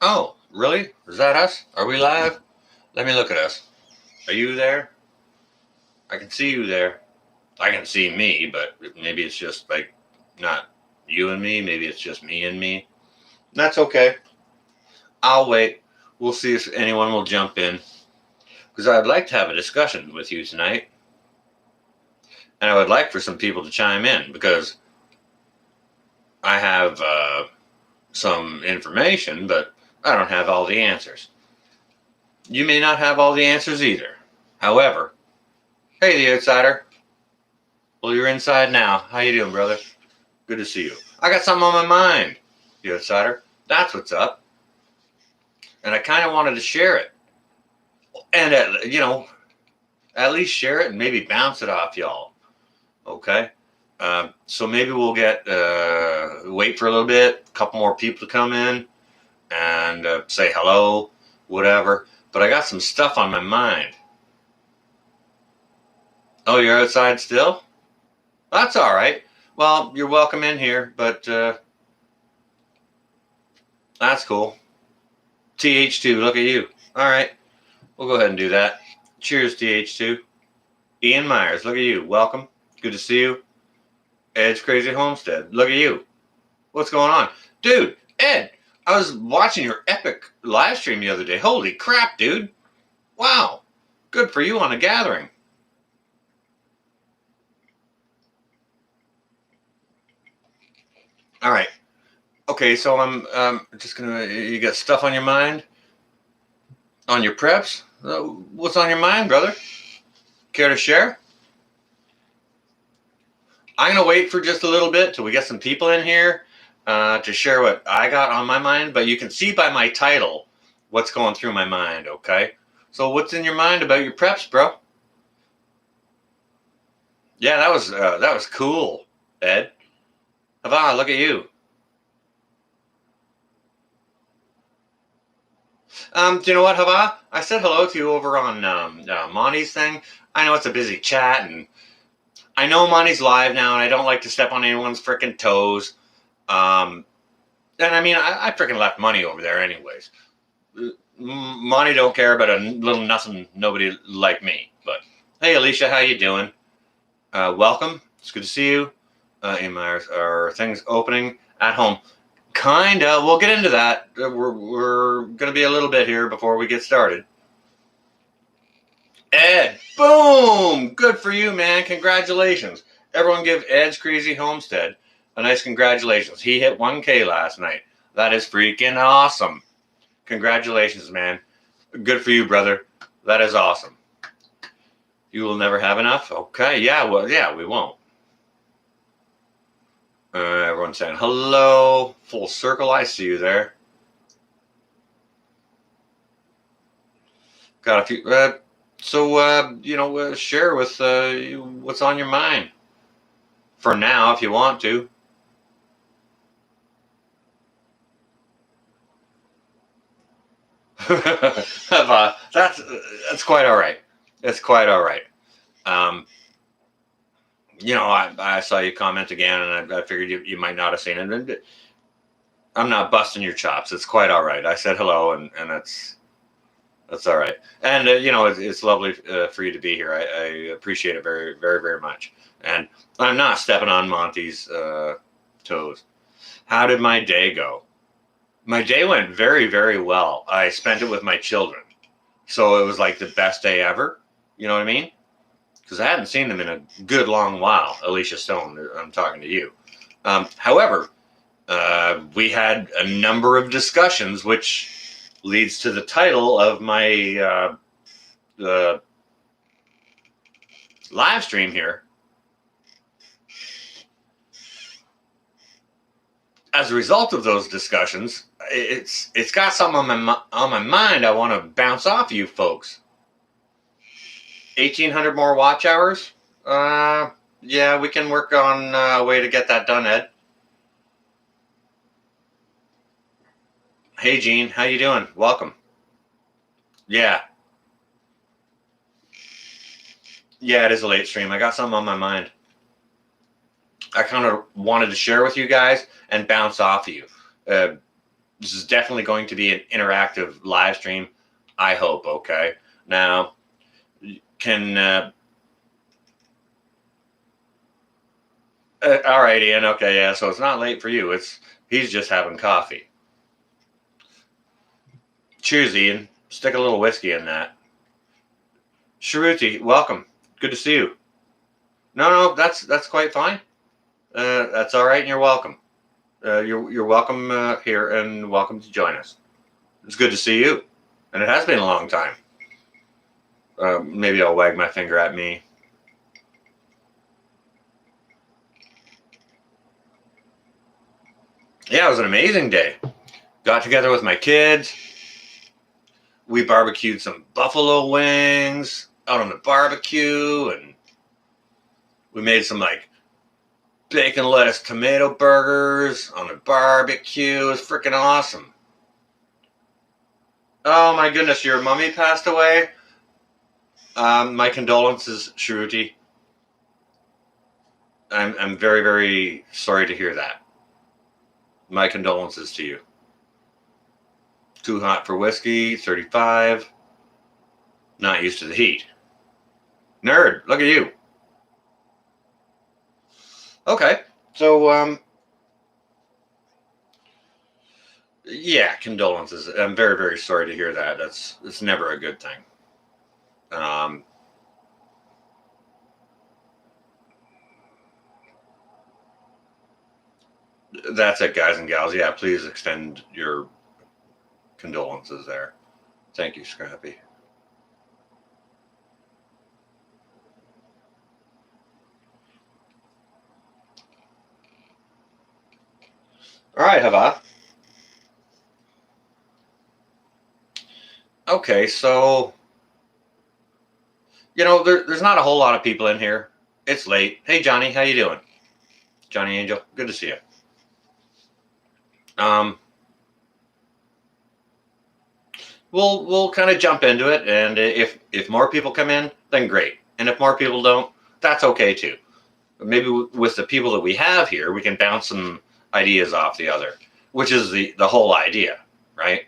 Oh, really? Is that us? Are we live? Let me look at us. Are you there? I can see you there. I can see me, but maybe it's just like not you and me. Maybe it's just me and me. That's okay. I'll wait. We'll see if anyone will jump in. Because I'd like to have a discussion with you tonight. And I would like for some people to chime in because I have some information, but I don't have all the answers. You may not have all the answers either. However, hey, the outsider. Well, you're inside now. How you doing, brother? Good to see you. I got something on my mind, the outsider. That's what's up. And I kind of wanted to share it. And, at least share it and maybe bounce it off y'all. Okay? So maybe we'll wait for a little bit, a couple more people to come in and say hello, whatever. But I got some stuff on my mind. Oh, you're outside still? That's all right. Well, you're welcome in here, but that's cool. TH2, look at you. All right, we'll go ahead and do that. Cheers, TH2. Ian Myers, look at you. Welcome. Good to see you. Ed's Crazy Homestead, look at you. What's going on? Dude, Ed, I was watching your epic live stream the other day. Holy crap, dude. Wow. Good for you on a gathering. All right. Okay, so I'm just gonna. You got stuff on your mind? On your preps? What's on your mind, brother? Care to share? I'm gonna wait for just a little bit till we get some people in here to share what I got on my mind. But you can see by my title what's going through my mind. Okay. So what's in your mind about your preps, bro? Yeah, that was cool, Ed. Havana, look at you. Do you know what, Hava? I said hello to you over on Monty's thing. I know it's a busy chat, and I know Monty's live now, and I don't like to step on anyone's freaking toes. And I mean, I freaking left money over there anyways. Monty don't care about a little nothing nobody like me. But hey, Alicia, how you doing? Welcome. It's good to see you. In my things opening at home. Kinda. We'll get into that. We're going to be a little bit here before we get started. Ed, boom! Good for you, man. Congratulations. Everyone give Ed's Crazy Homestead a nice congratulations. He hit 1K last night. That is freaking awesome. Congratulations, man. Good for you, brother. That is awesome. You will never have enough? Okay, yeah, well, yeah, we won't. Everyone's saying hello. Full circle, I see you there. Got a few. Share with what's on your mind. For now, if you want to. That's quite all right. That's quite all right. I saw you comment again, and I figured you might not have seen it. And I'm not busting your chops. It's quite all right. I said hello, and that's all right. And it's lovely for you to be here. I appreciate it very, very, very much. And I'm not stepping on Monty's toes. How did my day go? My day went very, very well. I spent it with my children. So it was like the best day ever. You know what I mean? Because I hadn't seen them in a good long while. Alicia Stone, I'm talking to you. However, we had a number of discussions, which leads to the title of my live stream here. As a result of those discussions, it's got something on my mind I want to bounce off you folks. 1,800 more watch hours? Yeah, we can work on a way to get that done, Ed. Hey, Gene, how you doing? Welcome. Yeah. Yeah, it is a late stream. I got something on my mind. I kind of wanted to share with you guys and bounce off of you. This is definitely going to be an interactive live stream, I hope. Okay. Now, can all right, Ian. Okay, yeah. So it's not late for you. He's just having coffee. Cheers, Ian. Stick a little whiskey in that. Shruti, welcome. Good to see you. No, that's quite fine. That's all right, and you're welcome. You're welcome here, and welcome to join us. It's good to see you, and it has been a long time. Maybe I'll wag my finger at me. Yeah, it was an amazing day. Got together with my kids. We barbecued some buffalo wings out on the barbecue, and we made some like bacon, lettuce, tomato burgers on the barbecue. It was freaking awesome. Oh my goodness, your mummy passed away? My condolences, Shruti. I'm very, very sorry to hear that. My condolences to you. Too hot for whiskey, 35. Not used to the heat. Nerd, look at you. Okay, so, yeah, condolences. I'm very, very sorry to hear that. It's never a good thing. That's it, guys and gals. Yeah, please extend your condolences there. Thank you, Scrappy. All right, Hava. Okay, so there's not a whole lot of people in here. It's late. Hey, Johnny, how you doing? Johnny Angel, good to see you. We'll kind of jump into it, and if more people come in, then great. And if more people don't, that's okay too. But maybe with the people that we have here, we can bounce some ideas off the other, which is the whole idea, right?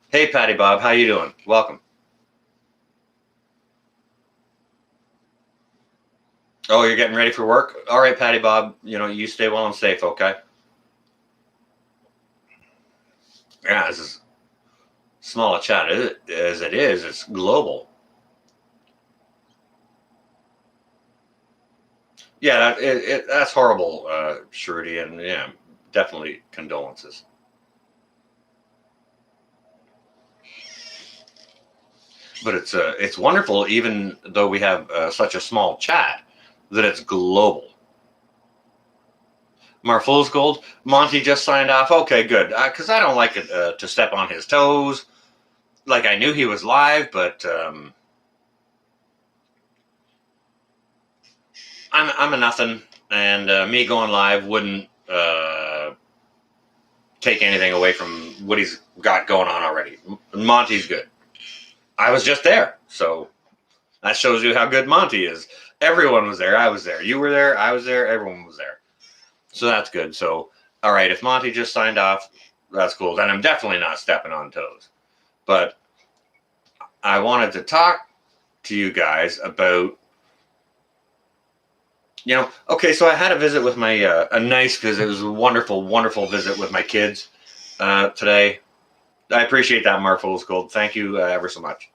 Hey, Patty Bob, how you doing? Welcome. Oh, you're getting ready for work? All right, Patty Bob, you stay well and safe, okay? Yeah, this is small a chat as it is. It's global. Yeah, that's horrible, Shruti, and yeah, definitely condolences. But it's wonderful, even though we have such a small chat, that it's global. Marful's Gold. Monty just signed off. Okay, good. Because I don't like it to step on his toes. Like, I knew he was live, but I'm a nothing, and me going live wouldn't take anything away from what he's got going on already. Monty's good. I was just there, so that shows you how good Monty is. Everyone was there. I was there. You were there. I was there. Everyone was there. So that's good. So, all right, if Monty just signed off, that's cool. Then I'm definitely not stepping on toes. But I wanted to talk to you guys about, okay, so I had a visit with my, a nice visit. It was a wonderful, wonderful visit with my kids today. I appreciate that, Mark Fool's Gold. Thank you ever so much.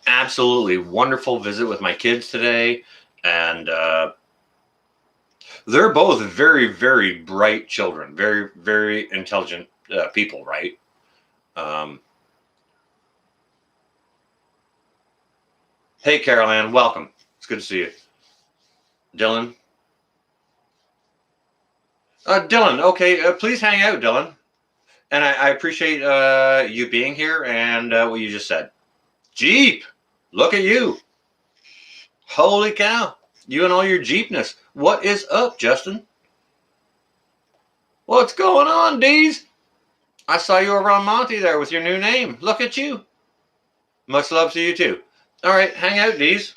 Absolutely wonderful visit with my kids today. And they're both very, very bright children, very, very intelligent people, right? Hey, Carol Ann, welcome. It's good to see you. Dylan? Dylan, okay, please hang out, Dylan. And I appreciate you being here and what you just said. Jeep, look at you. Holy cow. You and all your Jeepness. What is up, Justin? What's going on, Deez? I saw you over on Monty there with your new name. Look at you. Much love to you, too. All right, hang out, Deez.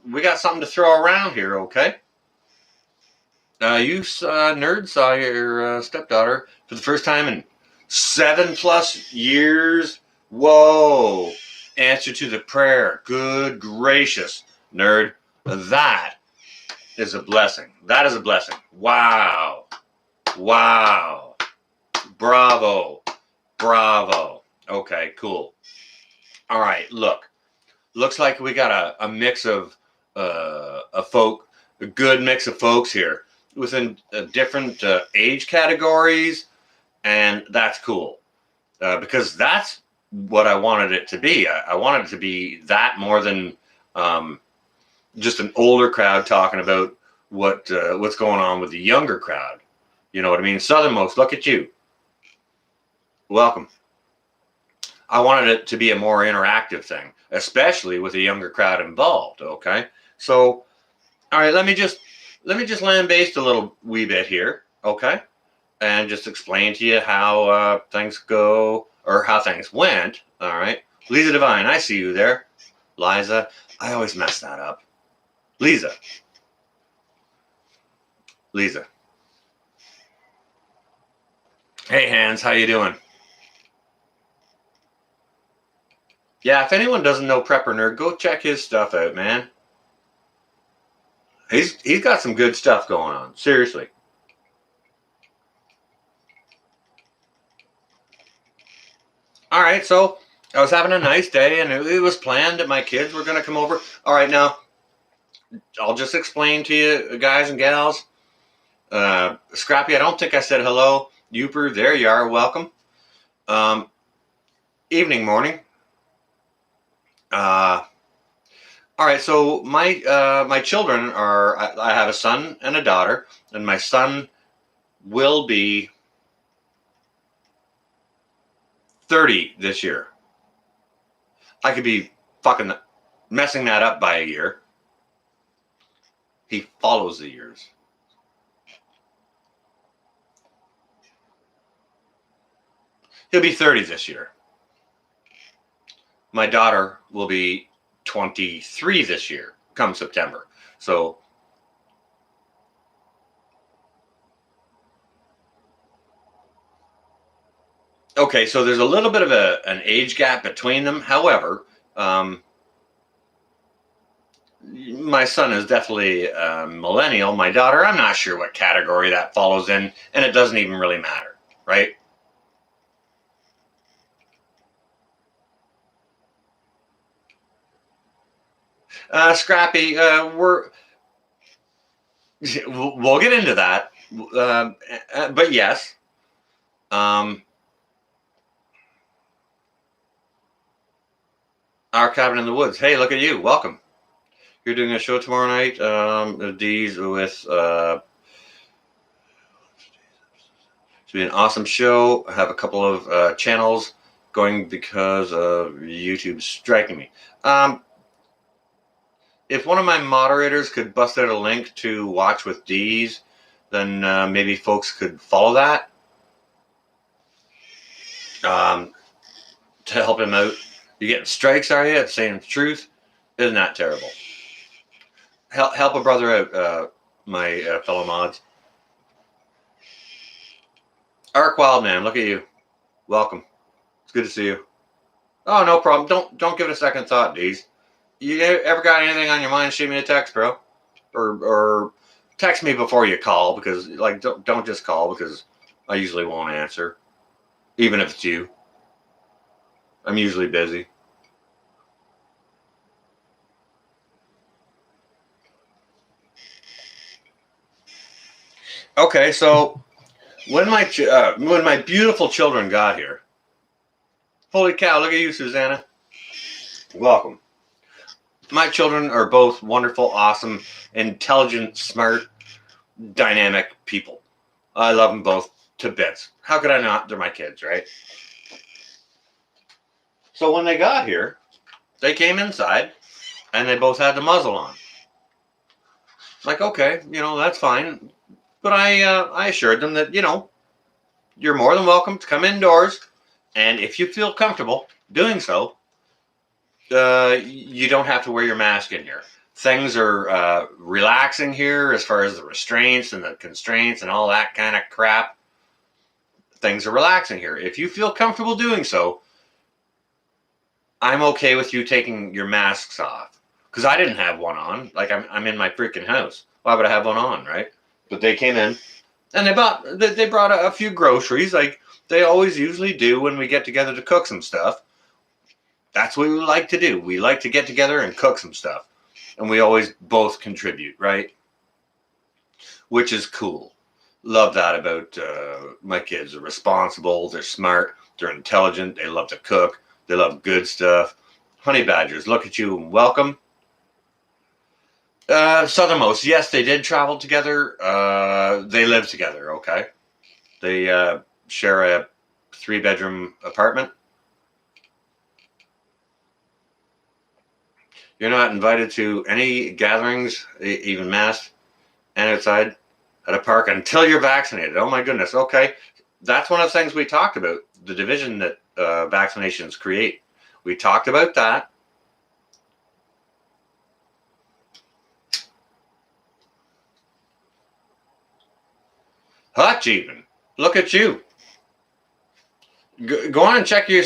We got something to throw around here, okay? You nerd saw your stepdaughter for the first time in 7+ years. Whoa! Answer to the prayer. Good gracious, nerd. That is a blessing. That is a blessing. Wow. Wow. Bravo. Bravo. Okay, cool. All right, look. Looks like we got a mix of a good mix of folks here within different age categories, and that's cool because that's what I wanted it to be. I wanted it to be that more than um, just an older crowd talking about what's going on with the younger crowd. You know what I mean? Southernmost, look at you. Welcome. I wanted it to be a more interactive thing, especially with a younger crowd involved. Okay, so all right, let me just land based a little wee bit here. Okay, and just explain to you how things go or how things went. All right, Lisa Devine, I see you there. Liza, I always mess that up. Lisa, Lisa. Hey, Hans, how you doing? Yeah, if anyone doesn't know Prepper Nerd, go check his stuff out, man. He's got some good stuff going on. Seriously. All right, so I was having a nice day, and it was planned that my kids were going to come over. All right, now I'll just explain to you, guys and gals. Scrappy, I don't think I said hello. Youper, there you are. Welcome. Um, Evening, morning. All right, so my children are. I have a son and a daughter, and my son will be 30 this year. I could be fucking messing that up by a year. He follows the years. He'll be 30 this year. My daughter will be 23 this year, come September. So okay, so there's a little bit of an age gap between them. However, my son is definitely a millennial. My daughter, I'm not sure what category that follows in, and it doesn't even really matter, right? Scrappy, we'll get into that, but yes. Um, our cabin in the woods. Hey, look at you. Welcome. You're doing a show tomorrow night. D's with. It's been an awesome show. I have a couple of channels going because of YouTube striking me. If one of my moderators could bust out a link to watch with D's, then maybe folks could follow that to help him out. You getting strikes, are you? Saying the truth? Isn't that terrible? Help a brother out, my fellow mods. Ark Wildman, look at you. Welcome. It's good to see you. Oh, no problem. Don't give it a second thought, D's. You ever got anything on your mind? Shoot me a text, bro, or text me before you call, because like don't just call, because I usually won't answer, even if it's you. I'm usually busy. Okay, so when my beautiful children got here, holy cow! Look at you, Susanna. Welcome. My children are both wonderful, awesome, intelligent, smart, dynamic people. I love them both to bits. How could I not? They're my kids, right? So when they got here, they came inside, and they both had the muzzle on. Like, okay, that's fine. But I assured them that, you're more than welcome to come indoors, and if you feel comfortable doing so, you don't have to wear your mask in here. things are relaxing here as far as the restraints and the constraints and all that kind of crap. Things are relaxing here. If you feel comfortable doing so, I'm okay with you taking your masks off. Because I didn't have one on. Like, I'm in my freaking house. Why would I have one on, right? But they came in and they brought a few groceries, like they always usually do when we get together to cook some stuff. That's what we like to do. We like to get together and cook some stuff. And we always both contribute, right? Which is cool. Love that about my kids. They're responsible, they're smart, they're intelligent, they love to cook, they love good stuff. Honey badgers, look at you and welcome. Southernmost, yes, they did travel together. They live together, okay? They share a 3-bedroom apartment. You're not invited to any gatherings, even mass and outside at a park until you're vaccinated. Oh my goodness. Okay. That's one of the things we talked about, the division that vaccinations create. We talked about that. Hutch even. Look at you. Go on and check your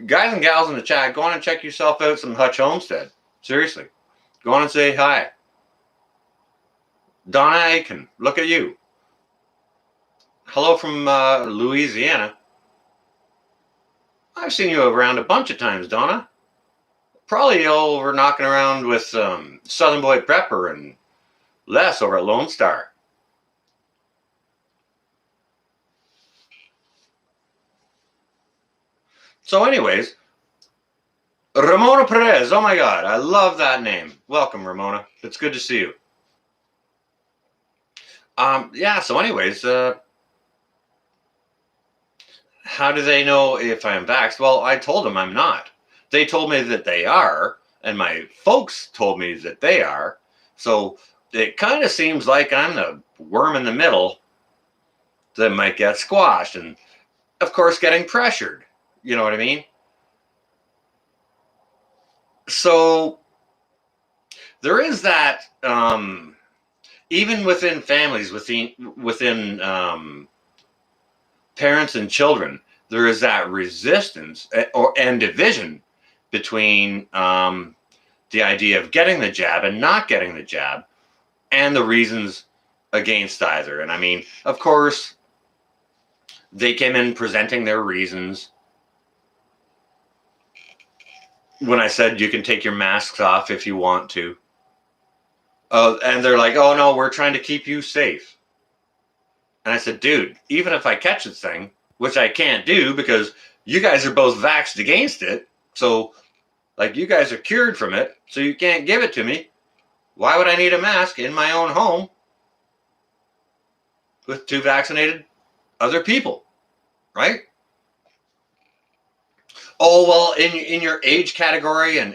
guys and gals in the chat. Go on and check yourself out some Hutch Homestead. Seriously. Go on and say hi. Donna Aiken. Look at you. Hello from Louisiana. I've seen you around a bunch of times, Donna. Probably over knocking around with Southern Boy Prepper and Les over at Lone Star. So anyways, Ramona Perez. Oh my God, I love that name. Welcome, Ramona. It's good to see you. Yeah, so anyways, how do they know if I'm vaxxed? Well, I told them I'm not. They told me that they are, and my folks told me that they are. So it kind of seems like I'm the worm in the middle that might get squashed and, of course, getting pressured. You know what I mean? So there is that, even within families, within parents and children, there is that resistance and division between the idea of getting the jab and not getting the jab, and the reasons against either. And I mean, of course, they came in presenting their reasons. When I said you can take your masks off if you want to, and they're like, "Oh no, we're trying to keep you safe." And I said, "Dude, even if I catch this thing, which I can't do because you guys are both vaxxed against it, so like you guys are cured from it, so you can't give it to me. Why would I need a mask in my own home with 2 vaccinated other people, right?" Oh, well, in your age category and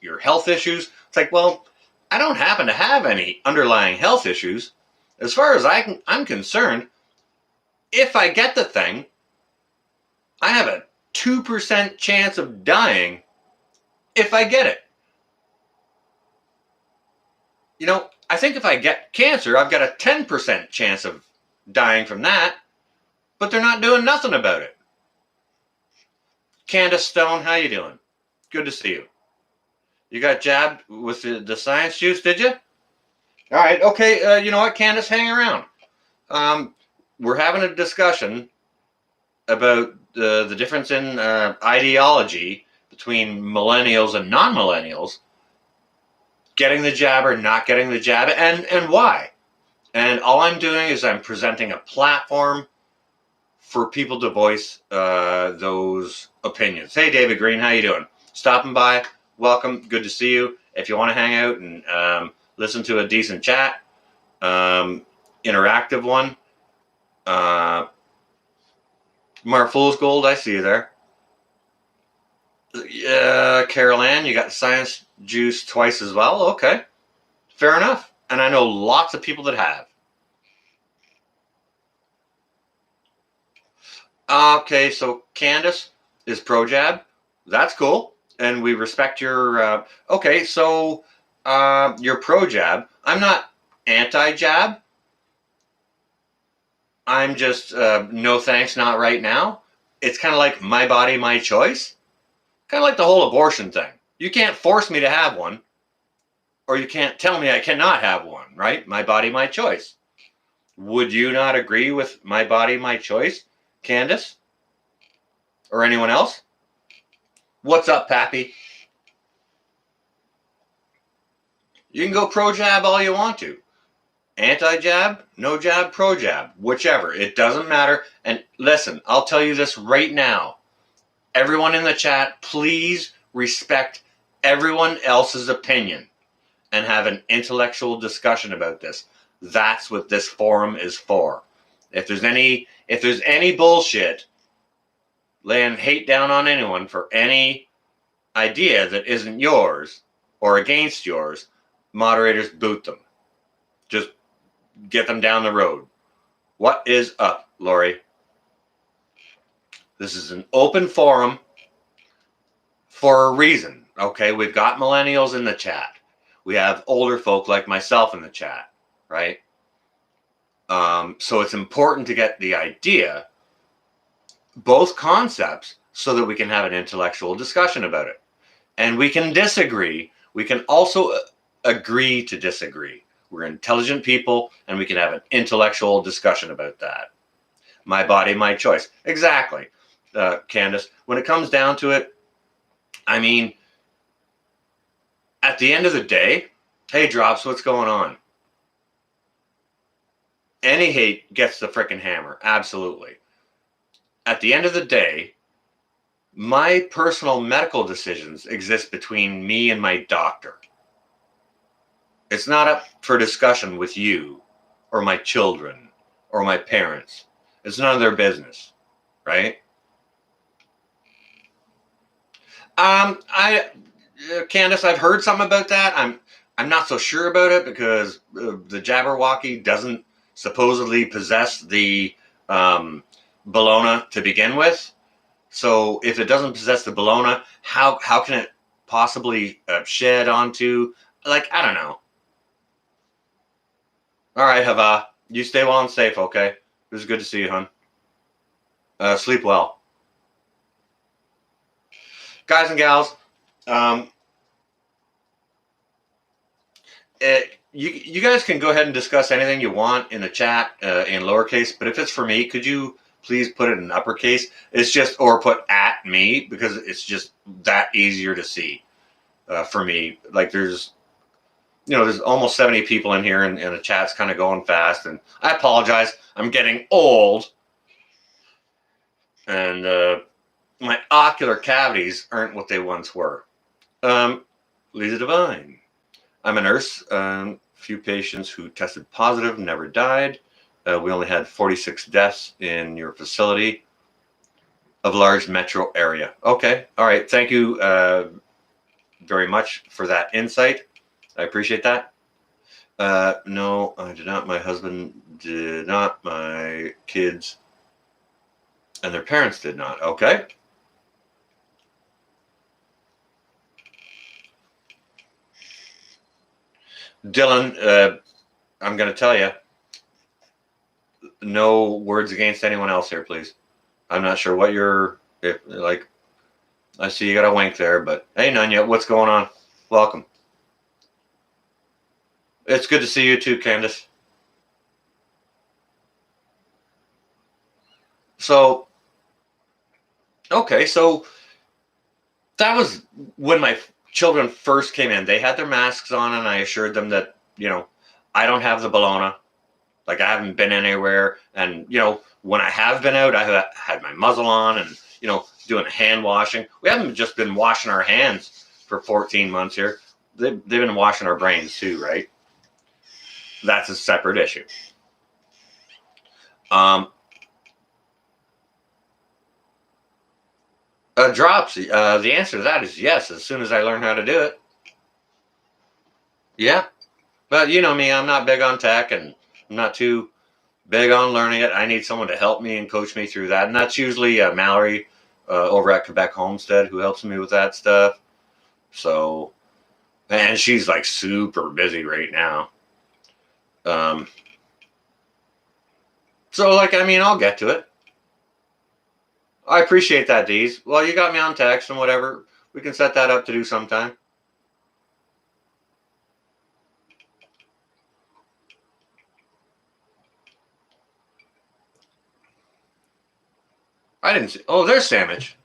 your health issues, it's like, well, I don't happen to have any underlying health issues. As far as I'm concerned, if I get the thing, I have a 2% chance of dying if I get it. You know, I think if I get cancer, I've got a 10% chance of dying from that, but they're not doing nothing about it. Candace Stone, how you doing? Good to see you. You got jabbed with the science juice, did you? All right, okay. You know what, Candace, hang around. We're having a discussion about the difference in ideology between millennials and non-millennials, getting the jab or not getting the jab, and why. And all I'm doing is I'm presenting a platform for people to voice those opinions. Hey, David Green, how you doing? Stopping by, welcome, good to see you. If you want to hang out and listen to a decent chat, interactive one, Mark Fool's Gold, I see you there. Carol Ann, you got science juice twice as well. Okay, fair enough. And I know lots of people that have. Okay, so Candace is pro jab. That's cool, and we respect your. Okay, so You're pro-jab. I'm not anti-jab. I'm just no thanks, not right now. It's kind of like my body, my choice. Kind of like the whole abortion thing. You can't force me to have one, or you can't tell me I cannot have one, right? My body, my choice. Would you not agree with my body, my choice, Candace? Or anyone else? What's up, Pappy? You can go pro-jab all you want to. Anti-jab, no jab, pro-jab, whichever. It doesn't matter. And listen, I'll tell you this right now. Everyone in the chat, please respect everyone else's opinion and have an intellectual discussion about this. That's what this forum is for. If there's any bullshit laying hate down on anyone for any idea that isn't yours or against yours, moderators boot them. Just get them down the road. What is up, Lori? This is an open forum for a reason. Okay, we've got millennials in the chat. We have older folk like myself in the chat, right? So it's important to get the idea, both concepts, so that we can have an intellectual discussion about it. And we can disagree. We can also agree to disagree. We're intelligent people, and we can have an intellectual discussion about that. My body, my choice. Exactly, Candace. When it comes down to it, I mean, at the end of the day, hey, Drops, what's going on? Any hate gets the frickin' hammer. Absolutely. At the end of the day, my personal medical decisions exist between me and my doctor. It's not up for discussion with you or my children or my parents. It's none of their business, right? Candace, I've heard something about that. I'm not so sure about it because the Jabberwocky doesn't supposedly possess the Bologna to begin with. So if it doesn't possess the Bologna, how can it possibly shed onto, like, I don't know. All right, Hava, you stay well and safe, okay? It was good to see you, hon. Sleep well. Guys and gals, you guys can go ahead and discuss anything you want in the chat in lowercase, but if it's for me, could you please put it in uppercase? It's just, or put at me, because it's just that easier to see for me. Like there's almost 70 people in here, and the chat's kind of going fast, and I apologize. I'm getting old, and my ocular cavities aren't what they once were. Lisa Devine. I'm a nurse. Few patients who tested positive never died. We only had 46 deaths in your facility of large metro area. Okay. All right. Thank you very much for that insight. I appreciate that. No, I did not. My husband did not. My kids and their parents did not. Okay. Dylan, I'm going to tell you, no words against anyone else here, please. I'm not sure what like, I see you got a wink there, but hey, Nunya, what's going on? Welcome. It's good to see you too, Candace. So, okay, so that was when my children first came in. They had their masks on, and I assured them that, I don't have the Bologna. Like, I haven't been anywhere. And, when I have been out, I have had my muzzle on and, doing hand washing. We haven't just been washing our hands for 14 months here. They've been washing our brains too, right? That's a separate issue. Drops. The answer to that is yes, as soon as I learn how to do it. Yeah. But you know me, I'm not big on tech, and I'm not too big on learning it. I need someone to help me and coach me through that. And that's usually Mallory over at Quebec Homestead who helps me with that stuff. So, And she's like super busy right now. So like, I mean, I'll get to it. I appreciate that, Deez. Well, you got me on text and whatever. We can set that up to do sometime. I didn't see. Oh, there's Sandwich.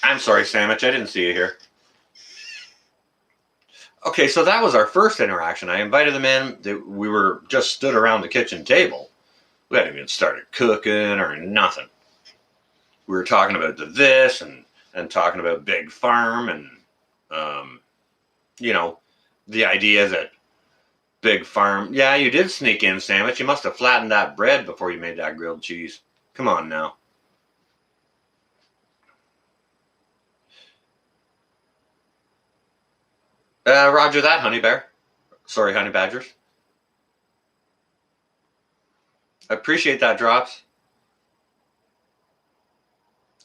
I'm sorry, Sandwich. I didn't see you here. Okay, so that was our first interaction. I invited them in. We were just stood around the kitchen table. We hadn't even started cooking or nothing. We were talking about this and talking about Big Farm and you know, the idea that Big Farm. Yeah, you did sneak in, Sandwich. You must have flattened that bread before you made that grilled cheese. Come on now. Roger that, Honey Bear. Sorry, Honey Badgers. I appreciate that, Drops.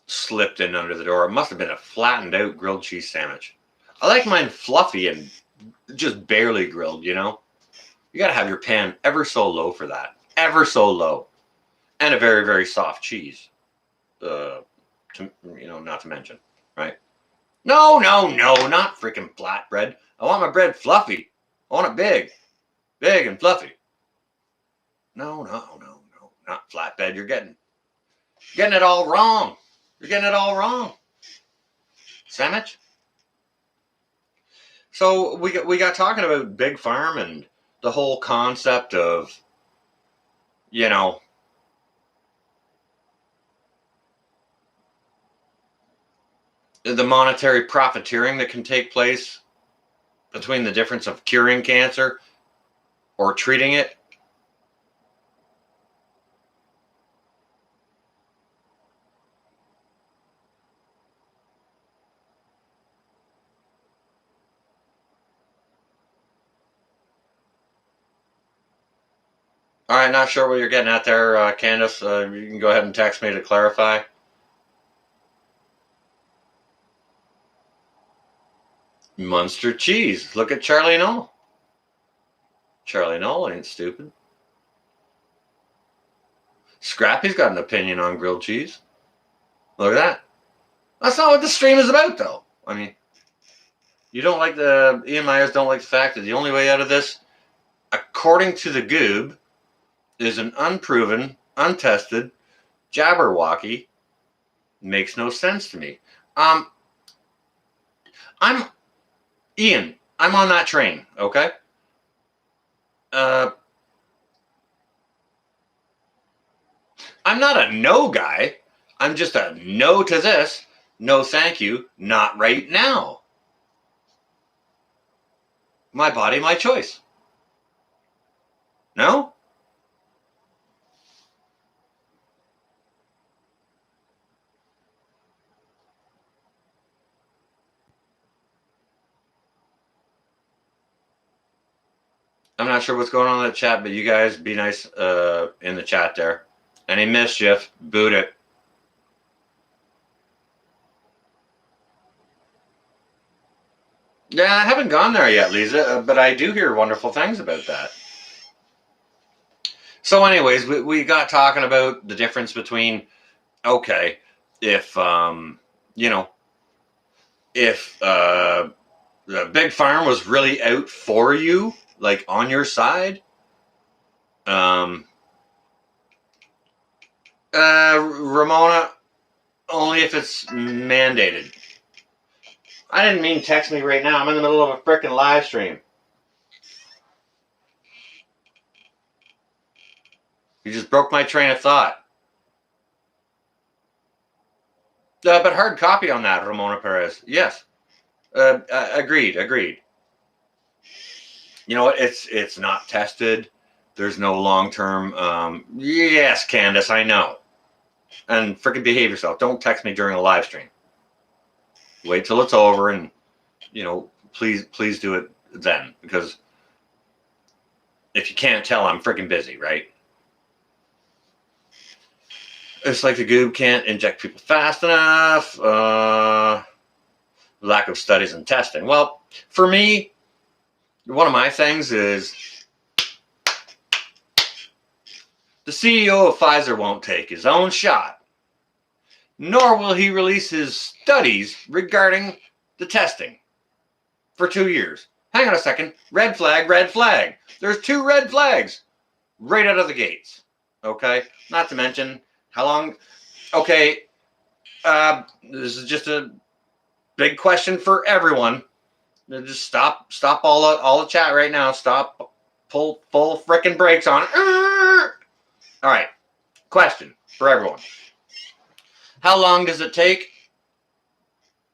Slipped in under the door. It must have been a flattened out grilled cheese sandwich. I like mine fluffy and just barely grilled, you know? You got to have your pan ever so low for that. Ever so low. And a very, very soft cheese. Not to mention, right? No, not freaking flatbread. I want my bread fluffy. I want it big and fluffy. No, not flatbread. You're getting it all wrong. You're getting it all wrong. Sandwich. So we got talking about Big Farm and the whole concept of, you know, the monetary profiteering that can take place between the difference of curing cancer or treating it. All right, not sure what you're getting at there, Candace. You can go ahead and text me to clarify. Munster cheese. Look at Charlie Knoll. Charlie Knoll ain't stupid. Scrappy's got an opinion on grilled cheese. Look at that. That's not what the stream is about, though. I mean, Ian Myers don't like the fact that the only way out of this, according to the Goob, is an unproven, untested Jabberwocky. Makes no sense to me. I'm Ian. I'm on that train. Okay. I'm not a no guy. I'm just a no to this. No, thank you. Not right now. My body, my choice. No? I'm not sure what's going on in the chat, but you guys be nice in the chat there. Any mischief, boot it. Yeah, I haven't gone there yet, Lisa, but I do hear wonderful things about that. So anyways, we got talking about the difference between, okay, if, if the Big Farm was really out for you, like on your side, Ramona, only if it's mandated. I didn't mean text me right now. I'm in the middle of a freaking live stream. You just broke my train of thought. But hard copy on that, Ramona Perez. Yes. Agreed. You know what? It's not tested. There's no long-term. Yes, Candace, I know. And freaking behave yourself. Don't text me during a live stream. Wait till it's over and, please do it then. Because if you can't tell, I'm freaking busy, right? It's like the Goob can't inject people fast enough. lack of studies and testing. Well, for me, one of my things is the CEO of Pfizer won't take his own shot, nor will he release his studies regarding the testing for 2 years. Hang on a second. Red flag, red flag. There's 2 red flags right out of the gates. Okay? Not to mention how long. Okay, this is just a big question for everyone. Just stop all the chat right now. Stop, pull full frickin' brakes on. All right, question for everyone. How long does it take,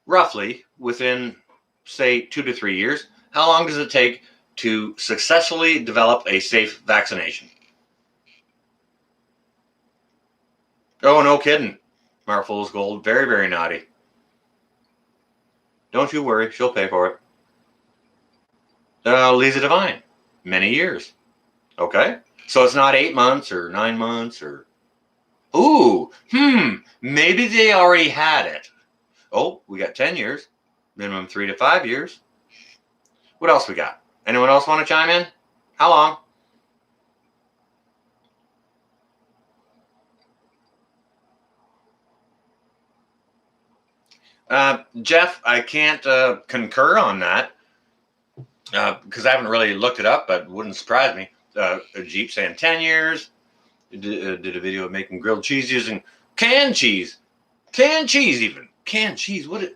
roughly, within, say, 2 to 3 years, how long does it take to successfully develop a safe vaccination? Oh, no kidding. Marfool's Gold, very, very naughty. Don't you worry, she'll pay for it. Lisa Devine, many years. Okay, so it's not 8 months or 9 months or... Ooh, maybe they already had it. Oh, we got 10 years, minimum 3 to 5 years. What else we got? Anyone else want to chime in? How long? Jeff, I can't concur on that because I haven't really looked it up, but it wouldn't surprise me. A Jeep saying 10 years. Did a video of making grilled cheese using canned cheese. Canned cheese even. Canned cheese. What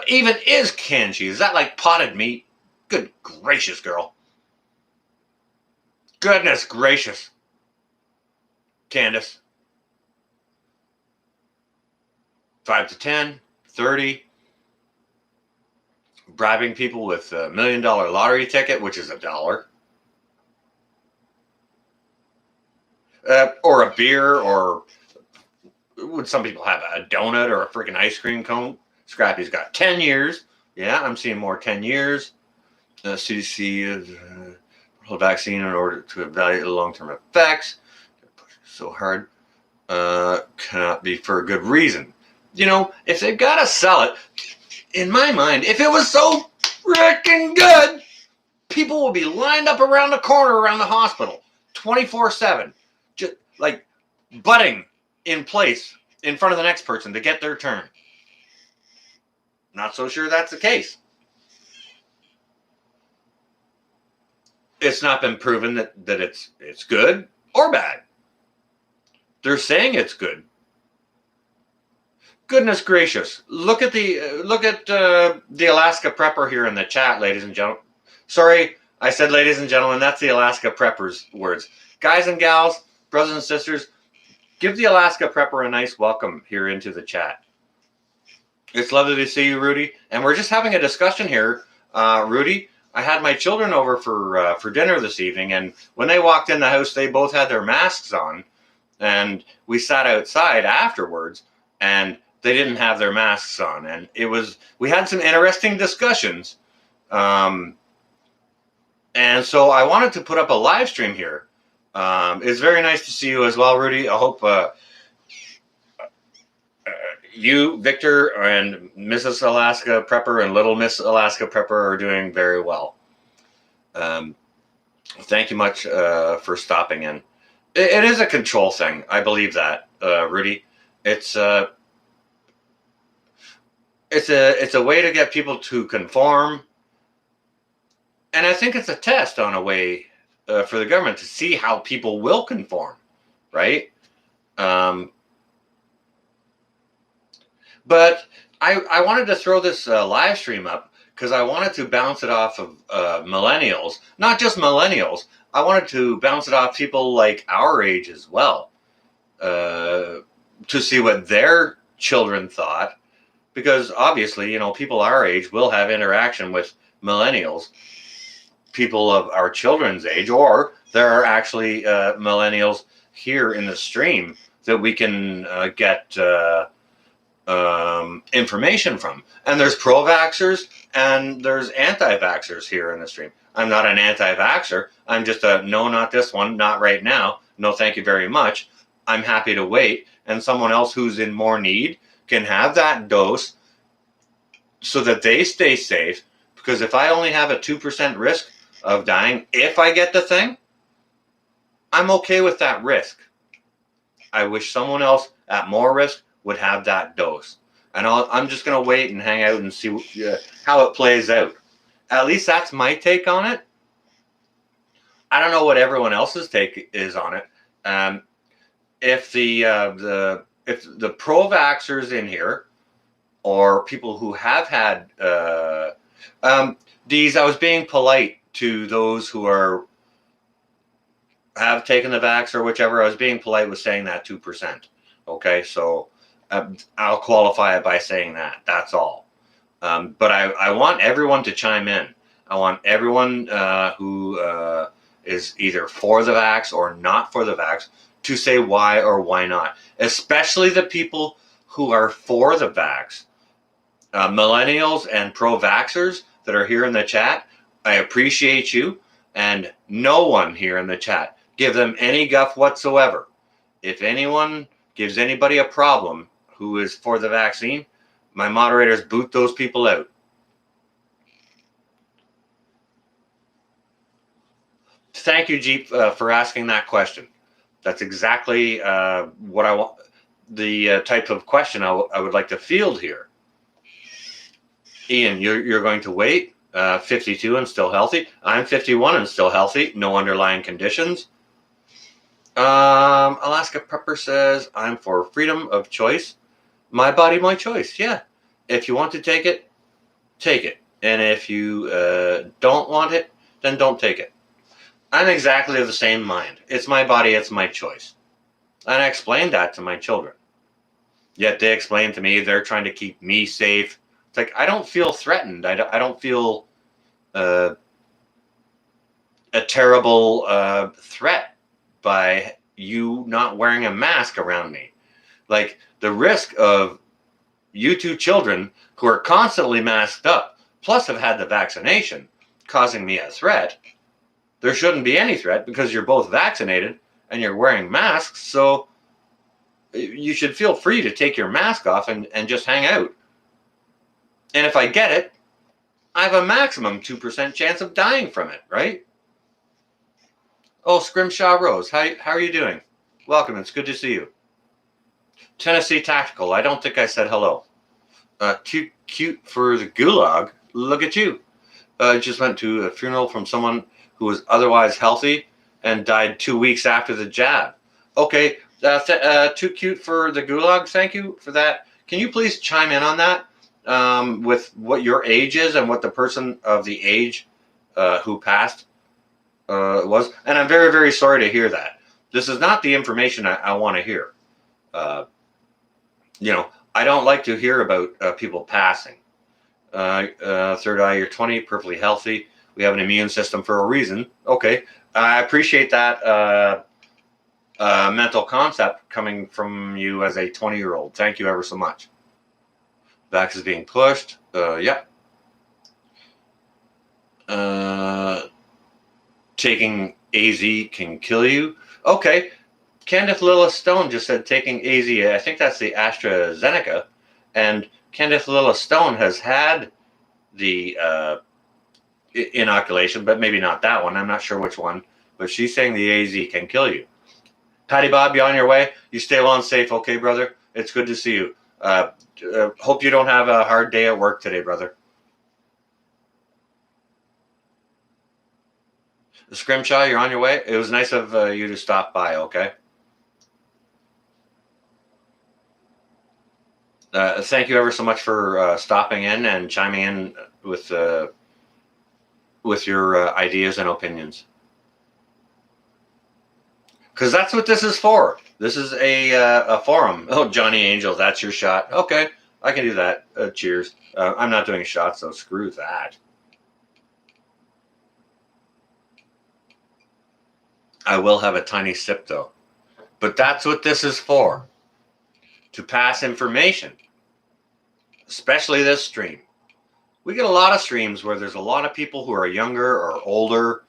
even is canned cheese? Is that like potted meat? Good gracious, girl. Goodness gracious. Candace. 5 to 10, 30. Bribing people with $1 million lottery ticket, which is $1. Or a beer, or would some people have a donut or a freaking ice cream cone? Scrappy's got 10 years. Yeah, I'm seeing more 10 years. CDC vaccine in order to evaluate the long-term effects. So hard. Cannot be for a good reason. You know, if they've got to sell it, in my mind, if it was so freaking good, people will be lined up around the corner around the hospital 24/7. Just like butting in place in front of the next person to get their turn. Not so sure that's the case. It's not been proven that it's good or bad. They're saying it's good. Goodness gracious! Look at the Alaska Prepper here in the chat, ladies and gentlemen. Sorry, I said ladies and gentlemen. That's the Alaska Prepper's words. Guys and gals, brothers and sisters, give the Alaska Prepper a nice welcome here into the chat. It's lovely to see you, Rudy. And we're just having a discussion here, Rudy. I had my children over for dinner this evening, and when they walked in the house, they both had their masks on, and we sat outside afterwards, and they didn't have their masks on, and we had some interesting discussions, and so I wanted to put up a live stream here. It's very nice to see you as well, Rudy. I hope you, Victor, and Mrs. Alaska Prepper and Little Miss Alaska Prepper are doing very well. Thank you much for stopping in. It is a control thing. I believe that, Rudy. It's a way to get people to conform, and I think it's a test on a way for the government to see how people will conform, right? But I wanted to throw this live stream up because I wanted to bounce it off of millennials, not just millennials. I wanted to bounce it off people like our age as well, to see what their children thought, because obviously, you know, people our age will have interaction with millennials, people of our children's age, or there are actually millennials here in the stream that we can get information from. And there's pro-vaxxers and there's anti-vaxxers here in the stream. I'm not an anti-vaxxer. I'm just a no, not this one, not right now. No, thank you very much. I'm happy to wait. And someone else who's in more need can have that dose so that they stay safe. Because if I only have a 2% risk of dying if I get the thing, I'm okay with that risk. I wish someone else at more risk would have that dose. And I'm just going to wait and hang out and see how it plays out. At least that's my take on it. I don't know what everyone else's take is on it. If the pro-vaxxers in here, or people who have had these, I was being polite to those who have taken the vax or whichever. I was being polite with saying that 2%. Okay, so I'll qualify it by saying that. That's all. But I want everyone to chime in. I want everyone who is either for the vax or not for the vax to say why or why not, especially the people who are for the vax. Millennials and pro-vaxxers that are here in the chat, I appreciate you. And no one here in the chat, give them any guff whatsoever. If anyone gives anybody a problem who is for the vaccine, my moderators boot those people out. Thank you, Jeep, for asking that question. That's exactly what I want, the type of question I would like to field here. Ian, you're going to wait. 52 and still healthy. I'm 51 and still healthy. No underlying conditions. Alaska Prepper says, I'm for freedom of choice. My body, my choice. Yeah. If you want to take it, take it. And if you don't want it, then don't take it. I'm exactly of the same mind. It's my body, it's my choice. And I explained that to my children. Yet they explained to me they're trying to keep me safe. It's like, I don't feel threatened. I don't feel a terrible threat by you not wearing a mask around me. Like, the risk of you two children who are constantly masked up, plus have had the vaccination, causing me a threat. There shouldn't be any threat because you're both vaccinated and you're wearing masks. So you should feel free to take your mask off and just hang out. And if I get it, I have a maximum 2% chance of dying from it, right? Oh, Scrimshaw Rose, how are you doing? Welcome, it's good to see you. Tennessee Tactical, I don't think I said hello. Too cute for the gulag, look at you. Just went to a funeral from someone who was otherwise healthy and died 2 weeks after the jab. Okay, too cute for the gulag, thank you for that. Can you please chime in on that? With what your age is and what the person of the age who passed was. And I'm very, very sorry to hear that. This is not the information I want to hear. I don't like to hear about people passing. Third eye, you're 20, perfectly healthy. We have an immune system for a reason. Okay, I appreciate that mental concept coming from you as a 20-year-old. Thank you ever so much. Vax is being pushed. Yeah. Taking AZ can kill you. Okay. Candice Lillis Stone just said taking AZ. I think that's the AstraZeneca. And Candice Lillis Stone has had the inoculation, but maybe not that one. I'm not sure which one. But she's saying the AZ can kill you. Patty Bob, you on your way? You stay well and safe, okay, brother? It's good to see you. Hope you don't have a hard day at work today, brother. Scrimshaw, you're on your way? It was nice of you to stop by, okay? Thank you ever so much for stopping in and chiming in with your ideas and opinions. Because that's what this is for. This is a forum. Oh, Johnny Angel, that's your shot. Okay, I can do that. Cheers. I'm not doing shots, so screw that. I will have a tiny sip, though. But that's what this is for. To pass information. Especially this stream. We get a lot of streams where there's a lot of people who are younger or older.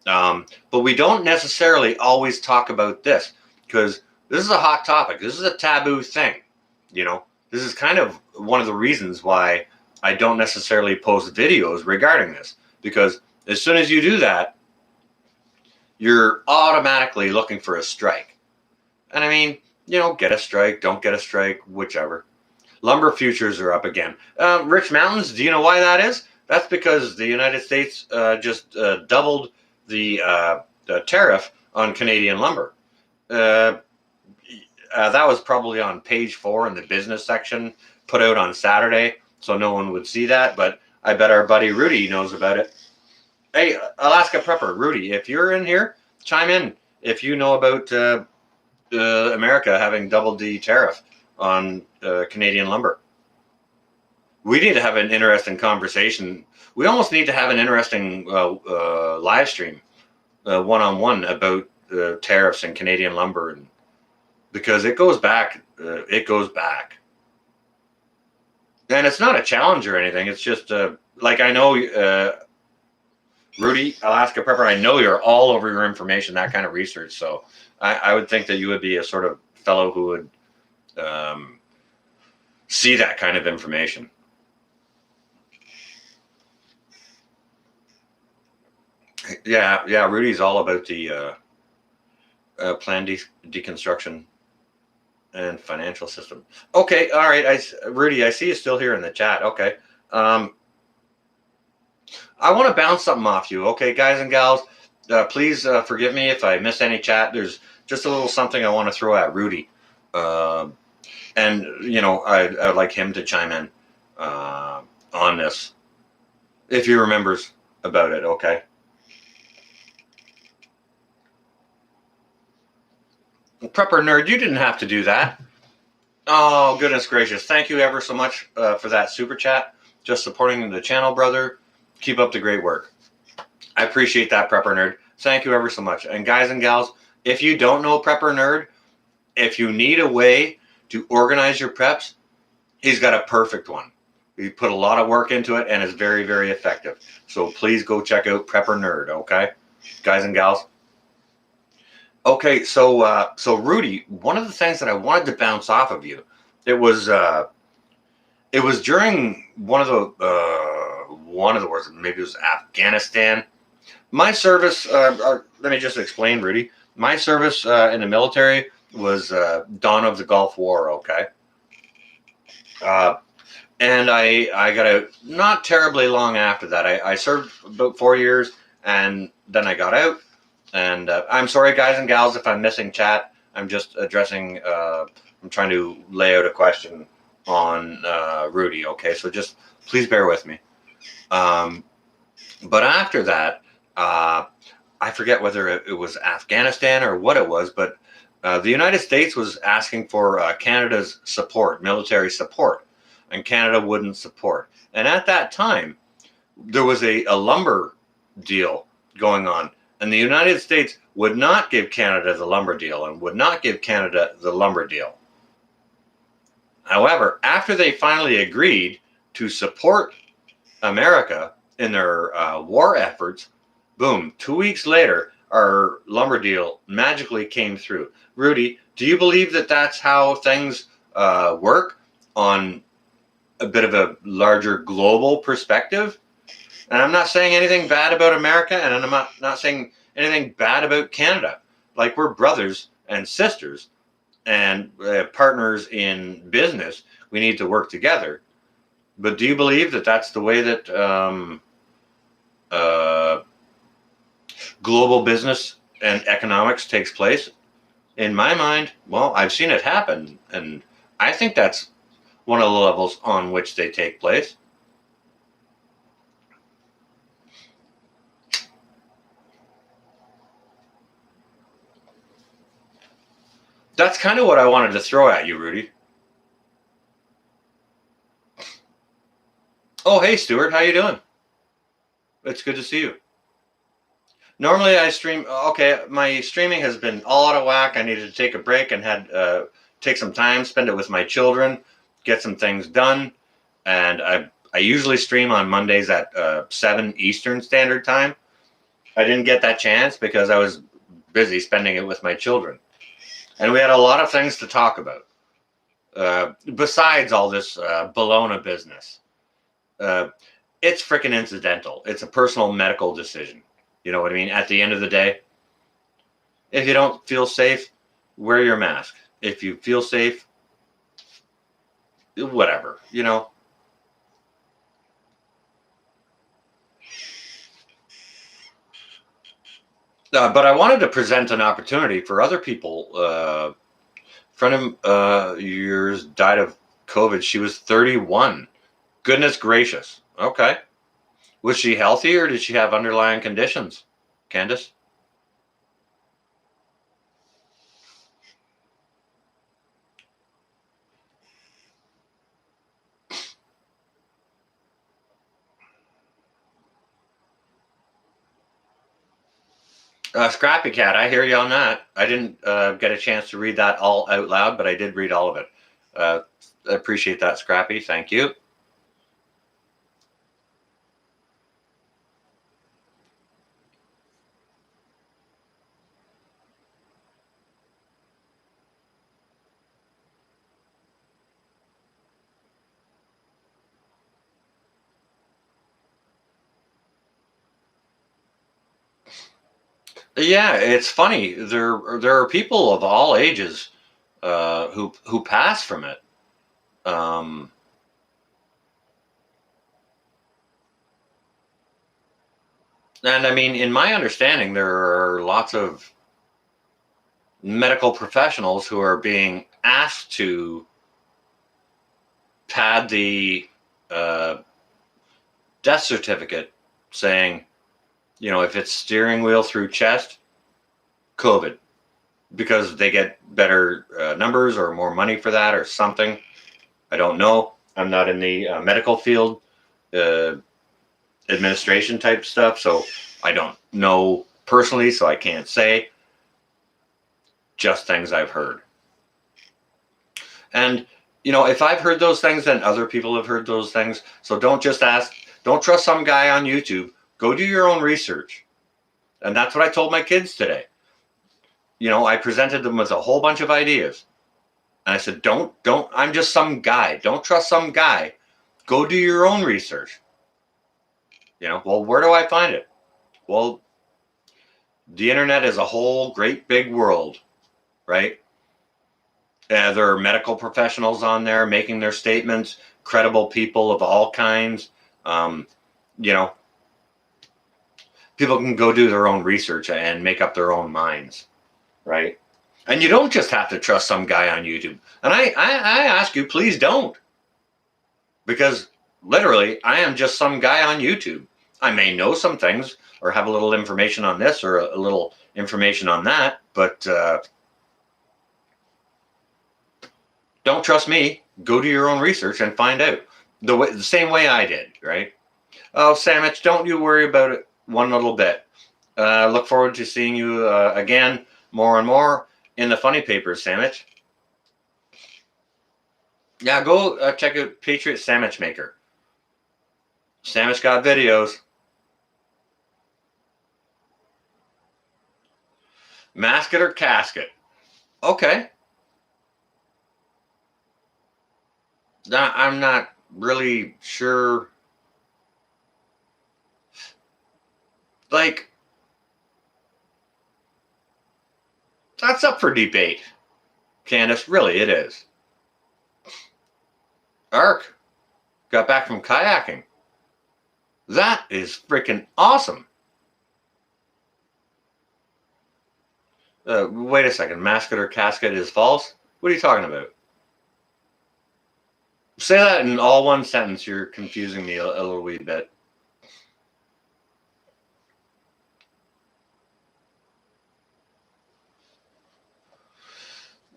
But we don't necessarily always talk about this. Because this is a hot topic. This is a taboo thing. This is kind of one of the reasons why I don't necessarily post videos regarding this, because as soon as you do that, you're automatically looking for a strike. And I mean, get a strike, don't get a strike, whichever. Lumber futures are up again. Rich Mountains, do you know why that is? That's because the United States just doubled the tariff on Canadian lumber. That was probably on page 4 in the business section, put out on Saturday, so no one would see that, but I bet our buddy Rudy knows about it. Hey, Alaska Prepper, Rudy, if you're in here, chime in if you know about America having doubled the tariff on Canadian lumber. We need to have an interesting conversation. We almost need to have an interesting live stream, one-on-one, about tariffs and Canadian lumber, and because it goes back. It goes back. And it's not a challenge or anything. It's just like, I know, Rudy, Alaska Prepper, I know you're all over your information, that kind of research. So I would think that you would be a sort of fellow who would see that kind of information. Yeah, Rudy's all about the plan deconstruction and financial system. Okay, all right. Rudy, I see you still here in the chat. Okay. I want to bounce something off you. Okay, guys and gals, please forgive me if I miss any chat. There's just a little something I want to throw at Rudy. And, I'd like him to chime in on this, if he remembers about it, okay? Prepper Nerd, you didn't have to do that. Oh, goodness gracious. Thank you ever so much for that super chat. Just supporting the channel, brother. Keep up the great work. I appreciate that, Prepper Nerd. Thank you ever so much. And guys and gals, if you don't know Prepper Nerd, if you need a way to organize your preps, he's got a perfect one. He put a lot of work into it and is very, very effective. So please go check out Prepper Nerd, okay? Guys and gals. Okay, so Rudy, one of the things that I wanted to bounce off of you, it was during one of the wars, maybe it was Afghanistan. My service, let me just explain, Rudy. My service in the military was dawn of the Gulf War, okay? And I got out not terribly long after that. I served about 4 years, and then I got out. And I'm sorry, guys and gals, if I'm missing chat. I'm just addressing, I'm trying to lay out a question on Rudy, okay? So just please bear with me. But after that, I forget whether it was Afghanistan or what it was, but the United States was asking for Canada's support, military support, and Canada wouldn't support. And at that time, there was a lumber deal going on. And the United States would not give Canada the lumber deal and would not give Canada the lumber deal. However, after they finally agreed to support America in their war efforts, boom, 2 weeks later, our lumber deal magically came through. Rudy, do you believe that that's how things work on a bit of a larger global perspective? And I'm not saying anything bad about America, and I'm not saying anything bad about Canada. Like, we're brothers and sisters and partners in business. We need to work together. But do you believe that that's the way that global business and economics takes place? In my mind, well, I've seen it happen, and I think that's one of the levels on which they take place. That's kind of what I wanted to throw at you, Rudy. Oh, hey, Stuart, how you doing? It's good to see you. Normally I stream. Okay, my streaming has been all out of whack. I needed to take a break and had take some time, spend it with my children, get some things done. And I usually stream on Mondays at 7 Eastern Standard Time. I didn't get that chance because I was busy spending it with my children. And we had a lot of things to talk about, besides all this Bologna business. It's freaking incidental. It's a personal medical decision. You know what I mean? At the end of the day, if you don't feel safe, wear your mask. If you feel safe, whatever, you know. But I wanted to present an opportunity for other people. Friend of yours died of COVID. She was 31. Goodness gracious. Okay. Was she healthy or did she have underlying conditions? Candace? Scrappy Cat, I hear you on that. I didn't get a chance to read that all out loud, but I did read all of it. I appreciate that, Scrappy. Thank you. Yeah, it's funny. There are people of all ages who pass from it. Um, and I mean, in my understanding, there are lots of medical professionals who are being asked to pad the uh, death certificate saying, you know, if it's steering wheel through chest, COVID, because they get better numbers or more money for that or something. I don't know. I'm not in the medical field, uh, administration type stuff, so I don't know personally, so I can't say. Just things I've heard. And, you know, if I've heard those things, then other people have heard those things. So don't just ask, don't trust some guy on YouTube. Go do your own research. And that's what I told my kids today. You know, I presented them with a whole bunch of ideas. And I said, don't, I'm just some guy. Don't trust some guy. Go do your own research. You know, well, where do I find it? Well, the internet is a whole great big world, right? There are medical professionals on there making their statements, credible people of all kinds. Um, you know, people can go do their own research and make up their own minds, right? And you don't just have to trust some guy on YouTube. And I ask you, please don't. Because literally, I am just some guy on YouTube. I may know some things or have a little information on this or a little information on that, but don't trust me. Go do your own research and find out the same way I did, right? Oh, Samich, don't you worry about it one little bit. Look forward to seeing you again more and more in the funny papers, Samich. Yeah, go check out Patriot Sandwich Maker. Sandwich got videos. Mask it or casket. Okay. I'm not really sure. Like, that's up for debate, Candace. Really, it is. Ark got back from kayaking. That is freaking awesome. Wait a second. Mask it or casket is false? What are you talking about? Say that in all one sentence. You're confusing me a little wee bit.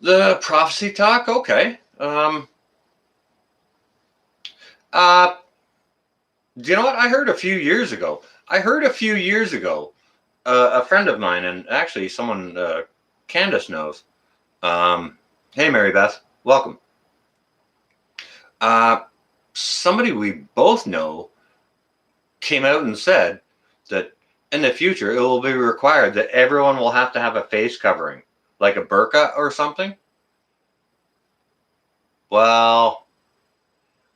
The prophecy talk? Okay. Uh, do you know what? I heard a few years ago. A friend of mine, and actually someone Candace knows. Hey, Mary Beth, welcome. Uh, Somebody we both know came out and said that in the future it will be required that everyone will have to have a face covering, like a burqa or something. Well,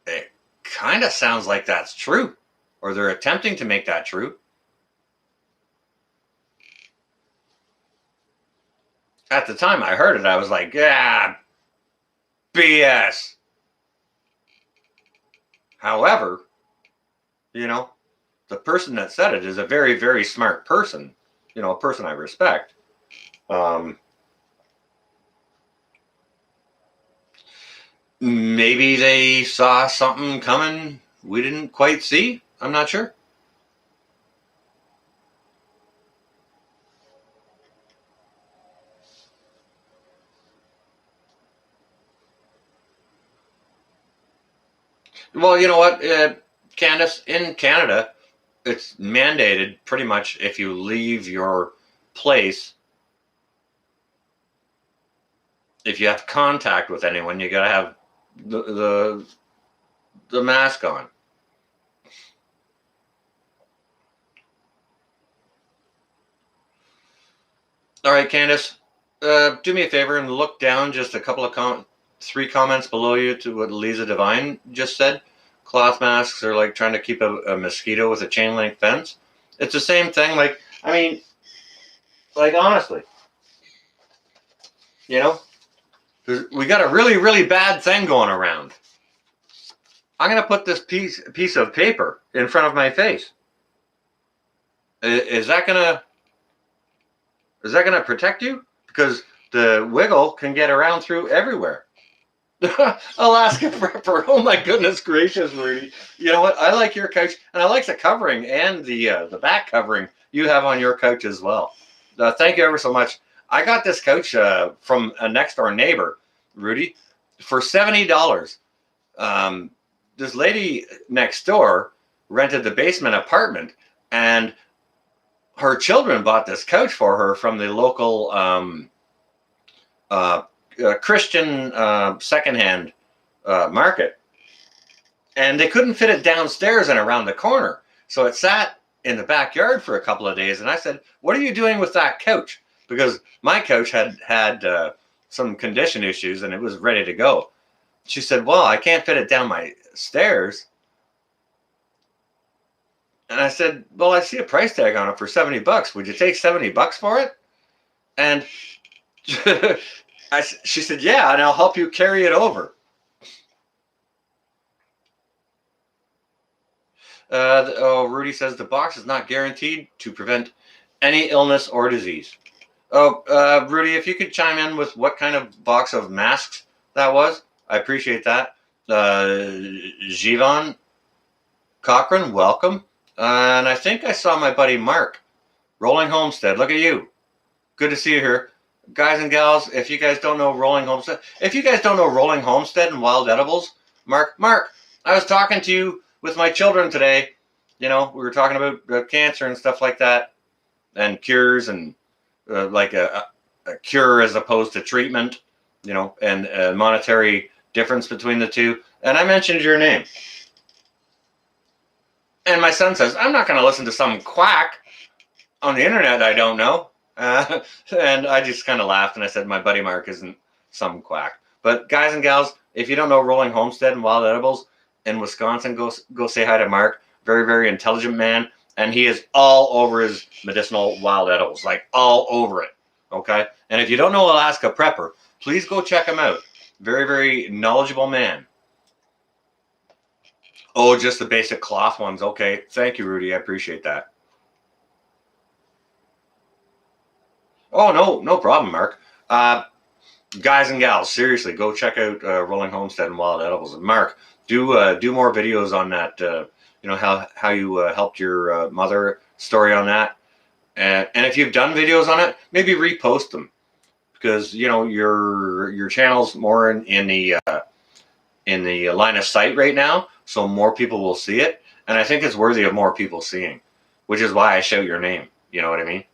it kind kind of sounds like that's true, or they're attempting to make that true. At the time I heard it, I was like, yeah, BS. However, the person that said it is a very, very smart person, a person I respect. Maybe they saw something coming we didn't quite see. I'm not sure. Well, you know what, Candace, in Canada, it's mandated pretty much if you leave your place, if you have contact with anyone, you got to have the mask on. All right, Candace, do me a favor and look down just a couple of 3 comments below you to what Lisa Devine just said. Cloth masks are like trying to keep a mosquito with a chain link fence. It's the same thing. Like, I mean, like, honestly, we got a really, really bad thing going around. I'm going to put this piece of paper in front of my face. Is that going to protect you? Because the wiggle can get around through everywhere. Alaska Prepper. Oh my goodness gracious, Rudy. You know what? I like your couch, and I like the covering and the back covering you have on your couch as well. Thank you ever so much. I got this couch from a next door neighbor, Rudy, for $70. This lady next door rented the basement apartment, and her children bought this couch for her from the local Christian secondhand market, and they couldn't fit it downstairs and around the corner, so it sat in the backyard for a couple of days. And I said, what are you doing with that couch? Because my couch had some condition issues and it was ready to go. She said, well, I can't fit it down my stairs. And I said, well, I see a price tag on it for $70. Would you take $70 for it? And she said, yeah, and I'll help you carry it over. Rudy says the box is not guaranteed to prevent any illness or disease. Oh, Rudy, if you could chime in with what kind of box of masks that was, I appreciate that. Jivan Cochran, welcome. And I think I saw my buddy Mark, Rolling Homestead. Look at you. Good to see you here. Guys and gals, if you guys don't know Rolling Homestead, and Wild Edibles, Mark, I was talking to you with my children today. We were talking about cancer and stuff like that, and cures, and like a cure as opposed to treatment, and a monetary difference between the two. And I mentioned your name. And my son says, I'm not going to listen to some quack on the internet I don't know. And I just kind of laughed and I said, my buddy Mark isn't some quack. But guys and gals, if you don't know Rolling Homestead and Wild Edibles in Wisconsin, go say hi to Mark. Very, very intelligent man. And he is all over his medicinal wild edibles, like all over it. Okay? And if you don't know Alaska Prepper, please go check him out. Very, very knowledgeable man. Oh, just the basic cloth ones. Okay. Thank you, Rudy. I appreciate that. Oh, no problem, Mark. Guys and gals, seriously, go check out Rolling Homestead and Wild Edibles. And Mark, do more videos on that. How you helped your mother, story on that. And if you've done videos on it, maybe repost them, because your channel's more in the line of sight right now, so more people will see it. And I think it's worthy of more people seeing, which is why I shout your name. You know what I mean?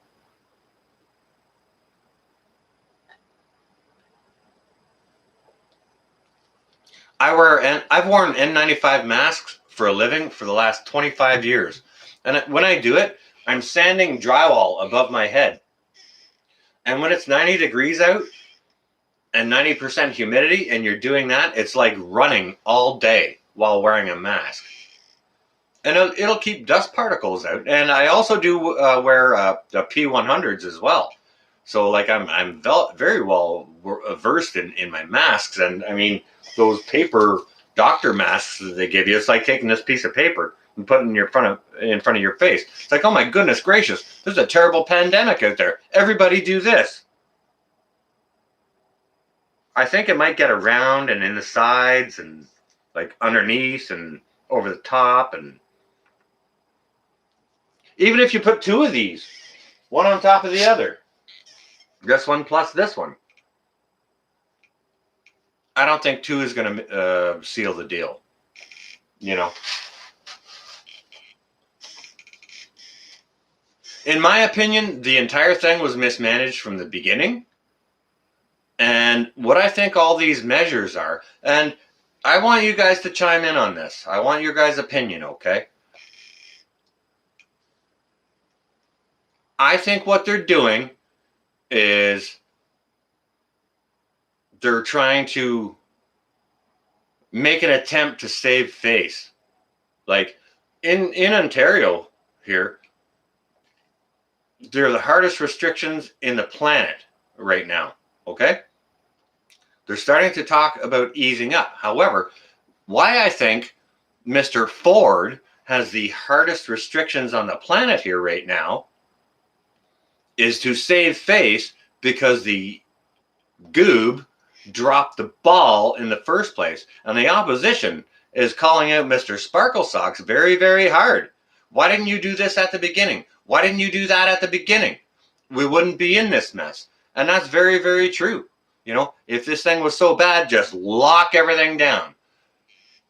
I've worn N95 masks for a living for the last 25 years. And when I do it, I'm sanding drywall above my head. And when it's 90 degrees out and 90% humidity and you're doing that, it's like running all day while wearing a mask. And it'll keep dust particles out. And I also do wear the P100s as well. So like I'm very well versed in my masks. And I mean, those paper doctor masks that they give you, it's like taking this piece of paper and putting it in front of your face. It's like, oh my goodness gracious, there's a terrible pandemic out there. Everybody do this. I think it might get around and in the sides and like underneath and over the top. And even if you put two of these, one on top of the other, this one plus this one, I don't think two is going to seal the deal. You know, in my opinion, the entire thing was mismanaged from the beginning. And what I think all these measures are, and I want you guys to chime in on this. I want your guys' opinion, okay? I think what they're doing is they're trying to make an attempt to save face. Like in Ontario here, they're the hardest restrictions in the planet right now, okay? They're starting to talk about easing up. However, why I think Mr. Ford has the hardest restrictions on the planet here right now is to save face, because the goob dropped the ball in the first place. And the opposition is calling out Mr. Sparkle Socks very, very hard. Why didn't you do this at the beginning? Why didn't you do that at the beginning? We wouldn't be in this mess. And that's very, very true. You know, if this thing was so bad, just lock everything down.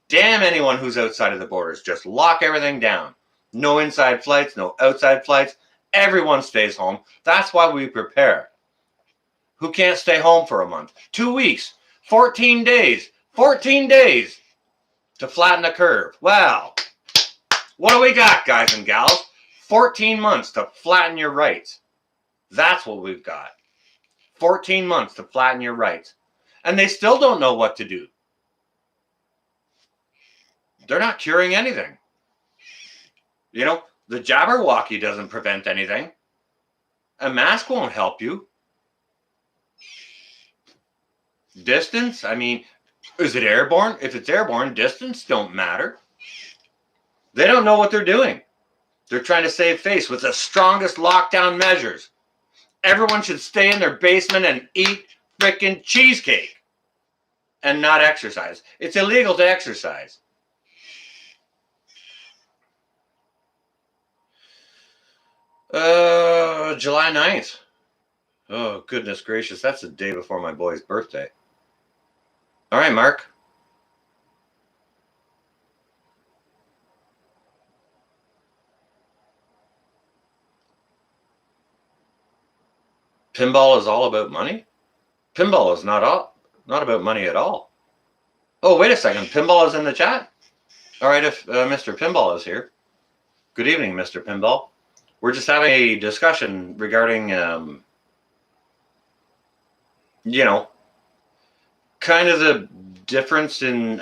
Damn anyone who's outside of the borders. Just lock everything down. No inside flights, no outside flights. Everyone stays home. That's why we prepare. Who can't stay home for a month? 2 weeks. 14 days. 14 days to flatten the curve. Wow. What do we got, guys and gals? 14 months to flatten your rights. That's what we've got. 14 months to flatten your rights. And they still don't know what to do. They're not curing anything. You know, the Jabberwocky doesn't prevent anything. A mask won't help you. Distance, I mean, is it airborne? If it's airborne, distance don't matter. They don't know what they're doing. They're trying to save face with the strongest lockdown measures. Everyone should stay in their basement and eat frickin' cheesecake and not exercise. It's illegal to exercise. July 9th. Oh, goodness gracious. That's the day before my boy's birthday. All right, Mark. Pinball is all about money? Pinball is not about money at all. Oh, wait a second. Pinball is in the chat? All right, if Mr. Pinball is here. Good evening, Mr. Pinball. We're just having a discussion regarding, you know, kind of the difference in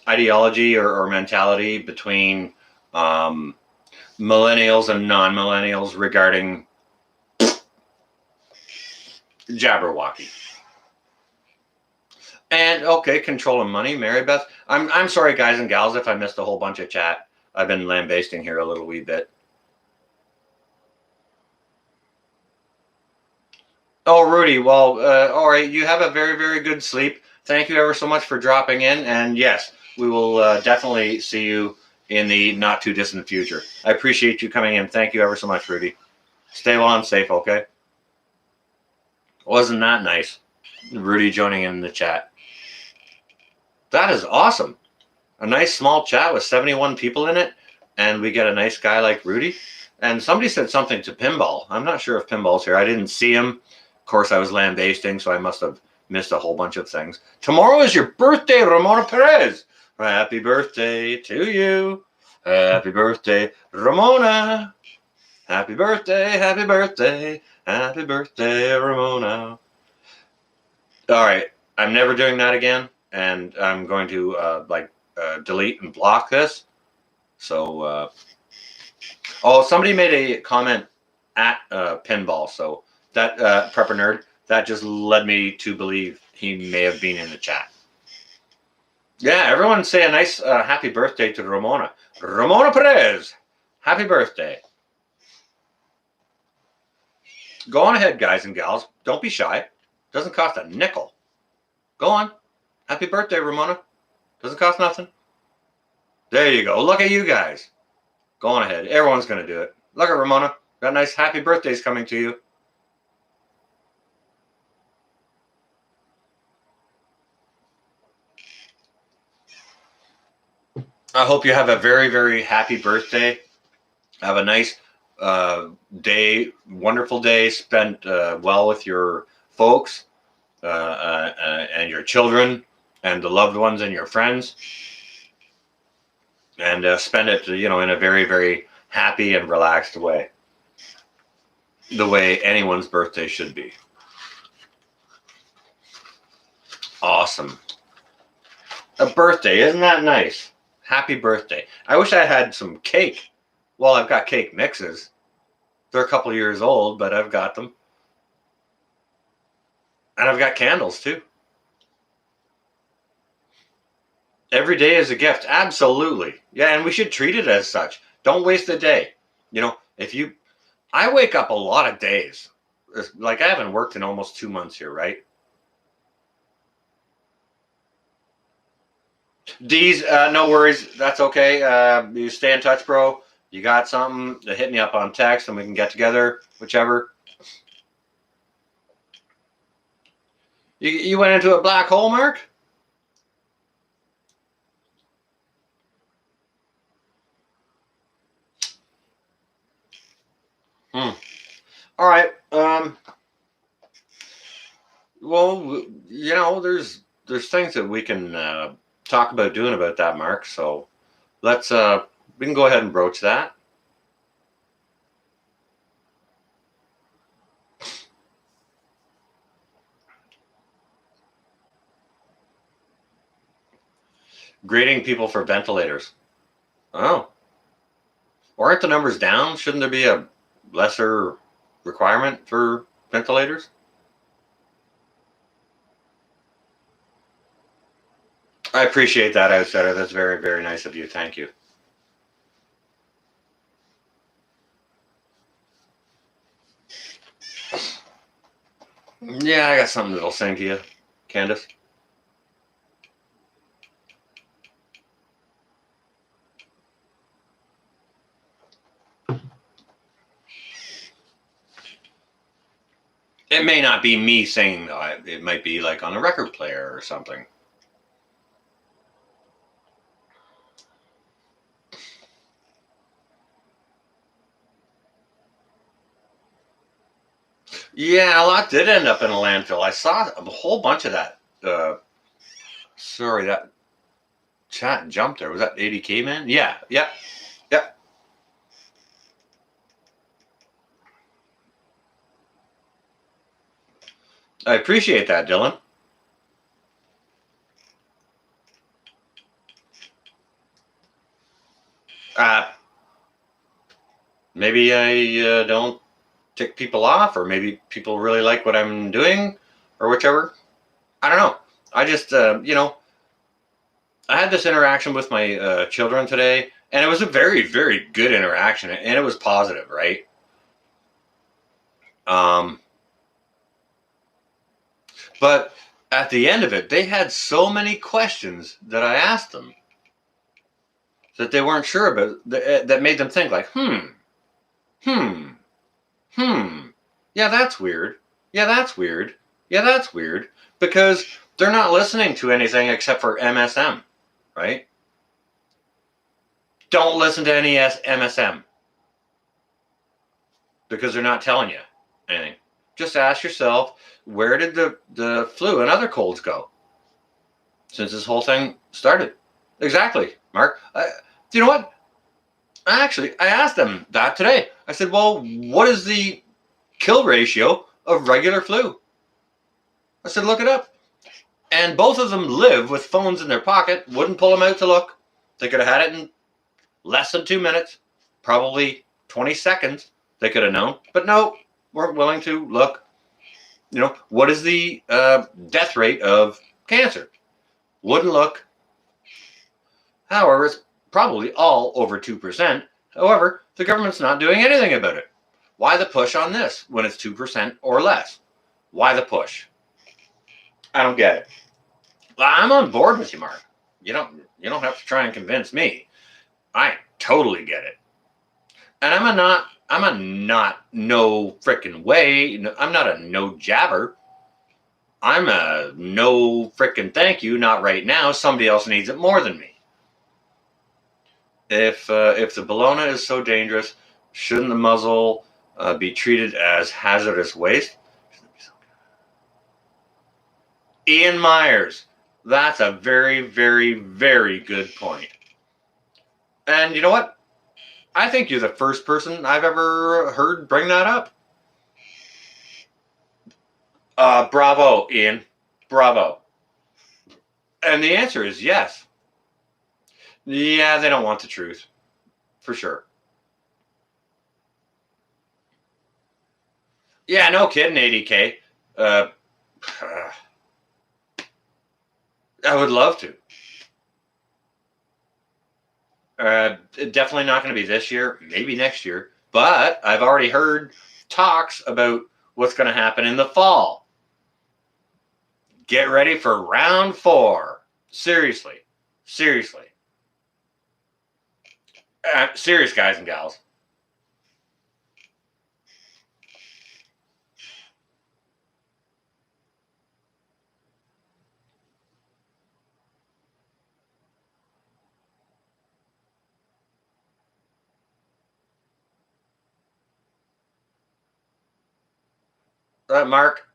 ideology or mentality between millennials and non-millennials regarding Jabberwocky. And okay, controlling money, Mary Beth. I'm sorry, guys and gals, if I missed a whole bunch of chat. I've been lambasting here a little wee bit. Oh, Rudy, well, all right, you have a very, very good sleep. Thank you ever so much for dropping in. And yes, we will definitely see you in the not too distant future. I appreciate you coming in. Thank you ever so much, Rudy. Stay well and safe, okay? Wasn't that nice? Rudy joining in the chat. That is awesome. A nice small chat with 71 people in it, and we get a nice guy like Rudy. And somebody said something to Pinball. I'm not sure if Pinball's here. I didn't see him. Of course, I was lambasting, so I must have missed a whole bunch of things. Tomorrow is your birthday, Ramona Perez. Happy birthday to you. Happy birthday, Ramona. Happy birthday, happy birthday, happy birthday, Ramona. All right, I'm never doing that again, and I'm going to, delete and block this. So, oh, somebody made a comment at Pinball. So that Prepper Nerd, that just led me to believe he may have been in the chat. Yeah, everyone say a nice happy birthday to Ramona. Ramona Perez, happy birthday. Go on ahead, guys and gals. Don't be shy. Doesn't cost a nickel. Go on. Happy birthday, Ramona. Doesn't cost nothing. There you go. Look at you guys. Go on ahead. Everyone's going to do it. Look at Ramona. Got nice happy birthdays coming to you. I hope you have a very, very happy birthday. Have a nice day, wonderful day spent well with your folks and your children and the loved ones and your friends. And spend it, in a very, very happy and relaxed way. The way anyone's birthday should be. Awesome. A birthday, isn't that nice? Happy birthday. I wish I had some cake. Well, I've got cake mixes. They're a couple of years old, but I've got them. And I've got candles too. Every day is a gift. Absolutely. Yeah, and we should treat it as such. Don't waste a day. I wake up a lot of days. Like I haven't worked in almost 2 months here, right? D's, no worries. That's okay. You stay in touch, bro. You got something, hit me up on text and we can get together, whichever. You went into a black hole, Mark? All right. Well, there's things that we can talk about doing about that, Mark. So let's we can go ahead and broach that. Grading people for ventilators. Oh. Aren't the numbers down? Shouldn't there be a lesser requirement for ventilators? I appreciate that, Outsider. That's very, very nice of you. Thank you. Yeah, I got something that'll sing to you, Candace. It may not be me singing, though. It might be like on a record player or something. Yeah, a lot did end up in a landfill. I saw a whole bunch of that. Sorry, that chat jumped there. Was that 80K, man? Yeah, yep. I appreciate that, Dylan. Maybe I don't tick people off, or maybe people really like what I'm doing, or whichever. I don't know. I just, I had this interaction with my children today, and it was a very, very good interaction, and it was positive, right? But at the end of it, they had so many questions that I asked them that they weren't sure about, that made them think like, yeah, that's weird. Yeah, that's weird. Yeah, that's weird. Because they're not listening to anything except for MSM, right? Don't listen to any MSM. Because they're not telling you anything. Just ask yourself, where did the flu and other colds go since this whole thing started? Exactly, Mark. You know what? I asked them that today. I said, well, what is the kill ratio of regular flu? I said, look it up. And both of them live with phones in their pocket, wouldn't pull them out to look. They could have had it in less than 2 minutes, probably 20 seconds. They could have known, but no, weren't willing to look. What is the death rate of cancer? Wouldn't look. However, it's probably all over 2%. However, the government's not doing anything about it. Why the push on this when it's 2% or less? Why the push? I don't get it. I'm on board with you, Mark. You don't have to try and convince me. I totally get it. And I'm a not no frickin' way. I'm not a no jabber. I'm a no frickin' thank you, not right now. Somebody else needs it more than me. If the bologna is so dangerous, shouldn't the muzzle be treated as hazardous waste? Ian Myers, that's a very, very, very good point. And you know what? I think you're the first person I've ever heard bring that up. Bravo, Ian. Bravo. And the answer is yes. Yeah, they don't want the truth. For sure. Yeah, no kidding, 80K. I would love to. Definitely not going to be this year, maybe next year. But I've already heard talks about what's going to happen in the fall. Get ready for round 4. Seriously. Serious guys and gals. Mark,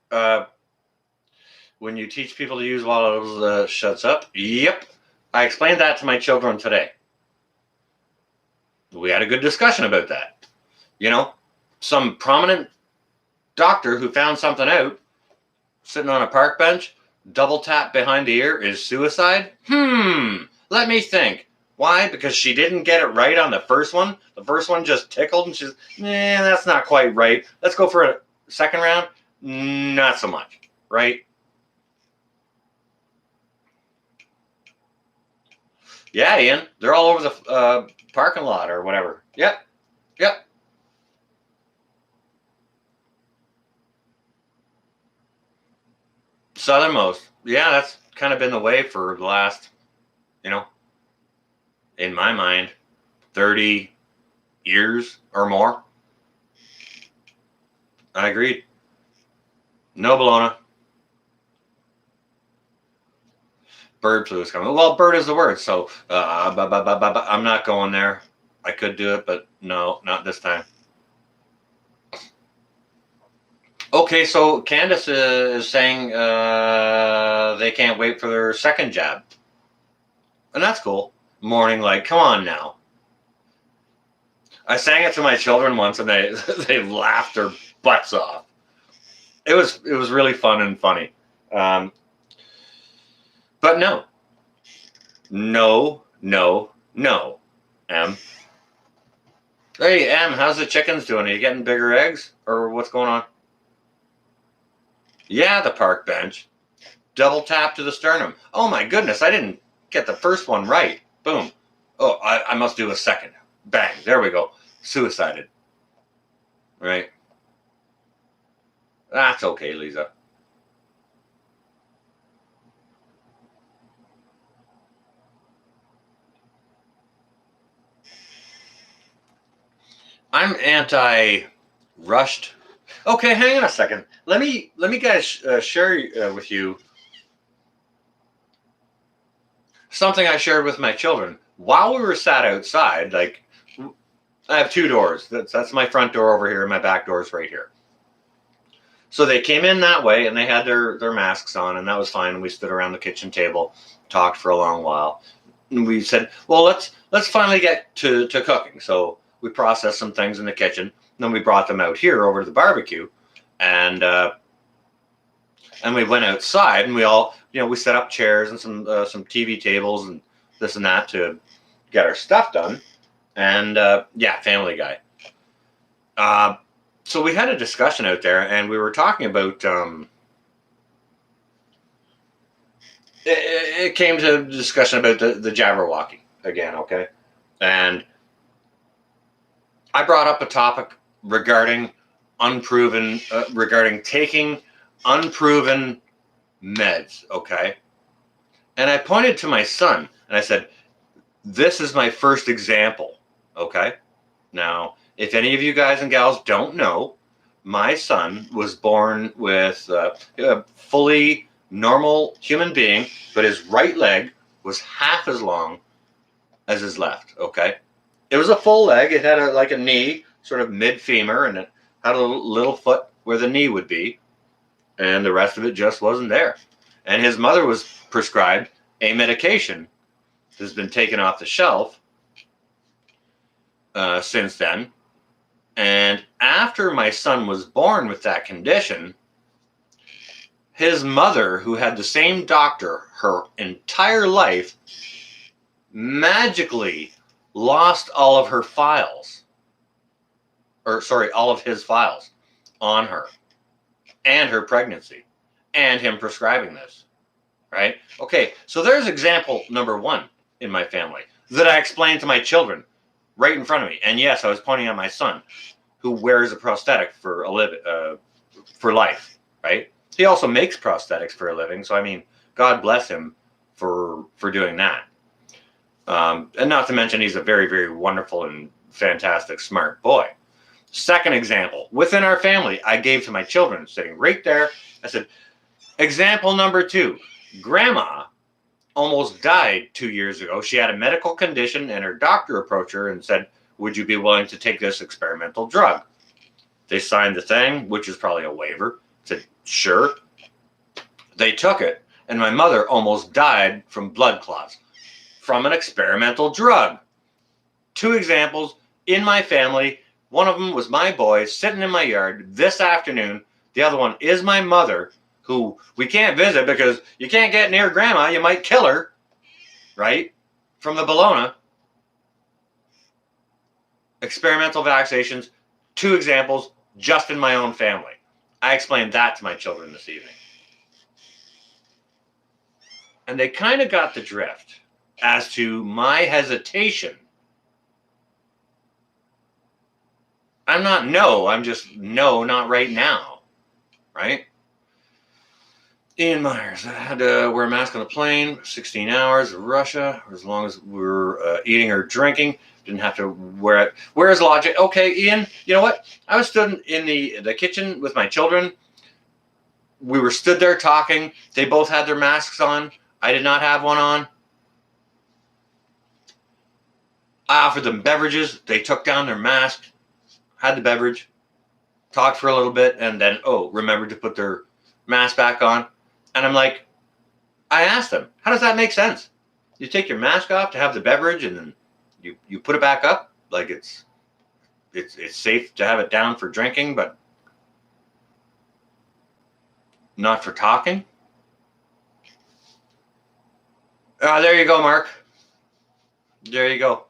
when you teach people to use wallows, shuts up. Yep. I explained that to my children today. We had a good discussion about that. Some prominent doctor who found something out, sitting on a park bench, double tap behind the ear is suicide? Let me think. Why? Because she didn't get it right on the first one. The first one just tickled and she's, that's not quite right. Let's go for a second round. Not so much, right? Yeah, Ian. They're all over the parking lot or whatever. Yep. Southernmost. Yeah, that's kind of been the way for the last, in my mind, 30 years or more. I agreed. No bologna. Bird flu is coming. Well, bird is the word, so I'm not going there. I could do it, but no, not this time. Okay, so Candace is saying they can't wait for their second jab. And that's cool. Morning light, come on now. I sang it to my children once and they they laughed their butts off. It was really fun and funny. But no. M. Hey, M, how's the chickens doing? Are you getting bigger eggs? Or what's going on? Yeah, the park bench. Double tap to the sternum. Oh my goodness, I didn't get the first one right. Boom. Oh, I must do a second. Bang. There we go. Suicided. Right? That's okay, Lisa. I'm anti-rushed. Okay, hang on a second. Let me guys share with you something I shared with my children while we were sat outside. Like, I have 2 doors. That's my front door over here, and my back door's right here. So they came in that way, and they had their masks on, and that was fine. And we stood around the kitchen table, talked for a long while, and we said, "Well, let's finally get to cooking." So we processed some things in the kitchen, and then we brought them out here over to the barbecue, and we went outside, and we all we set up chairs and some TV tables and this and that to get our stuff done. And Family Guy. So we had a discussion out there, and we were talking about. It came to a discussion about the Jabberwocky again, okay, and I brought up a topic regarding regarding taking unproven meds, okay, and I pointed to my son and I said, "This is my first example, okay." Now, if any of you guys and gals don't know, my son was born with a fully normal human being, but his right leg was half as long as his left, okay? It was a full leg. It had like a knee, sort of mid-femur, and it had a little foot where the knee would be, and the rest of it just wasn't there. And his mother was prescribed a medication that's been taken off the shelf since then. And after my son was born with that condition, his mother, who had the same doctor her entire life, magically lost all of her files, all of his files on her and her pregnancy and him prescribing this, right? Okay, so there's example number one in my family that I explained to my children right in front of me. And yes, I was pointing at my son, who wears a prosthetic for a living, for life, right? He also makes prosthetics for a living, so I mean, God bless him for doing that. And not to mention, he's a very, very wonderful and fantastic, smart boy. Second example, within our family, I gave to my children, sitting right there. I said, example number two, Grandma almost died 2 years ago. She had a medical condition, and her doctor approached her and said, "Would you be willing to take this experimental drug?" They signed the thing, which is probably a waiver. Said, sure. They took it, and my mother almost died from blood clots from an experimental drug. Two examples in my family. One of them was my boy sitting in my yard this afternoon. The other one is my mother, who we can't visit because you can't get near Grandma. You might kill her, right? From the Bologna. Experimental vaccinations, two examples just in my own family. I explained that to my children this evening. And they kind of got the drift as to my hesitation. I'm just no, not right now, right? Ian Myers, I had to wear a mask on the plane, 16 hours, Russia, as long as we were eating or drinking. Didn't have to wear it. Where's logic? Okay, Ian, you know what? I was stood in the kitchen with my children. We were stood there talking. They both had their masks on. I did not have one on. I offered them beverages. They took down their mask, had the beverage, talked for a little bit, and then, remembered to put their mask back on. And I'm like, I asked them, how does that make sense? You take your mask off to have the beverage, and then you put it back up? Like it's safe to have it down for drinking, but not for talking? There you go, Mark. There you go.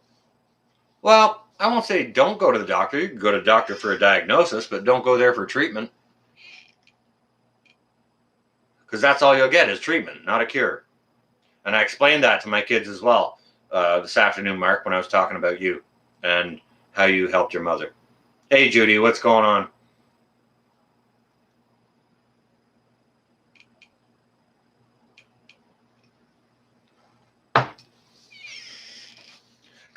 Well, I won't say don't go to the doctor. You can go to the doctor for a diagnosis, but don't go there for treatment. Because that's all you'll get is treatment, not a cure. And I explained that to my kids as well this afternoon, Mark, when I was talking about you and how you helped your mother. Hey, Judy, what's going on?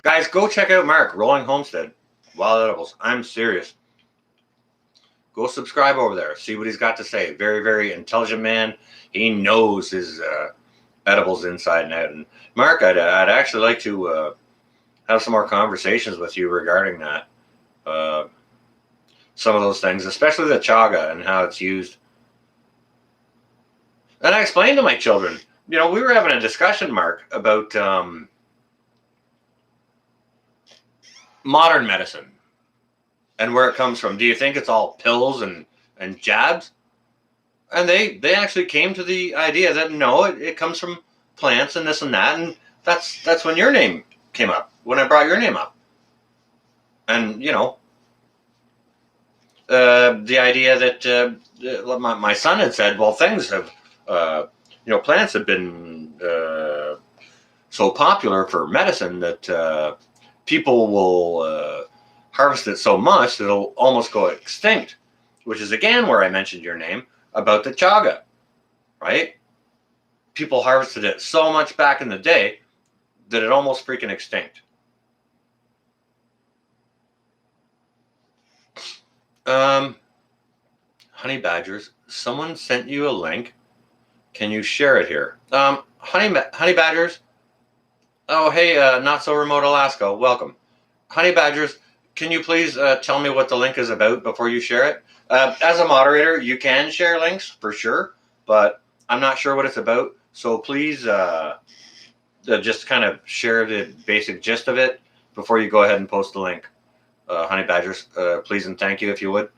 Guys, go check out Mark, Rolling Homestead, Wild Edibles. I'm serious. Go subscribe over there. See what he's got to say. Very, very intelligent man. He knows his edibles inside and out. And Mark, I'd actually like to have some more conversations with you regarding that. Some of those things, especially the chaga and how it's used. And I explained to my children, we were having a discussion, Mark, about modern medicine and where it comes from. Do you think it's all pills and jabs? And they actually came to the idea that no, it comes from plants and this and that, and that's when your name came up, when I brought your name up. And the idea that my son had said, well, things have plants have been so popular for medicine that people will harvest it so much that it'll almost go extinct, which is again where I mentioned your name about the chaga, right? People harvested it so much back in the day that it almost freaking extinct. Honey badgers, someone sent you a link. Can you share it here? Honey badgers. Oh, hey, not so remote Alaska. Welcome, honey badgers. Can you please tell me what the link is about before you share it? As a moderator, you can share links for sure, but I'm not sure what it's about. So please just kind of share the basic gist of it before you go ahead and post the link. Honey badgers, please and thank you if you would.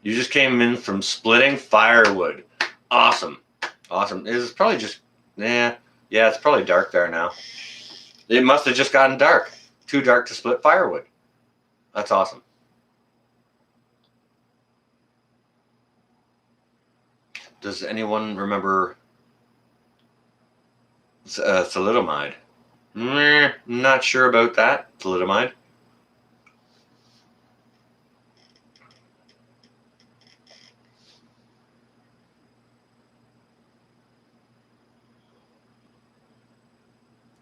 You just came in from splitting firewood. Awesome. Awesome. It's probably just, yeah, it's probably dark there now. It must have just gotten dark. Too dark to split firewood. That's awesome. Does anyone remember thalidomide? Not sure about that. Thalidomide.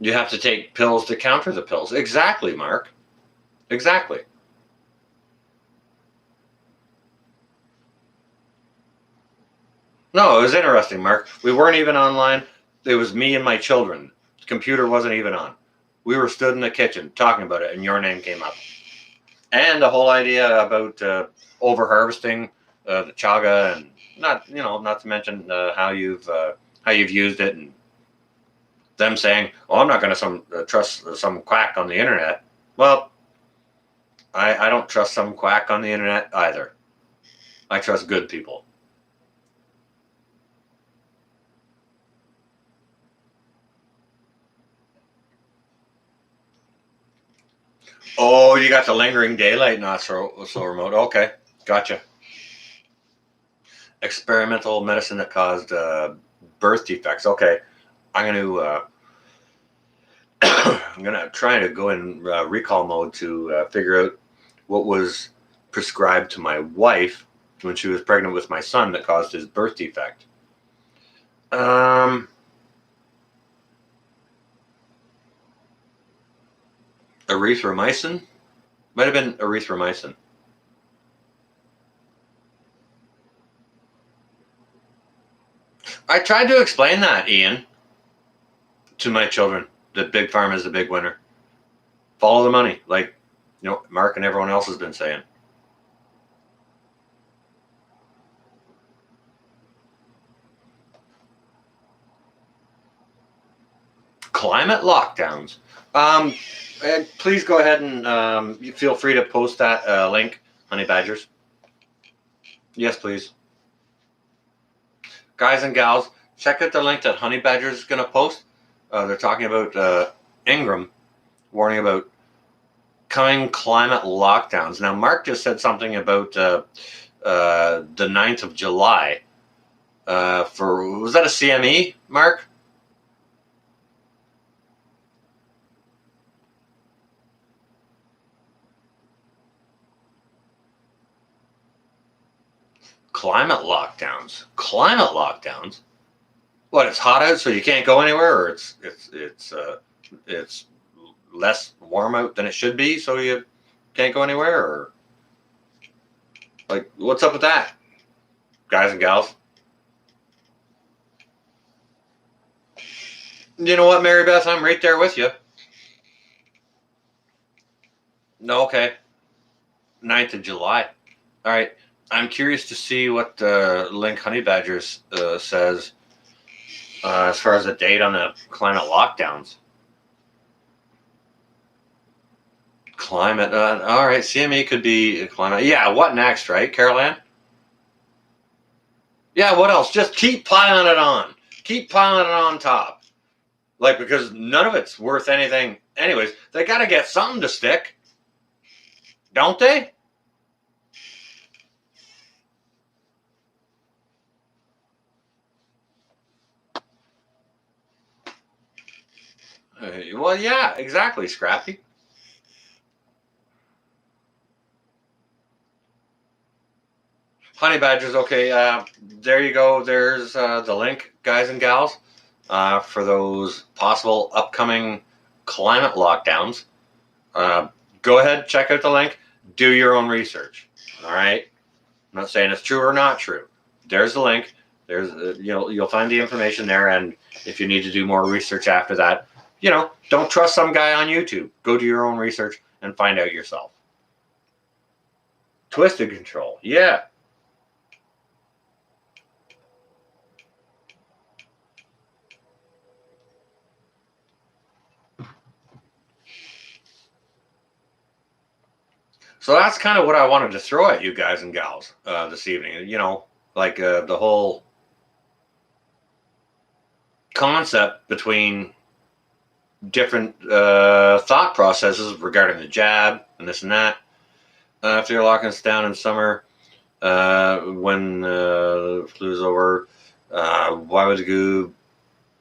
You have to take pills to counter the pills. Exactly, Mark. Exactly. No, it was interesting, Mark. We weren't even online. It was me and my children. The computer wasn't even on. We were stood in the kitchen talking about it, and your name came up. And the whole idea about over harvesting the chaga, and not to mention how you've used it, and them saying, "Oh, I'm not going to trust some quack on the internet." Well, I don't trust some quack on the internet either. I trust good people. Oh, you got the lingering daylight, not so remote. Okay, gotcha. Experimental medicine that caused birth defects. Okay, I'm gonna try to go in recall mode to figure out what was prescribed to my wife when she was pregnant with my son that caused his birth defect. Erythromycin? Might have been erythromycin. I tried to explain that, Ian, to my children, that Big Pharma is the big winner. Follow the money, like Mark and everyone else has been saying. Climate lockdowns. Please go ahead and feel free to post that link, honey badgers. Yes, please. Guys and gals, check out the link that honey badgers is going to post. They're talking about Ingram warning about coming climate lockdowns. Now, Mark just said something about the 9th of July. Was that a CME, Mark? Climate lockdowns. Climate lockdowns. What? It's hot out, so you can't go anywhere, or it's less warm out than it should be, so you can't go anywhere, or like what's up with that, guys and gals? You know what, Mary Beth? I'm right there with you. No, okay. 9th of July. All right. I'm curious to see what Link Honey Badgers says as far as the date on the climate lockdowns. Climate. All right, CME could be climate. Yeah, what next, right, Carol Ann? Yeah, what else? Just keep piling it on. Keep piling it on top. Like, because none of it's worth anything. Anyways, they got to get something to stick. Don't they? Well, yeah, exactly, Scrappy. Honey badgers, okay. There you go. There's the link, guys and gals, for those possible upcoming climate lockdowns. Go ahead, check out the link. Do your own research. All right. I'm not saying it's true or not true. There's the link. There's you'll find the information there, and if you need to do more research after that, don't trust some guy on YouTube. Go do your own research and find out yourself. Twisted control, yeah. So that's kind of what I wanted to throw at you guys and gals this evening. Like the whole concept between different thought processes regarding the jab and this and that. If they're locking us down in summer, when the flu's over, why would the goo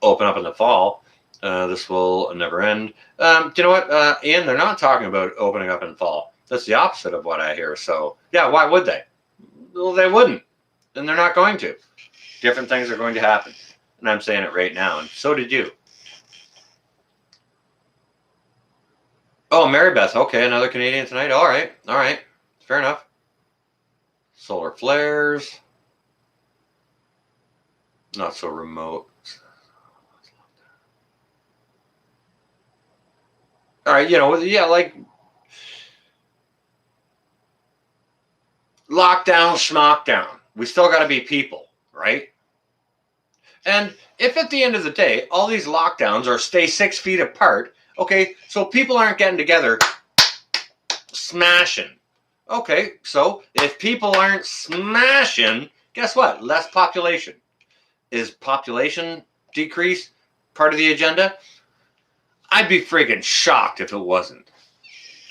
open up in the fall? This will never end. You know what, Ian? They're not talking about opening up in fall. That's the opposite of what I hear. So, yeah, why would they? Well, they wouldn't. And they're not going to. Different things are going to happen. And I'm saying it right now. And so did you. Oh, Mary Beth. Okay, another Canadian tonight. All right. Fair enough. Solar flares. Not so remote. All right, yeah, like lockdown, schmockdown. We still got to be people, right? And if at the end of the day, all these lockdowns are stay 6 feet apart, okay, so people aren't getting together smashing. Okay, so if people aren't smashing, guess what? Less population. Is population decrease part of the agenda? I'd be freaking shocked if it wasn't.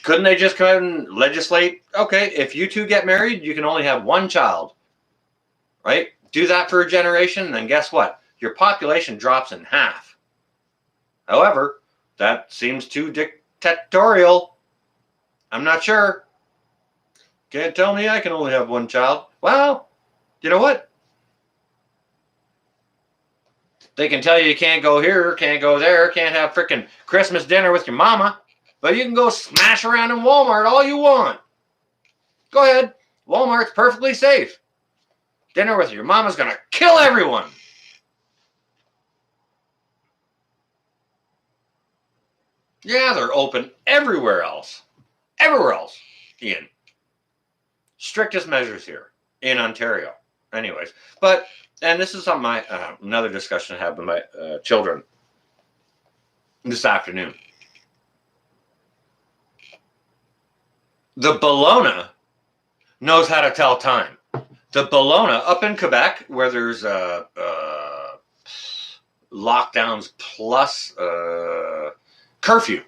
Couldn't they just come out and legislate? Okay, if you two get married, you can only have one child, right? Do that for a generation, and then guess what? Your population drops in half. However, that seems too dictatorial. I'm not sure. Can't tell me I can only have one child. Well, you know what? They can tell you can't go here, can't go there, can't have freaking Christmas dinner with your mama, but you can go smash around in Walmart all you want. Go ahead. Walmart's perfectly safe. Dinner with your mama's going to kill everyone. Yeah, they're open everywhere else. Everywhere else, Ian. Strictest measures here in Ontario. Anyways, and this is on my another discussion I have with my children this afternoon. The Bologna knows how to tell time. The Bologna up in Quebec, where there's lockdowns plus curfew.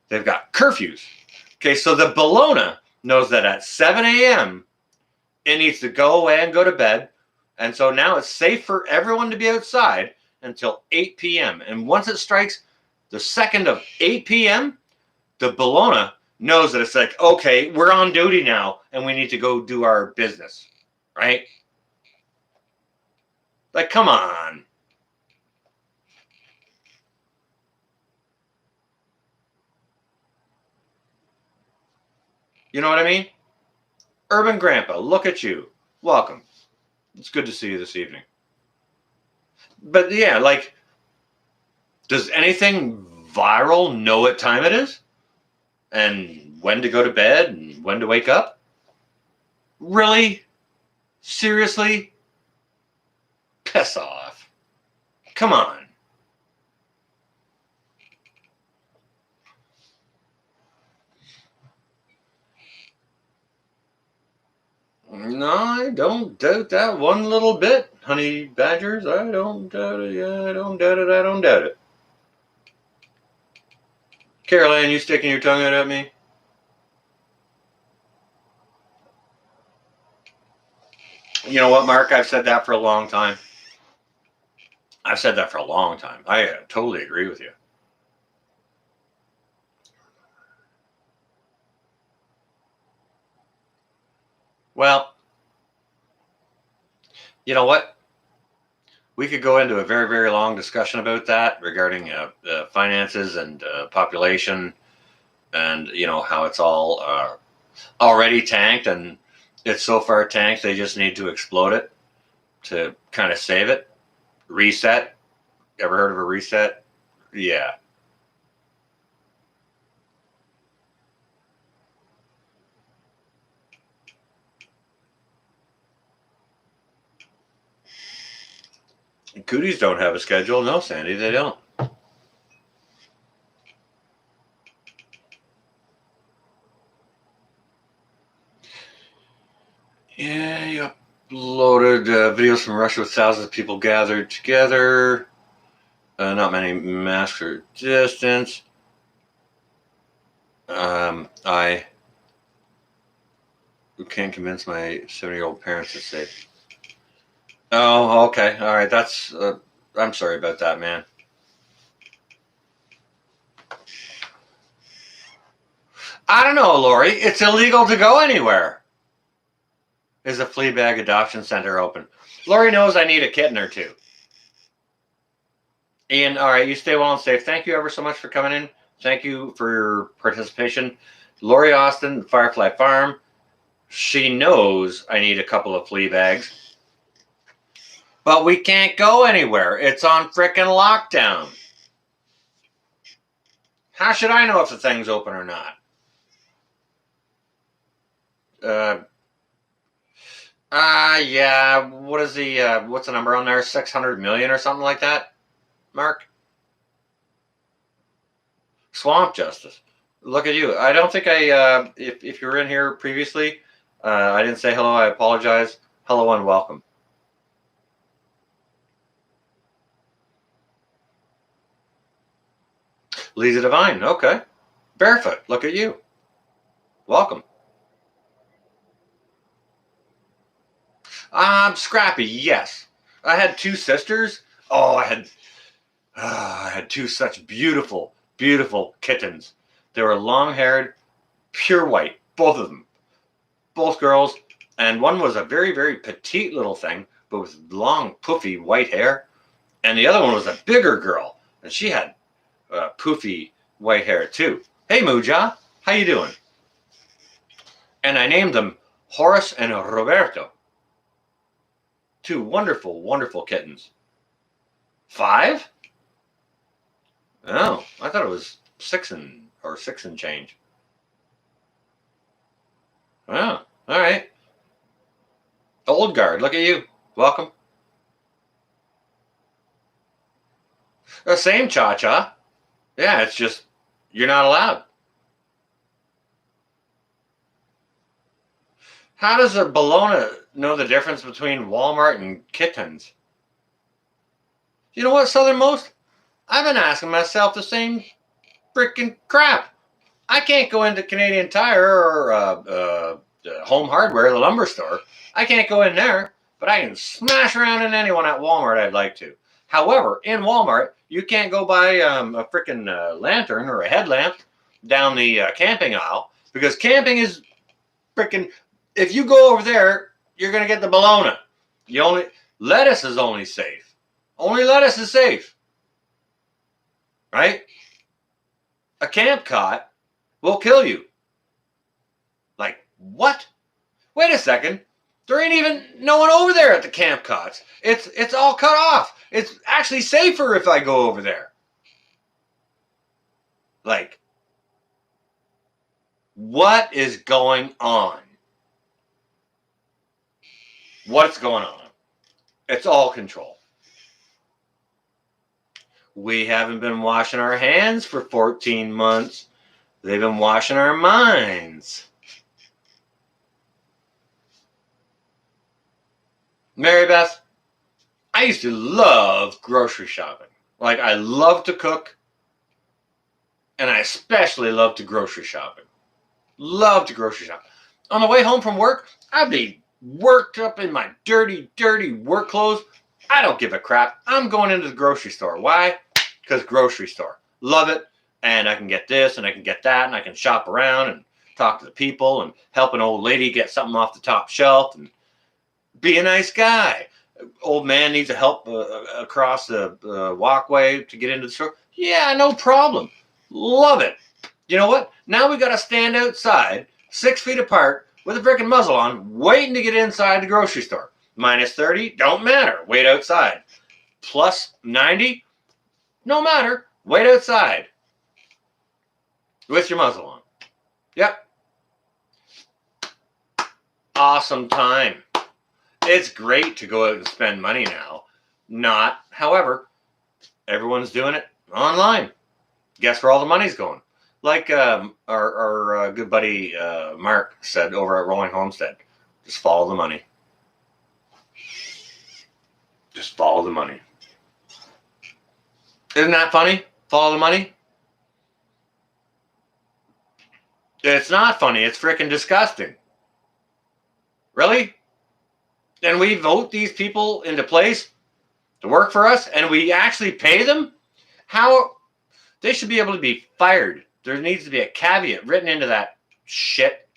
They've got curfews. Okay, so the Bologna knows that at 7 a.m. it needs to go away and go to bed. And so now it's safe for everyone to be outside until 8 p.m. And once it strikes the second of 8 p.m., the Bologna knows that it's like, okay, we're on duty now and we need to go do our business, right? Like, come on. You know what I mean? Urban Grandpa, look at you. Welcome. It's good to see you this evening. But yeah, like, does anything viral know what time it is? And when to go to bed and when to wake up? Really? Seriously? Piss off. Come on. don't doubt that one little bit, honey badgers. I don't doubt it. Yeah, I don't doubt it. I don't doubt it. Caroline, you sticking your tongue out at me? You know what, Mark? I've said that for a long time. I've said that for a long time. I totally agree with you. Well, you know what? We could go into a very, very long discussion about that regarding finances and population, and how it's all already tanked, and it's so far tanked they just need to explode it to kind of save it. Reset. Ever heard of a reset? Yeah. Cooties don't have a schedule. No, Sandy, they don't. Yeah, you uploaded videos from Russia with thousands of people gathered together. Not many masks or distance. I can't convince my 70-year-old parents to stay. Oh, okay. All right. That's. I'm sorry about that, man. I don't know, Lori. It's illegal to go anywhere. Is a flea bag adoption center open? Lori knows I need a kitten or two. Ian, all right. You stay well and safe. Thank you ever so much for coming in. Thank you for your participation. Lori Austin, Firefly Farm. She knows I need a couple of flea bags. But we can't go anywhere. It's on frickin' lockdown. How should I know if the thing's open or not? Yeah. What is what's the number on there? 600 million or something like that, Mark? Swamp Justice. Look at you. I don't think if you were in here previously, I didn't say hello. I apologize. Hello and welcome. Lisa Divine. Okay. Barefoot. Look at you. Welcome. Scrappy. Yes. I had two sisters. Oh, I had two such beautiful, beautiful kittens. They were long-haired, pure white, both of them. Both girls. And one was a very, very petite little thing, but with long, poofy white hair. And the other one was a bigger girl, and she had poofy white hair too. Hey, Muja, how you doing? And I named them Horace and Roberto. Two wonderful, wonderful kittens. 5? Oh, I thought it was 6 and change. Oh, all right. Old guard, look at you. Welcome. The same cha-cha. Yeah, it's just you're not allowed. How does a Bologna know the difference between Walmart and kittens? You know what, Southernmost? I've been asking myself the same freaking crap. I can't go into Canadian Tire or Home Hardware, the lumber store. I can't go in there, but I can smash around in anyone at Walmart I'd like to. However, in Walmart, you can't go buy a freaking lantern or a headlamp down the camping aisle because camping is freaking. If you go over there, you're gonna get the bologna. Lettuce is only safe. Only lettuce is safe, right? A camp cot will kill you. Like what? Wait a second. There ain't even no one over there at the camp cots. It's all cut off. It's actually safer if I go over there. Like, what is going on? What's going on? It's all control. We haven't been washing our hands for 14 months. They've been washing our minds. Mary Beth, I used to love grocery shopping. Like, I love to cook, and I especially love to grocery shopping. Love to grocery shop. On the way home from work, I'd be worked up in my dirty, dirty work clothes. I don't give a crap. I'm going into the grocery store. Why? Because grocery store. Love it. And I can get this and I can get that and I can shop around and talk to the people and help an old lady get something off the top shelf and be a nice guy. Old man needs help across the walkway to get into the store. Yeah, no problem. Love it. You know what? Now we got to stand outside 6 feet apart with a freaking muzzle on, waiting to get inside the grocery store. Minus 30, don't matter. Wait outside. Plus 90, no matter. Wait outside with your muzzle on. Yep. Awesome time. It's great to go out and spend money now. Not, however, everyone's doing it online. Guess where all the money's going? Like our good buddy Mark said over at Rolling Homestead, just follow the money. Just follow the money. Isn't that funny? Follow the money? It's not funny. It's freaking disgusting. Really? And we vote these people into place to work for us, and we actually pay them? How? They should be able to be fired. There needs to be a caveat written into that shit.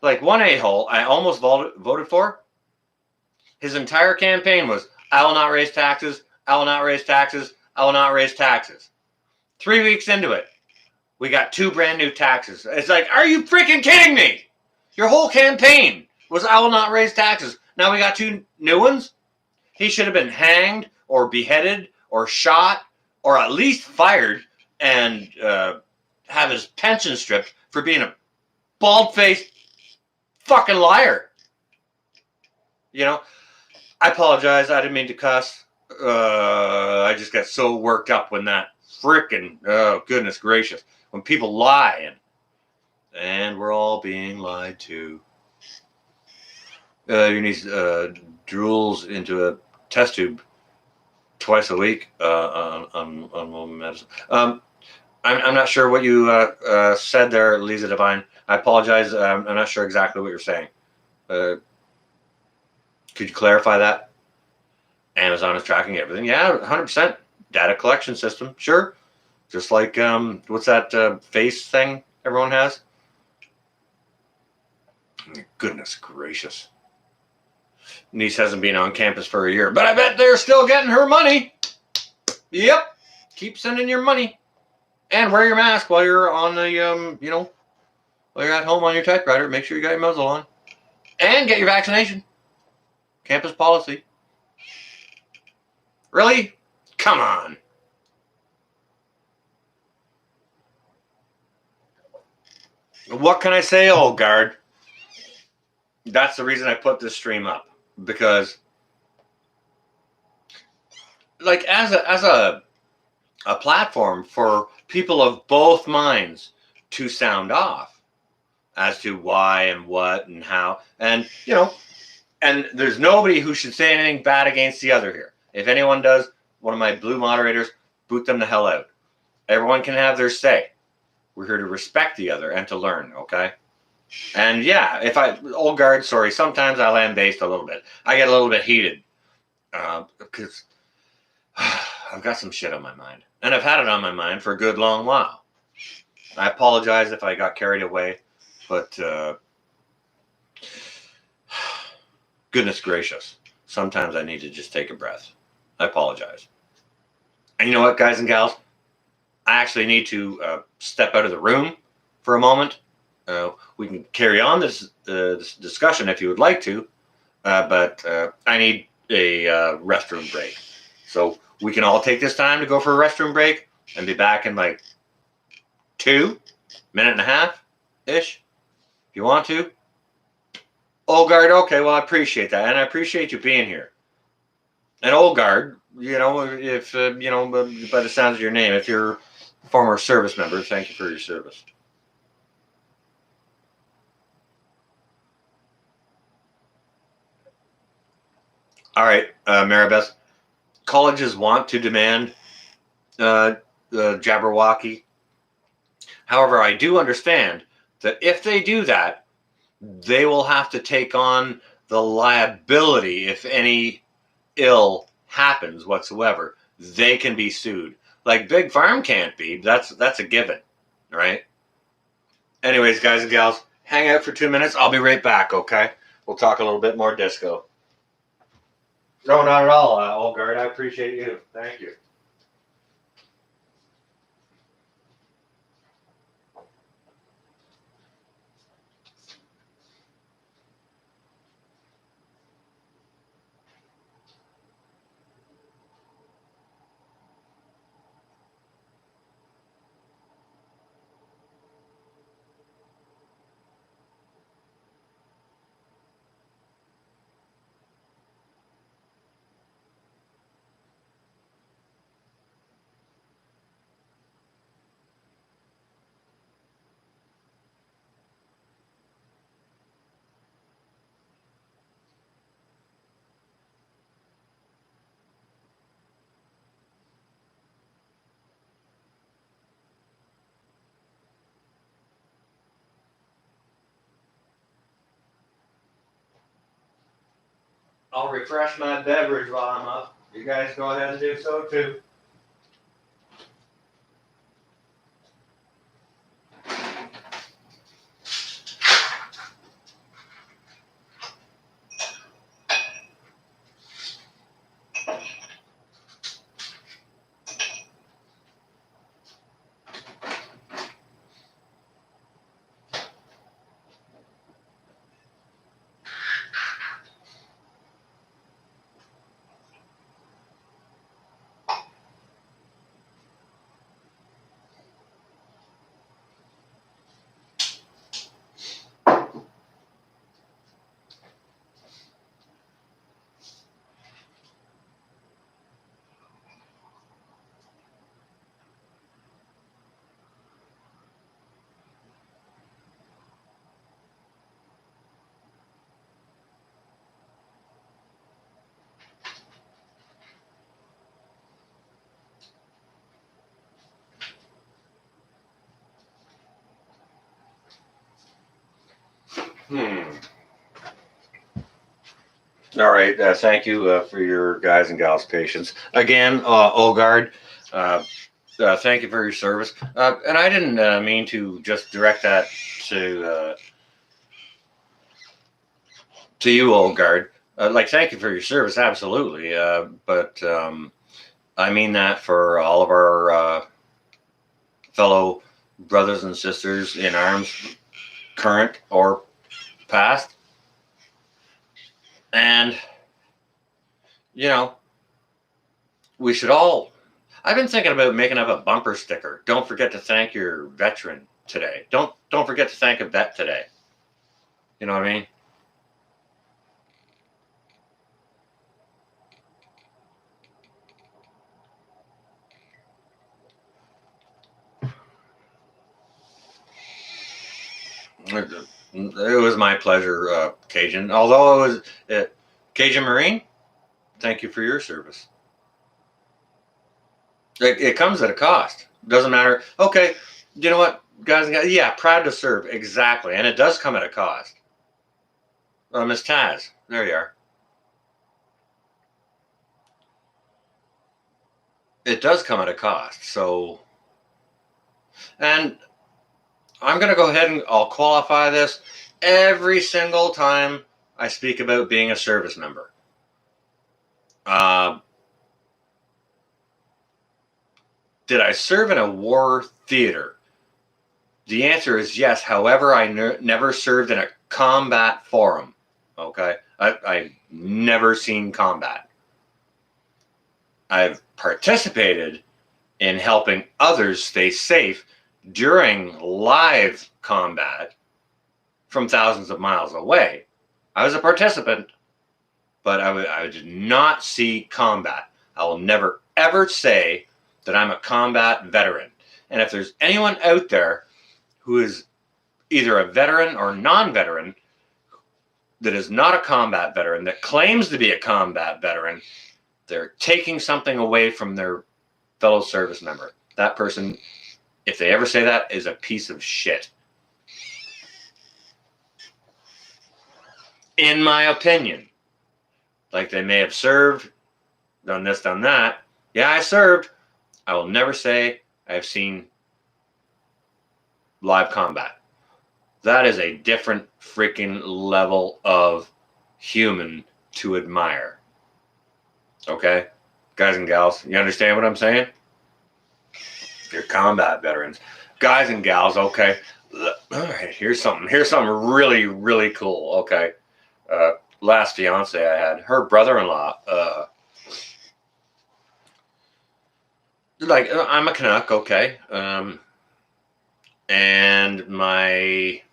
Like one a-hole I almost voted for, his entire campaign was, I will not raise taxes, I will not raise taxes, I will not raise taxes. 3 weeks into it, we got 2 brand new taxes. It's like, are you freaking kidding me? Your whole campaign was, I will not raise taxes. Now we got 2 new ones? He should have been hanged or beheaded or shot or at least fired and have his pension stripped for being a bald-faced fucking liar. You know, I apologize. I didn't mean to cuss. I just got so worked up when that frickin', oh, goodness gracious, when people lie and we're all being lied to. You need drools into a test tube twice a week on medicine. I'm not sure what you said there, Lisa Devine. I apologize. I'm not sure exactly what you're saying. Could you clarify that? Amazon is tracking everything. Yeah, 100%. Data collection system. Sure. Just like, what's that face thing everyone has? Goodness gracious. Niece hasn't been on campus for a year, but I bet they're still getting her money. Yep. Keep sending your money. And wear your mask while you're on the, while you're at home on your typewriter. Make sure you got your muzzle on. And get your vaccination. Campus policy. Really? Come on. What can I say, old guard? That's the reason I put this stream up. Because, like, as a platform for people of both minds to sound off as to why and what and how. And, and there's nobody who should say anything bad against the other here. If anyone does, one of my blue moderators, boot them the hell out. Everyone can have their say. We're here to respect the other and to learn, okay? And yeah, old guard, sorry, sometimes I lambaste a little bit. I get a little bit heated because I've got some shit on my mind. And I've had it on my mind for a good long while. I apologize if I got carried away, but goodness gracious, sometimes I need to just take a breath. I apologize. And you know what, guys and gals? I actually need to step out of the room for a moment. We can carry on this discussion if you would like to, but I need a restroom break. So we can all take this time to go for a restroom break and be back in like 2 minutes and a half-ish, if you want to. Old guard, okay, well, I appreciate that, and I appreciate you being here. And old guard, if, by the sounds of your name, if you're a former service member, thank you for your service. All right, Maribeth. Colleges want to demand the Jabberwocky. However, I do understand that if they do that, they will have to take on the liability if any ill happens whatsoever. They can be sued. Like Big Farm can't be. That's a given, right? Anyways, guys and gals, hang out for 2 minutes. I'll be right back, okay? We'll talk a little bit more disco. No, not at all, Olgard. I appreciate you. Thank you. I'll refresh my beverage while I'm up. You guys go ahead and do so too. All right. Thank you for your guys and gals' patience. Again, Olgard, thank you for your service. And I didn't mean to just direct that to you, Olgard. Thank you for your service, absolutely. But I mean that for all of our fellow brothers and sisters in arms, current or past. And, you know, we should all. I've been thinking about making up a bumper sticker. Don't forget to thank your veteran today. Don't forget to thank a vet today. You know what I mean? It was my pleasure, Cajun. Although it was Cajun Marine, thank you for your service. It comes at a cost. Doesn't matter. Okay, you know what, guys and guys? Yeah, proud to serve. Exactly. And it does come at a cost. Miss Taz, there you are. It does come at a cost. So, and I'm going to go ahead and I'll qualify this every single time I speak about being a service member. Did I serve in a war theater? The answer is yes. However, I never served in a combat forum. Okay. I've never seen combat. I've participated in helping others stay safe during live combat from thousands of miles away. I was a participant, but I did not see combat. I will never, ever say that I'm a combat veteran. And if there's anyone out there who is either a veteran or non-veteran that is not a combat veteran, that claims to be a combat veteran, they're taking something away from their fellow service member. That person, if they ever say that, is a piece of shit. In my opinion. Like, they may have served, done this, done that. Yeah, I served. I will never say I have seen live combat. That is a different freaking level of human to admire. Okay? Guys and gals, you understand what I'm saying? You're combat veterans. Guys and gals, okay. All right, here's something really, really cool. Okay. Last fiance I had, her brother-in-law, like, I'm a Canuck, okay. And my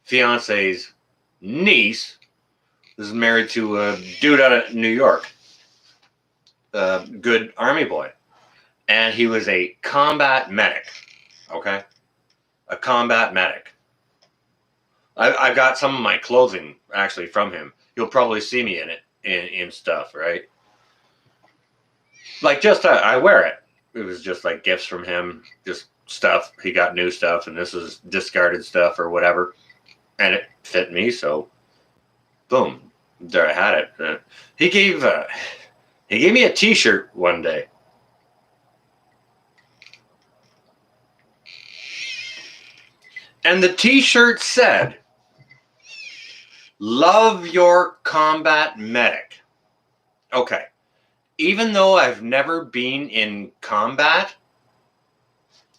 fiance's niece is married to a dude out of New York, a good army boy. And he was a combat medic, okay? A combat medic. I got some of my clothing actually from him. You'll probably see me in it, in stuff, right? Like, just I wear it. It was just like gifts from him, just stuff. He got new stuff, and this is discarded stuff or whatever, and it fit me. So, boom, there I had it. He gave me a T-shirt one day. And the T-shirt said, "Love your combat medic." Okay. Even though I've never been in combat,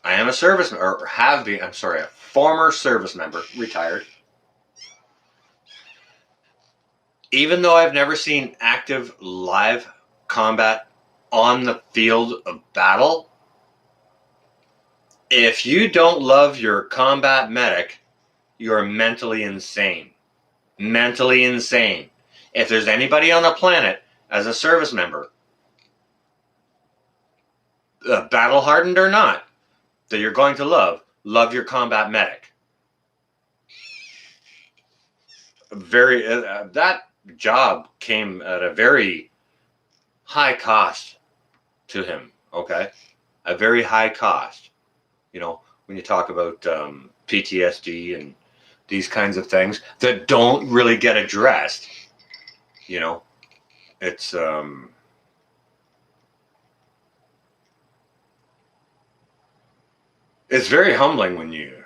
I am a service, or have been, I'm sorry, a former service member, retired. Even though I've never seen active live combat on the field of battle, if you don't love your combat medic, you're mentally insane. Mentally insane. If there's anybody on the planet as a service member, battle hardened or not, that you're going to love your combat medic. That job came at a very high cost to him. Okay, a very high cost. You know, when you talk about PTSD and these kinds of things that don't really get addressed, you know, it's very humbling when you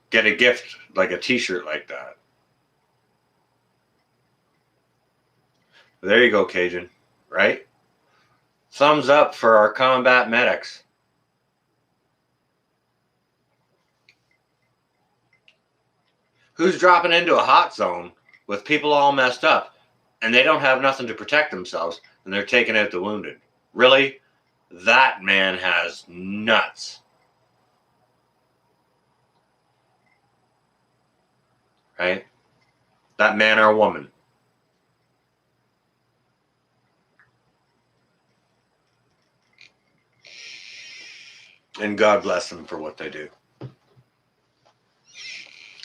get a gift like a T-shirt like that. There you go, Cajun. Right? Thumbs up for our combat medics. Who's dropping into a hot zone with people all messed up and they don't have nothing to protect themselves and they're taking out the wounded? Really? That man has nuts. Right? That man or woman. And God bless them for what they do.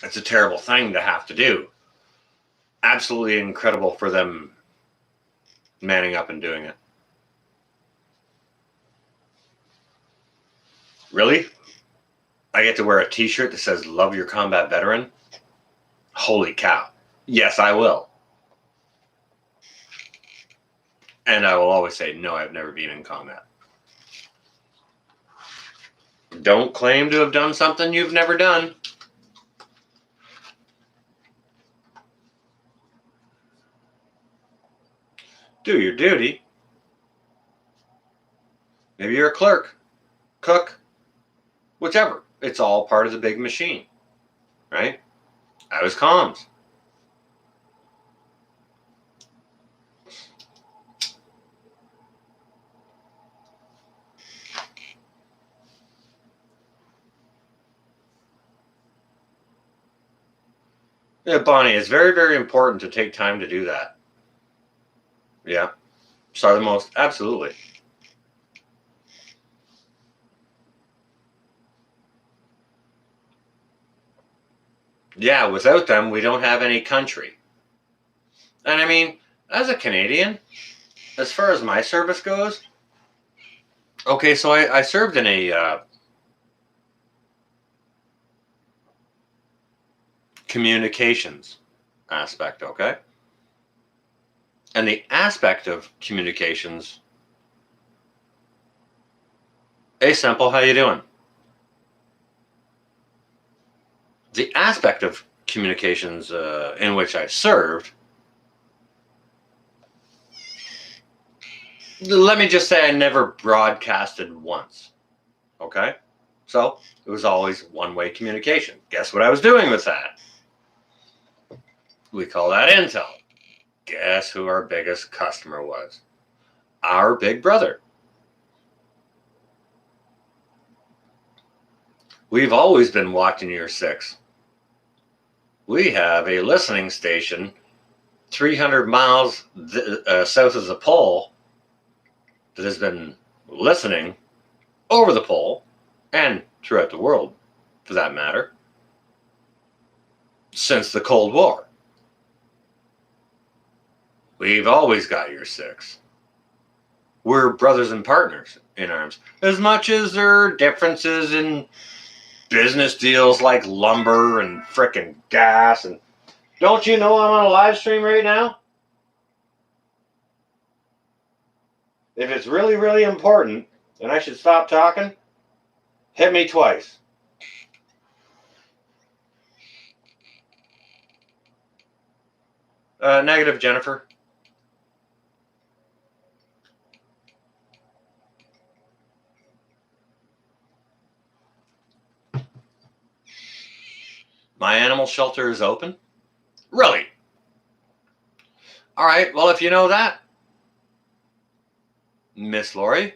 It's a terrible thing to have to do. Absolutely incredible for them manning up and doing it. Really? I get to wear a T-shirt that says "Love your combat veteran"? Holy cow. Yes, I will. And I will always say, no, I've never been in combat. Don't claim to have done something you've never done. Do your duty. Maybe you're a clerk, cook, whichever. It's all part of the big machine, right? I was comms. Yeah, Bonnie, it's very, very important to take time to do that. Yeah. Sorry, the most. Absolutely. Yeah, without them, we don't have any country. And I mean, as a Canadian, as far as my service goes, okay, so I served in a communications aspect, okay? And the aspect of communications, hey, Simple, how you doing? The aspect of communications in which I served, let me just say I never broadcasted once, okay? So it was always one-way communication. Guess what I was doing with that? We call that intel. Guess who our biggest customer was? Our big brother. We've always been watching your six. We have a listening station 300 miles south of the pole that has been listening over the pole and throughout the world, for that matter, since the Cold War. We've always got your six. We're brothers and partners in arms. As much as there are differences in business deals like lumber and frickin' gas, and don't you know I'm on a live stream right now? If it's really, really important and I should stop talking, hit me twice. Negative, Jennifer. My animal shelter is open? Really? All right, well, if you know that, Miss Lori,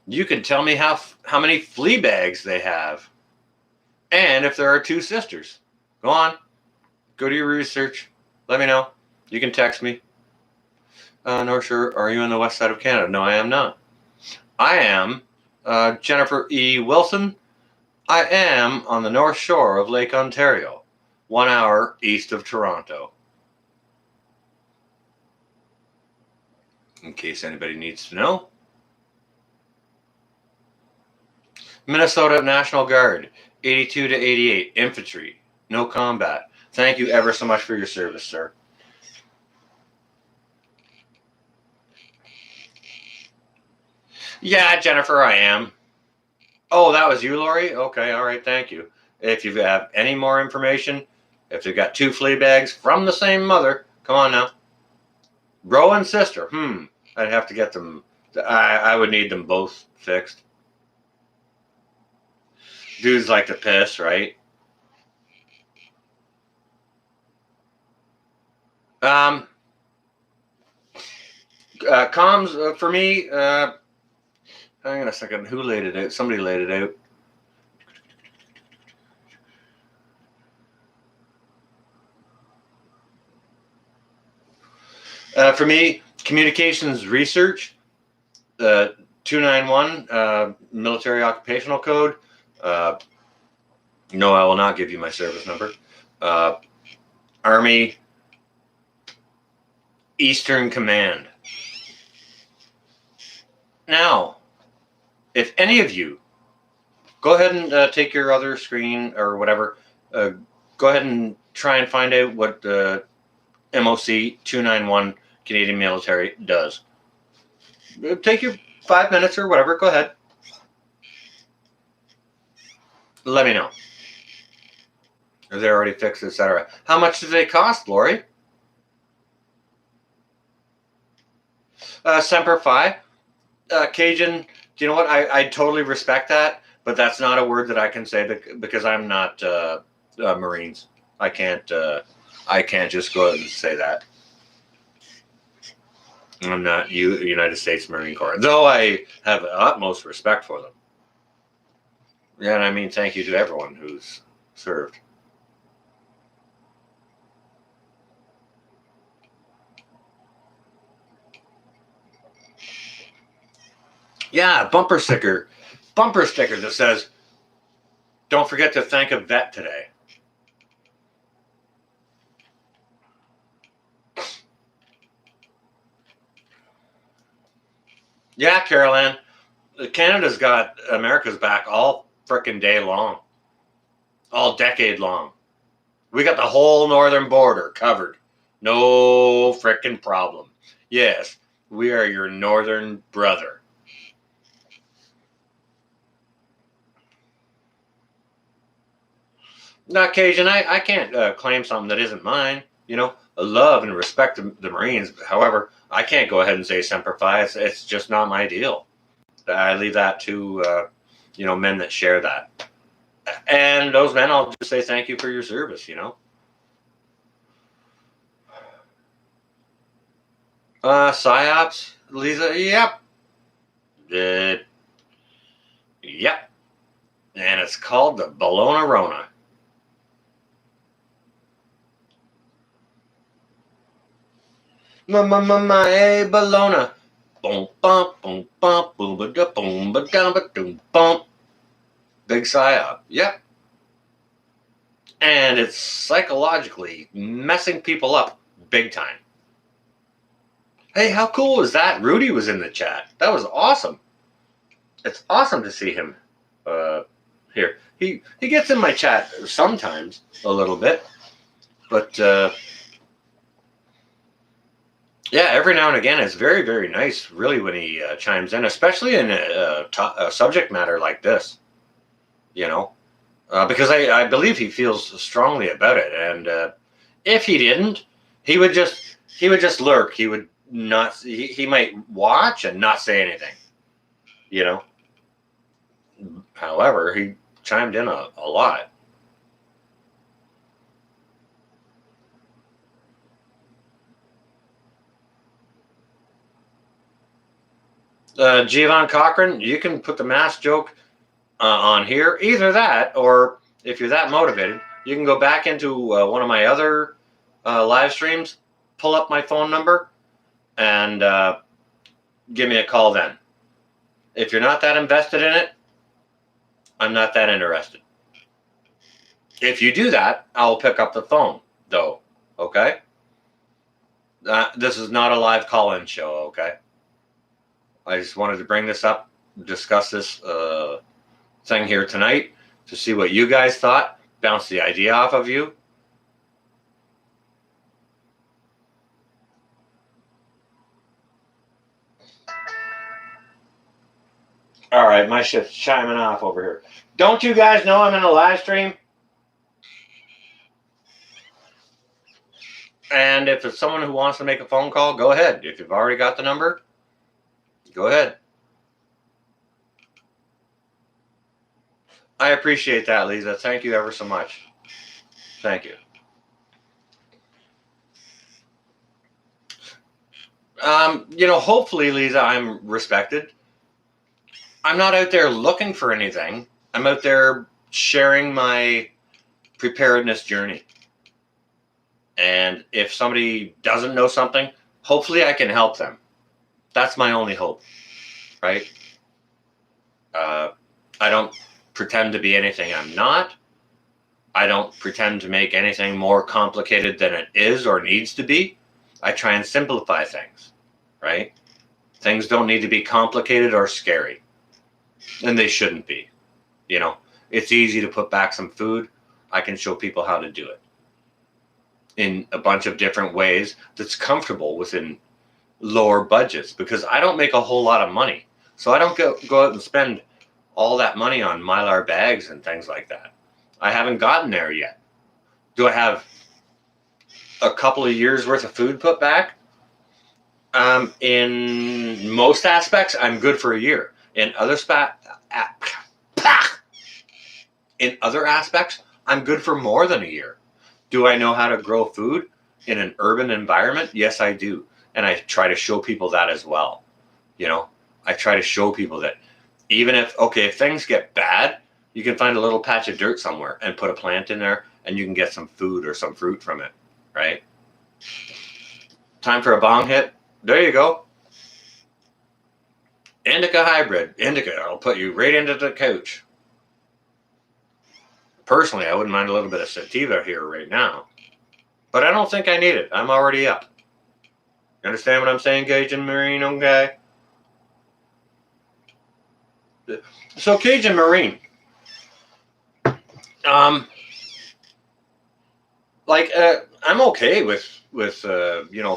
you can tell me how many flea bags they have. And if there are two sisters. Go on. Go do your research. Let me know. You can text me. North Shore, are you on the west side of Canada? No, I am not. I am Jennifer E. Wilson. I am on the North Shore of Lake Ontario, 1 hour east of Toronto. In case anybody needs to know. Minnesota National Guard, 82 to 88, infantry, no combat. Thank you ever so much for your service, sir. Yeah, Jennifer, I am. Oh, that was you, Lori? Okay, all right, thank you. If you have any more information, if you've got two flea bags from the same mother, come on now. Bro and sister, I'd have to get them. I would need them both fixed. Dudes like to piss, right? Comms for me. Hang on a second. Who laid it out? Somebody laid it out. For me, communications research, 291 military occupational code. No, I will not give you my service number. Army Eastern Command. Now, if any of you, go ahead and take your other screen or whatever. Go ahead and try and find out what MOC 291 Canadian Military does. Take your 5 minutes or whatever. Go ahead. Let me know. Are they already fixed, etc.? How much do they cost, Lori? Semper Fi. Cajun, do you know what? I totally respect that, but that's not a word that I can say because I'm not Marines. I can't just go out and say that. I'm not United States Marine Corps, though I have utmost respect for them. Yeah, and I mean thank you to everyone who's served. Yeah, bumper sticker that says, "Don't forget to thank a vet today." Yeah, Carolyn. Canada's got America's back all frickin' day long, all decade long. We got the whole northern border covered. No frickin' problem. Yes, we are your northern brother. Not Cajun. I can't claim something that isn't mine. You know, I love and respect the Marines. However, I can't go ahead and say Semper Fi. It's just not my deal. I leave that to men that share that. And those men, I'll just say thank you for your service. Psyops, Lisa. Yep. Uh, yep. And it's called the Bologna Rona. My Bologna. Boom, bump, boom, bump, boom, ba da, boom, ba da, ba doom, bump. Big psyop. Yep. And it's psychologically messing people up big time. Hey, how cool was that? Rudy was in the chat. That was awesome. It's awesome to see him here. He gets in my chat sometimes a little bit, but yeah, every now and again it's very, very nice, really, when he chimes in, especially in a subject matter like this. Because I believe he feels strongly about it, and if he didn't, he would just lurk. He would not. He might watch and not say anything. However, he chimed in a lot. Giovanni Cochran, you can put the mask joke on here. Either that, or if you're that motivated, you can go back into one of my other live streams, pull up my phone number, and give me a call then. If you're not that invested in it, I'm not that interested. If you do that, I'll pick up the phone, though. Okay? This is not a live call-in show, okay? I just wanted to bring this up, discuss this thing here tonight to see what you guys thought, bounce the idea off of you. All right, my shit's chiming off over here. Don't you guys know I'm in a live stream? And if it's someone who wants to make a phone call, go ahead. If you've already got the number, go ahead. I appreciate that, Lisa. Thank you ever so much. Thank you. Hopefully, Lisa, I'm respected. I'm not out there looking for anything. I'm out there sharing my preparedness journey. And if somebody doesn't know something, hopefully I can help them. That's my only hope, right? I don't pretend to be anything I'm not. I don't pretend to make anything more complicated than it is or needs to be. I try and simplify things, right? Things don't need to be complicated or scary. And they shouldn't be. It's easy to put back some food. I can show people how to do it in a bunch of different ways that's comfortable within lower budgets, because I don't make a whole lot of money. So I don't go out and spend all that money on Mylar bags and things like that. I haven't gotten there yet. Do I have a couple of years worth of food put back? In most aspects, I'm good for a year. In other aspects, I'm good for more than a year. Do I know how to grow food in an urban environment? Yes, I do. And I try to show people that as well. I try to show people that even if things get bad, you can find a little patch of dirt somewhere and put a plant in there, and you can get some food or some fruit from it, right? Time for a bong hit. There you go. Indica hybrid. Indica, I'll put you right into the couch. Personally, I wouldn't mind a little bit of sativa here right now. But I don't think I need it. I'm already up. You understand what I'm saying, Cajun Marino guy? So Cajun Marine, um, I'm okay with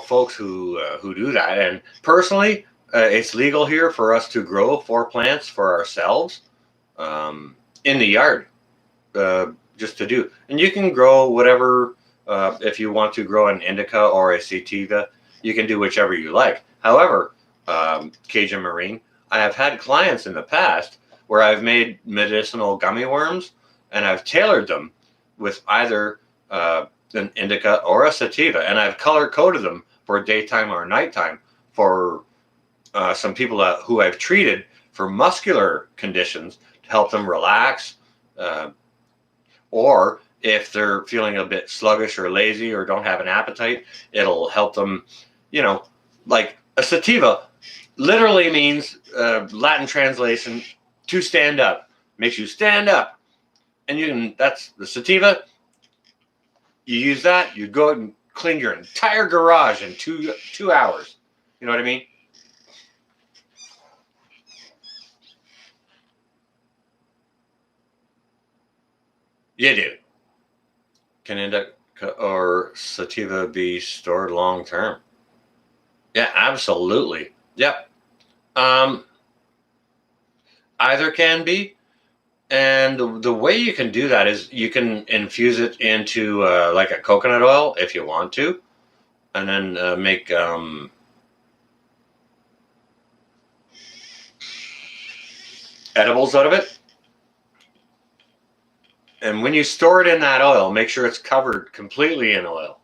folks who do that, and personally, it's legal here for us to grow 4 plants for ourselves um, in the yard, just to do, and you can grow whatever. If you want to grow an indica or a sativa, you can do whichever you like. However, Cajun Marine, I have had clients in the past where I've made medicinal gummy worms and I've tailored them with either an indica or a sativa, and I've color coded them for daytime or nighttime for some people who I've treated for muscular conditions to help them relax, uh, or if they're feeling a bit sluggish or lazy or don't have an appetite, it'll help them, like a sativa literally means Latin translation to stand up, makes you stand up. And that's the sativa. You use that, you go and clean your entire garage in 2 hours. You know what I mean? You do. Can indica or sativa be stored long term? Yeah, absolutely. Yep. Um, Either can be. And the way you can do that is you can infuse it into like a coconut oil if you want to, and then make edibles out of it. And when you store it in that oil, make sure it's covered completely in oil.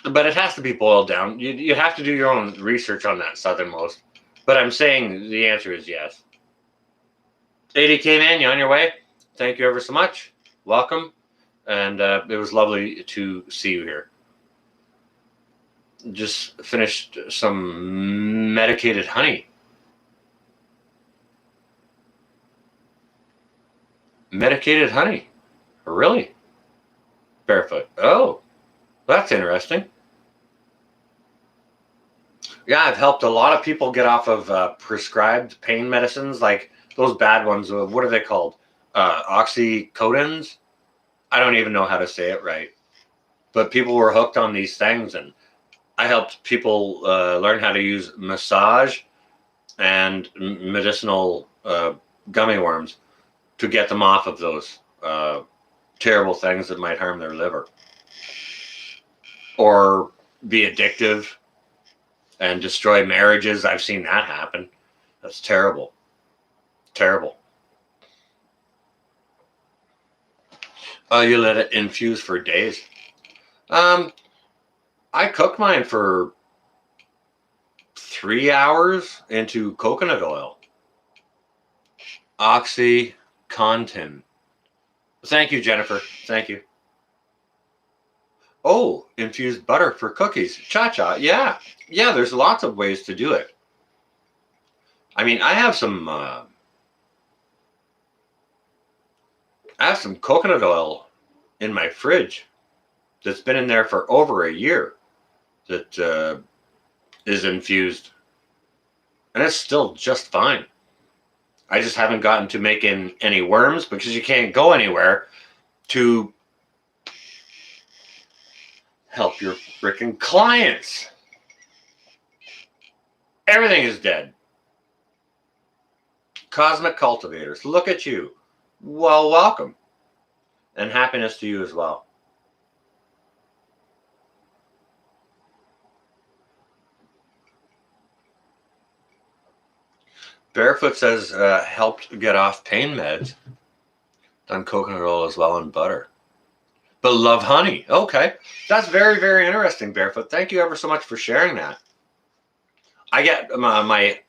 But it has to be boiled down. You have to do your own research on that southernmost. But I'm saying the answer is yes. 80K man, you on your way? Thank you ever so much. Welcome. And it was lovely to see you here. Just finished some medicated honey. Medicated honey. Really? Barefoot. Oh, that's interesting. Yeah, I've helped a lot of people get off of prescribed pain medicines, like those bad ones. What are they called? Oxycodons? I don't even know how to say it right. But people were hooked on these things, and I helped people learn how to use massage and medicinal gummy worms to get them off of those terrible things that might harm their liver or be addictive and destroy marriages. I've seen that happen. That's terrible. Terrible. You let it infuse for days. Um, I cooked mine for 3 hours into coconut oil. Oxycontin. Thank you, Jennifer. Thank you. Oh, infused butter for cookies. Cha-cha. Yeah. Yeah, there's lots of ways to do it. I mean, I have some coconut oil in my fridge that's been in there for over a year that is infused, and it's still just fine. I just haven't gotten to making any worms because you can't go anywhere to help your freaking clients. Everything is dead. Cosmic cultivators, look at you. Well, welcome. And happiness to you as well. Barefoot says helped get off pain meds. Done coconut oil as well and butter. But love honey. Okay. That's very, very interesting, Barefoot. Thank you ever so much for sharing that. I get my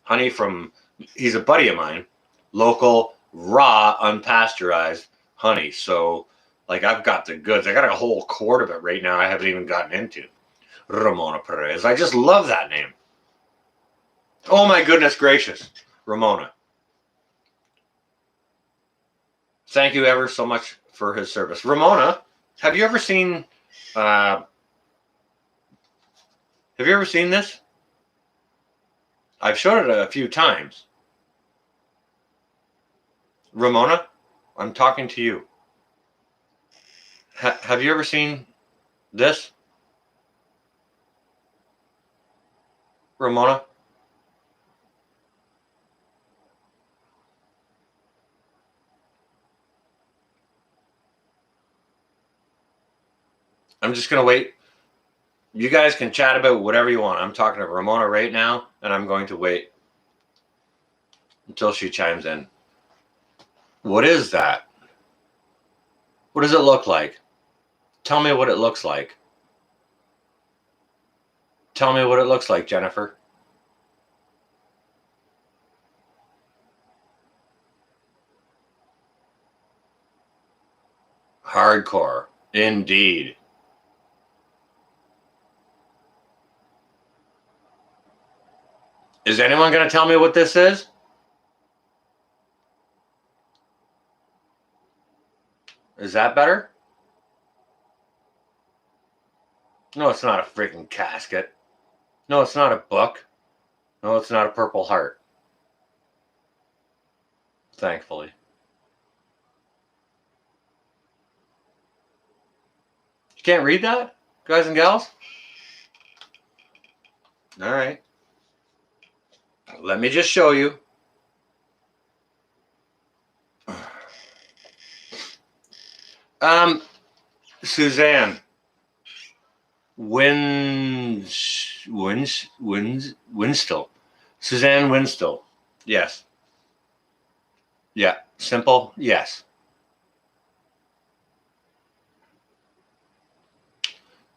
honey from, he's a buddy of mine, local, raw, unpasteurized honey. So, like, I've got the goods. I got a whole quart of it right now I haven't even gotten into. Ramona Perez. I just love that name. Oh, my goodness gracious. Ramona. Thank you ever so much for his service. Ramona, have you ever seen Have you ever seen this? I've showed it a few times. Ramona, I'm talking to you. Have you ever seen this? Ramona? I'm just going to wait. You guys can chat about whatever you want. I'm talking to Ramona right now, and I'm going to wait until she chimes in. What is that? What does it look like? Tell me what it looks like. Tell me what it looks like, Jennifer. Hardcore. Indeed. Is anyone going to tell me what this is? Is that better? No, it's not a freaking casket. No, it's not a book. No, it's not a Purple Heart. Thankfully. You can't read that, guys and gals? All right. Let me just show you. Suzanne. Winstill. Suzanne Winstill. Yes. Yeah. Simple. Yes.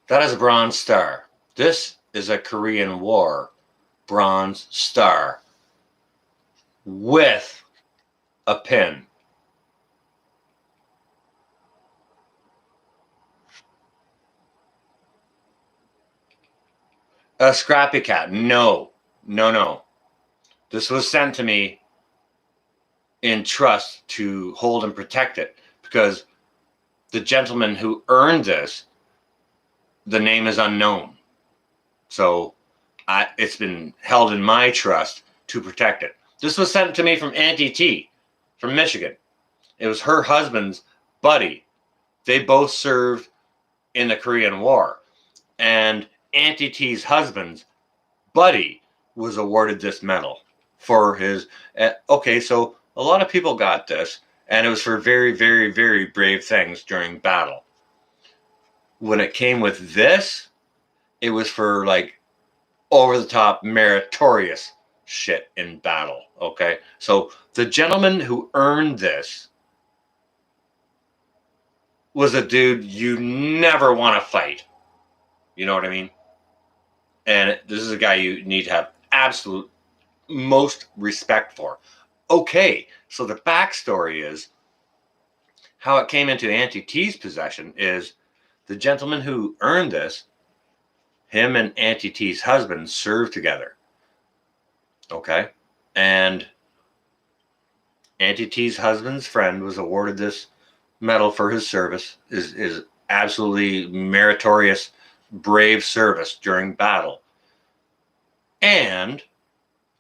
That is a Bronze Star. This is a Korean War Bronze Star with a pin. A Scrappy Cat. No. No. This was sent to me in trust to hold and protect it because the gentleman who earned this, the name is unknown. So it's been held in my trust to protect it. This was sent to me from Auntie T from Michigan. It was her husband's buddy. They both served in the Korean War. And Auntie T's husband's buddy was awarded this medal for his. Okay, so a lot of people got this, and it was for very, very, very brave things during battle. When it came with this, it was for like over the top meritorious shit in battle. Okay, so the gentleman who earned this was a dude you never want to fight. You know what I mean? And this is a guy you need to have absolute most respect for. Okay, so the backstory is how it came into Auntie T's possession is the gentleman who earned this, him and Auntie T's husband served together. Okay, and Auntie T's husband's friend was awarded this medal for his service, is absolutely meritorious, brave service during battle. And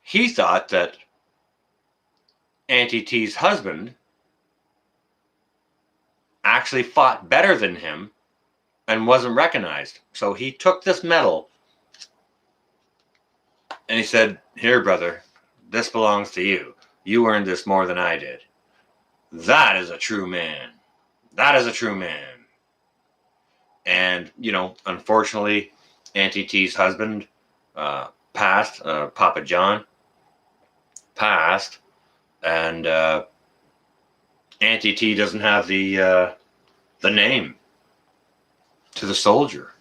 he thought that Auntie T's husband actually fought better than him and wasn't recognized. So he took this medal and he said, "Here, brother, this belongs to you. You earned this more than I did." That is a true man. That is a true man. And, you know, unfortunately, Auntie T's husband passed, Papa John passed, and Auntie T doesn't have the name to the soldier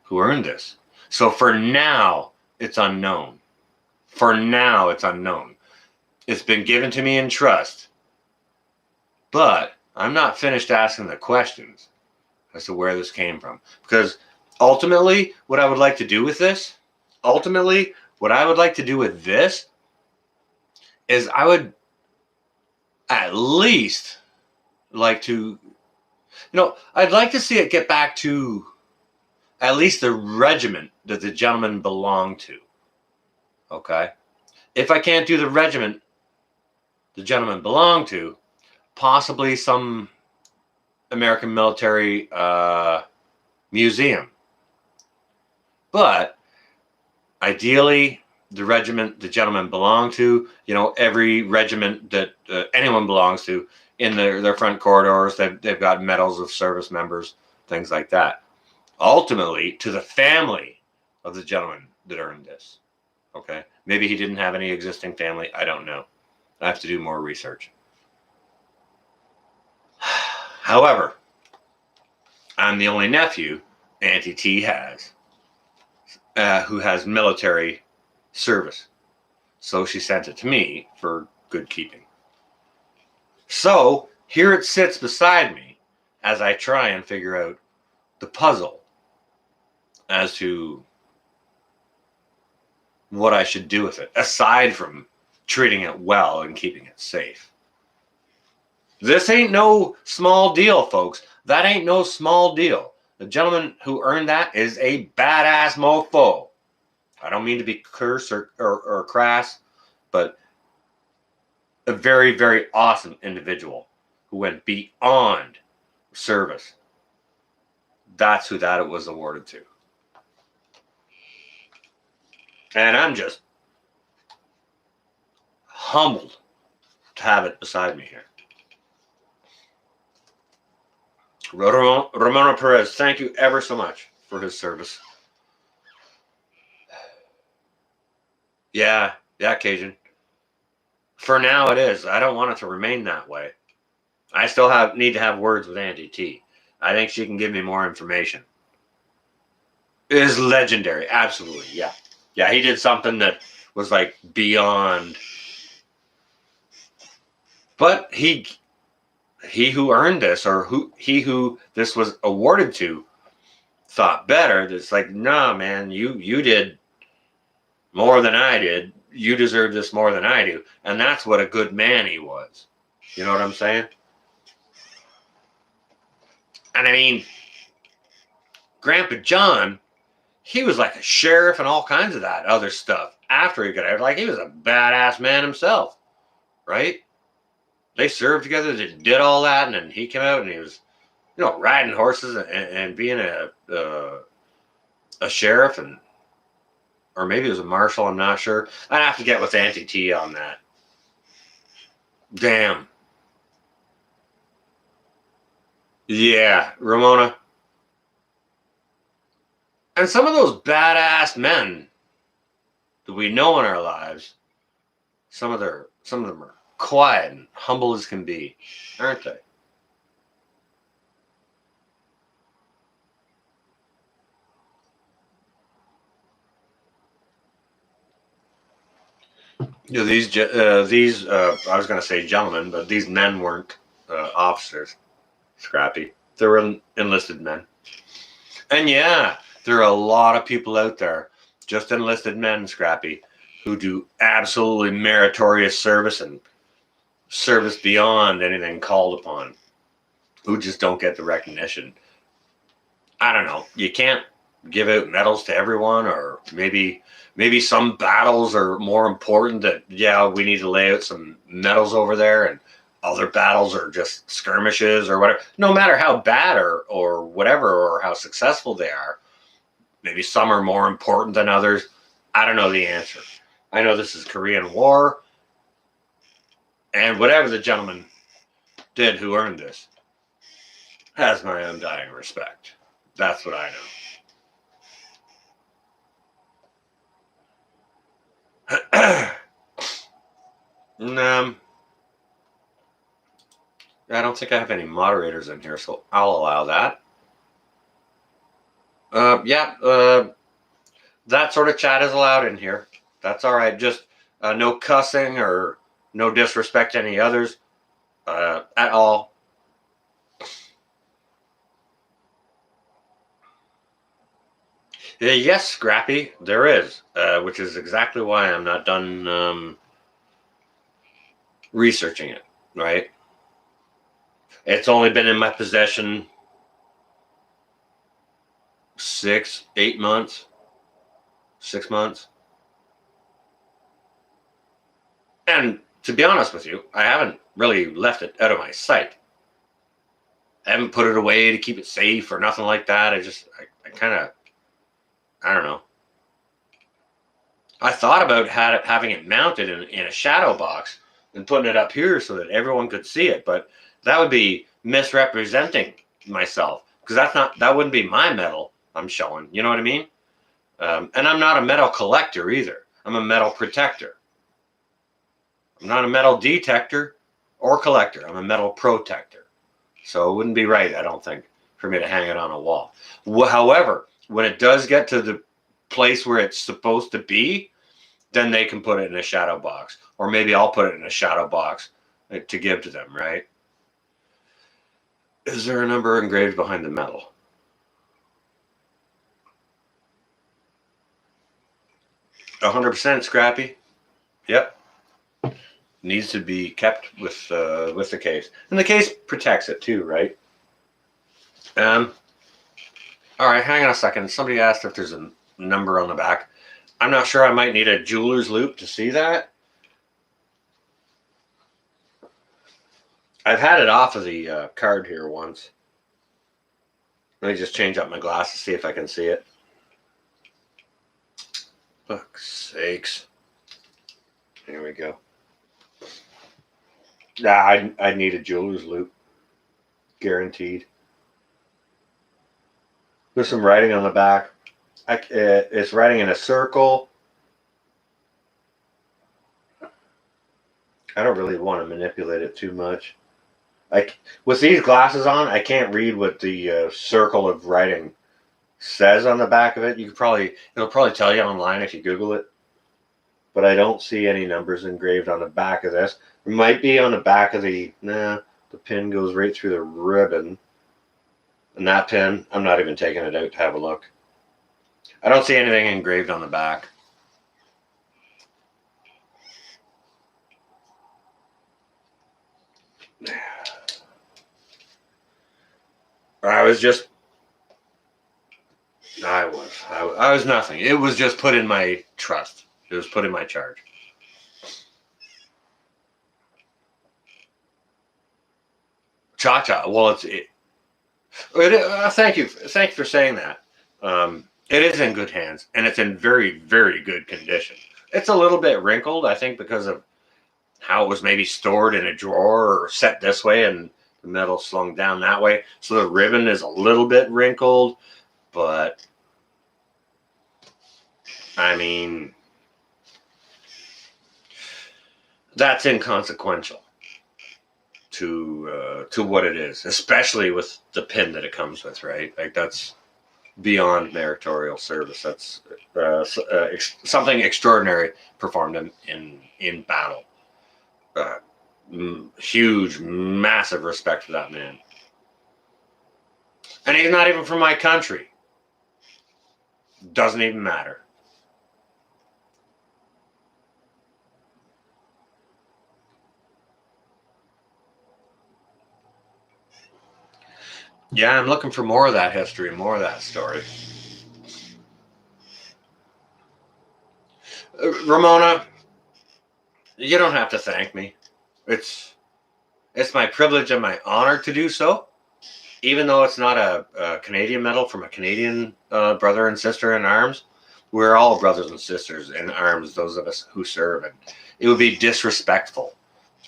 who earned this. So for now, it's unknown. For now, it's unknown. It's been given to me in trust, but I'm not finished asking the questions as to where this came from. Because ultimately, what I would like to do with this, is I would at least like to, I'd like to see it get back to at least the regiment that the gentleman belonged to. Okay? If I can't do the regiment the gentleman belonged to, possibly some American military museum. But ideally, the regiment the gentleman belonged to, every regiment that anyone belongs to, in their front corridors, they've got medals of service members, things like that. Ultimately, to the family of the gentleman that earned this. Okay? Maybe he didn't have any existing family. I don't know. I have to do more research. However, I'm the only nephew Auntie T has who has military service. So she sent it to me for good keeping. So here it sits beside me as I try and figure out the puzzle as to what I should do with it, aside from treating it well and keeping it safe. This ain't no small deal, folks. That ain't no small deal. The gentleman who earned that is a badass mofo. I don't mean to be curse or crass, but a very, very awesome individual who went beyond service. That's who that it was awarded to. And I'm just humbled to have it beside me here. Ramona Perez, thank you ever so much for his service. Yeah, Cajun. For now it is. I don't want it to remain that way. I still need to have words with Auntie T. I think she can give me more information. It is legendary. Absolutely. Yeah. Yeah, he did something that was like beyond. But he who earned this, or he who this was awarded to, thought better. It's like, nah, man, you did more than I did. You deserve this more than I do. And that's what a good man he was. You know what I'm saying? And I mean, Grandpa John, he was like a sheriff and all kinds of that other stuff after he got out. Like, he was a badass man himself, right? They served together, they did all that, and then he came out and he was, riding horses and being a sheriff, or maybe it was a marshal, I'm not sure. I'd have to get with Auntie T on that. Damn. Yeah, Ramona. And some of those badass men that we know in our lives, some of them are quiet and humble as can be, aren't they? These I was going to say gentlemen, but these men weren't officers. Scrappy. They were enlisted men. And yeah, there are a lot of people out there, just enlisted men, Scrappy, who do absolutely meritorious service and service beyond anything called upon, who just don't get the recognition. I don't know. You can't give out medals to everyone, or maybe some battles are more important that, yeah, we need to lay out some medals over there, and other battles are just skirmishes or whatever. No matter how bad or whatever, or how successful they are, maybe some are more important than others. I don't know the answer. I know this is Korean War, and whatever the gentleman did who earned this has my undying respect. That's what I know. I don't think I have any moderators in here, so I'll allow that. That sort of chat is allowed in here. That's all right. Just no cussing or no disrespect to any others at all. Yes, Scrappy, there is, which is exactly why I'm not done researching it, right? It's only been in my possession 8 months, 6 months. And to be honest with you, I haven't really left it out of my sight. I haven't put it away to keep it safe or nothing like that. I kind of, I don't know. I thought about having it mounted in a shadow box and putting it up here so that everyone could see it, but that would be misrepresenting myself, because that wouldn't be my medal I'm showing. You know what I mean? And I'm not a medal collector either. I'm a medal protector. I'm not a medal detector or collector. I'm a medal protector. So it wouldn't be right, I don't think, for me to hang it on a wall. However, when it does get to the place where it's supposed to be, then they can put it in a shadow box. Or maybe I'll put it in a shadow box to give to them, right? Is there a number engraved behind the medal? 100% scrappy. Yep. Needs to be kept with the case. And the case protects it too, right? All right, hang on a second. Somebody asked if there's a number on the back. I'm not sure. I might need a jeweler's loupe to see that. I've had it off of the card here once. Let me just change up my glasses, see if I can see it. Fuck's sakes. Here we go. Nah, I need a jeweler's loupe. Guaranteed. There's some writing on the back. It's writing in a circle. I don't really want to manipulate it too much. With these glasses on, I can't read what the circle of writing says on the back of it. It'll probably tell you online if you Google it. But I don't see any numbers engraved on the back of this. It might be on the back of the pin goes right through the ribbon. And that pin, I'm not even taking it out to have a look. I don't see anything engraved on the back. I was nothing. It was just put in my trust. It was put in my charge. Cha-cha. Well, thank you. Thanks for saying that. It is in good hands, and it's in very, very good condition. It's a little bit wrinkled, I think, because of how it was maybe stored in a drawer or set this way, and the metal slung down that way. So the ribbon is a little bit wrinkled, but I mean, that's inconsequential to what it is, especially with the pin that it comes with, right? Like, that's beyond meritorial service. That's something extraordinary performed in battle. Huge, massive respect for that man. And he's not even from my country. Doesn't even matter. Yeah, I'm looking for more of that history, more of that story. Ramona, you don't have to thank me. It's my privilege and my honor to do so, even though it's not a Canadian medal from a Canadian brother and sister in arms. We're all brothers and sisters in arms, those of us who serve. And it would be disrespectful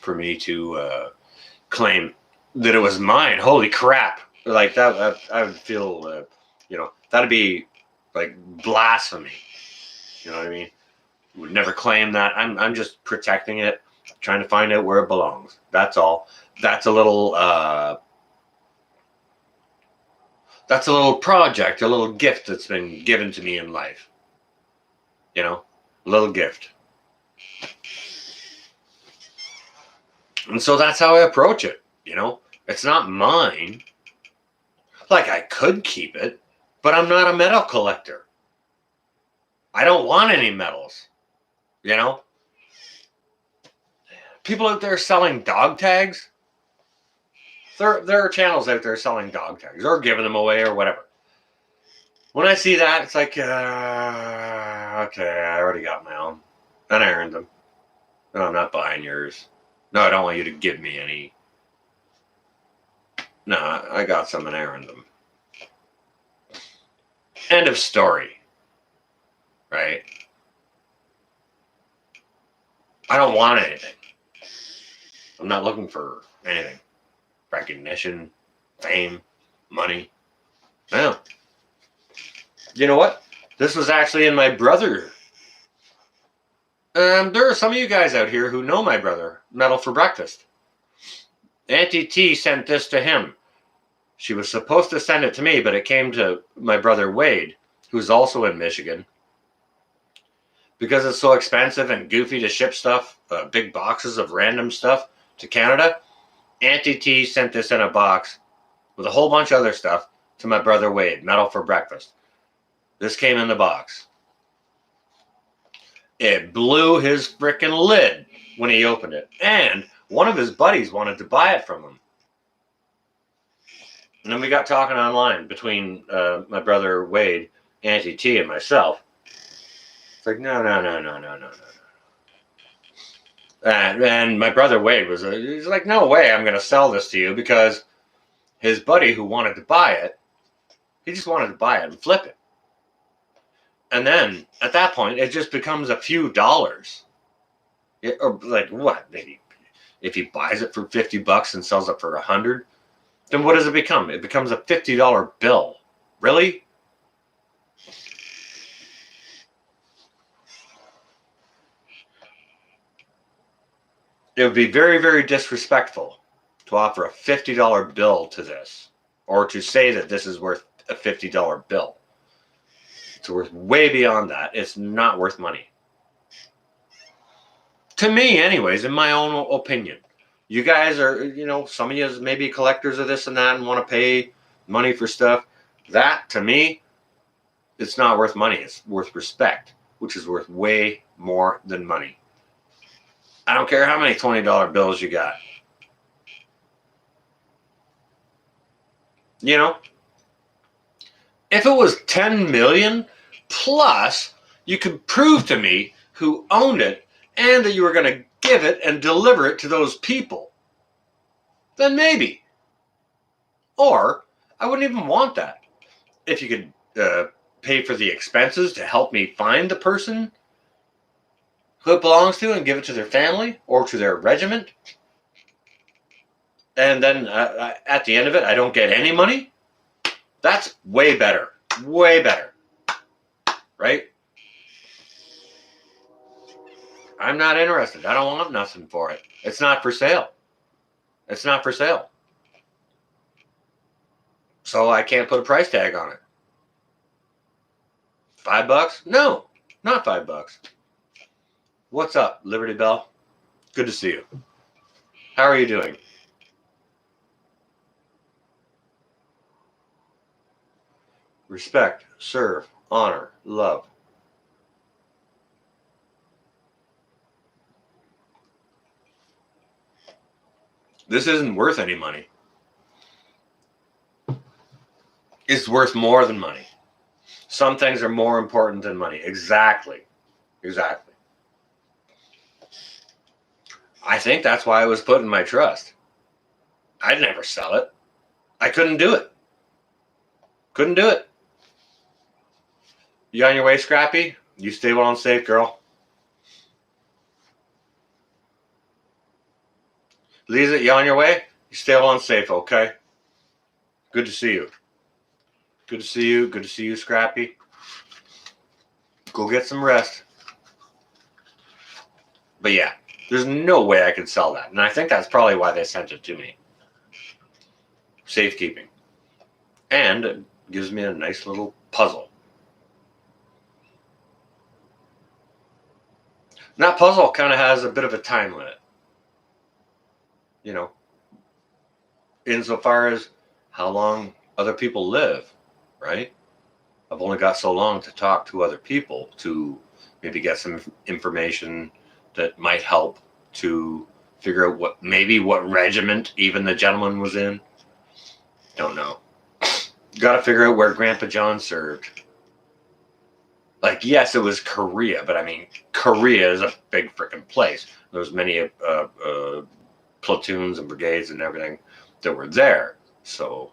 for me to claim that it was mine. Holy crap. Like that, I would feel, that'd be like blasphemy. You know what I mean? Would never claim that. I'm just protecting it, trying to find out where it belongs. That's all. That's a little project, a little gift that's been given to me in life. A little gift. And so that's how I approach it. It's not mine. Like, I could keep it, but I'm not a medal collector. I don't want any medals. People out there selling dog tags. There are channels out there selling dog tags or giving them away or whatever. When I see that, it's like, okay, I already got my own. And I earned them. No, I'm not buying yours. No, I don't want you to give me any. No, I got some and I earned them. End of story. Right? I don't want anything. I'm not looking for anything. Recognition, fame, money. No. You know what? This was actually in my brother. There are some of you guys out here who know my brother, Metal for Breakfast. Auntie T sent this to him. She was supposed to send it to me, but it came to my brother Wade, who's also in Michigan. Because it's so expensive and goofy to ship stuff, big boxes of random stuff to Canada, Auntie T sent this in a box with a whole bunch of other stuff to my brother Wade, Metal for Breakfast. This came in the box. It blew his frickin' lid when he opened it. And one of his buddies wanted to buy it from him. And then we got talking online between my brother Wade, Auntie T, and myself. It's like, no. And my brother Wade he's like, no way I'm going to sell this to you, because his buddy who wanted to buy it, he just wanted to buy it and flip it. And then at that point, it just becomes a few dollars. Or like what? Maybe if he buys it for $50 and sells it for $100, then what does it become? It becomes a $50 bill. Really? It would be very, very disrespectful to offer a $50 bill to this, or to say that this is worth a $50 bill. It's worth way beyond that. It's not worth money. To me, anyways, in my own opinion. You guys are, some of you maybe collectors of this and that and want to pay money for stuff. That, to me, it's not worth money. It's worth respect, which is worth way more than money. I don't care how many $20 bills you got. If it was 10 million plus, you could prove to me who owned it and that you were going to give it and deliver it to those people, then maybe. Or I wouldn't even want that. If you could pay for the expenses to help me find the person who it belongs to and give it to their family or to their regiment, and then at the end of it, I don't get any money, that's way better. Way better. Right? I'm not interested. I don't want nothing for it. It's not for sale. It's not for sale. So I can't put a price tag on it. $5? No, not $5. What's up, Liberty Bell? Good to see you. How are you doing? Respect, serve, honor, love. This isn't worth any money. It's worth more than money. Some things are more important than money. Exactly. I think that's why it was put in my trust. I'd never sell it. I couldn't do it. Couldn't do it. You on your way, Scrappy? You stay well and safe, girl. Lisa, you on your way? You stay well and safe, okay? Good to see you. Good to see you. Good to see you, Scrappy. Go get some rest. But yeah, there's no way I could sell that. And I think that's probably why they sent it to me. Safekeeping. And it gives me a nice little puzzle. And that puzzle kind of has a bit of a time limit. Insofar as how long other people live, right? I've only got so long to talk to other people to maybe get some information that might help to figure out what regiment even the gentleman was in. Don't know. Got to figure out where Grandpa John served. Like, yes, it was Korea, but I mean, Korea is a big freaking place. There's many platoons and brigades and everything that were there. So,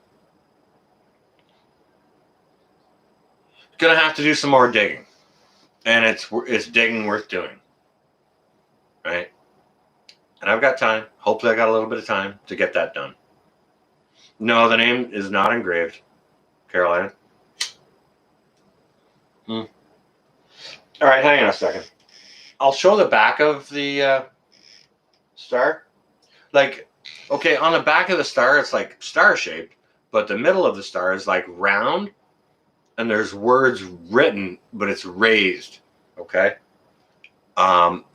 gonna have to do some more digging, and it's digging worth doing, right? And I've got time. Hopefully, I got a little bit of time to get that done. No, the name is not engraved, Carolina. All right, hang on a second. I'll show the back of the star. Like, okay, on the back of the star, it's like star shaped, but the middle of the star is like round, and there's words written, but it's raised. Okay. Um,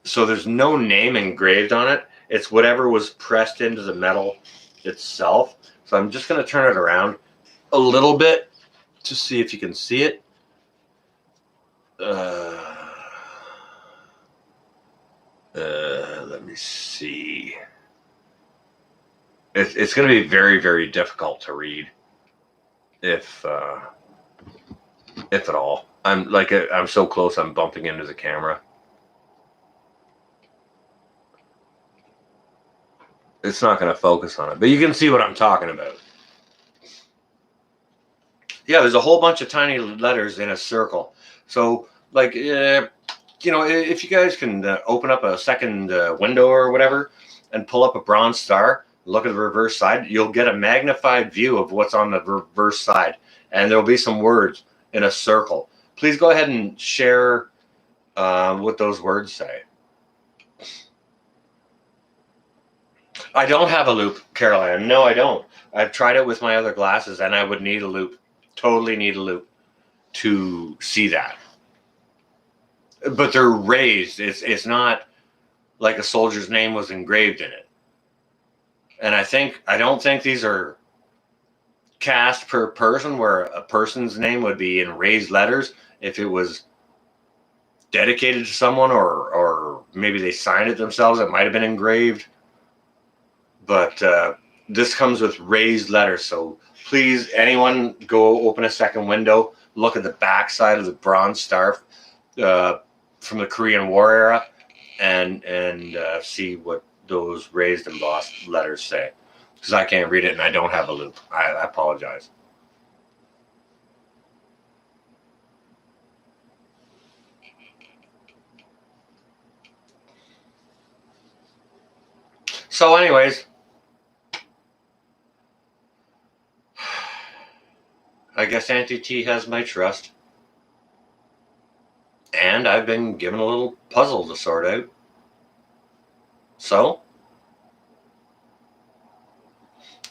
so there's no name engraved on it. It's whatever was pressed into the metal itself. So I'm just going to turn it around a little bit to see if you can see it. Let me see. It's going to be very, very difficult to read, if at all. I'm so close. I'm bumping into the camera. It's not going to focus on it, but you can see what I'm talking about. Yeah, there's a whole bunch of tiny letters in a circle. So, like, if you guys can open up a second window or whatever and pull up a bronze star, look at the reverse side, you'll get a magnified view of what's on the reverse side. And there'll be some words in a circle. Please go ahead and share what those words say. I don't have a loop, Caroline. No, I don't. I've tried it with my other glasses, and I would need a loop. Totally need a loop to see that. But they're raised. It's not like a soldier's name was engraved in it. And I don't think these are cast per person, where a person's name would be in raised letters if it was dedicated to someone, or maybe they signed it themselves. It might have been engraved. But this comes with raised letters. So please, anyone, go open a second window, look at the back side of the bronze star from the Korean War era, and see what those raised embossed letters say. Because I can't read it and I don't have a loop. I apologize. So anyways, I guess Auntie T has my trust. And I've been given a little puzzle to sort out. So,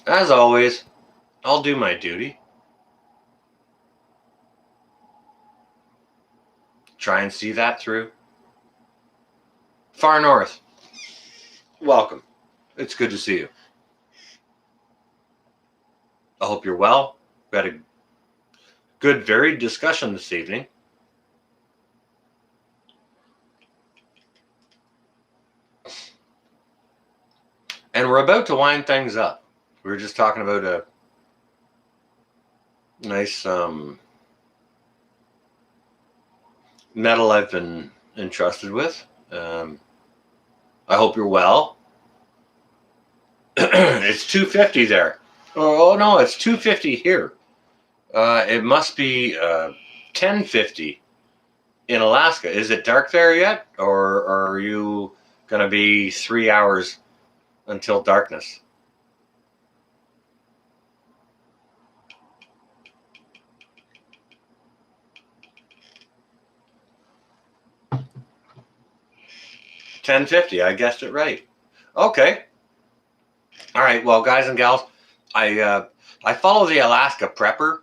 as always, I'll do my duty. Try and see that through. Far North, welcome. It's good to see you. I hope you're well. We had a good, varied discussion this evening. And we're about to wind things up. We were just talking about a nice metal I've been entrusted with. I hope you're well. It's 2:50 there. Oh no, it's 2:50 here. It must be 10:50 in Alaska. Is it dark there yet, or are you going to be 3 hours until darkness? $10:50. I guessed it right. Okay. All right. Well, guys and gals, I follow the Alaska Prepper,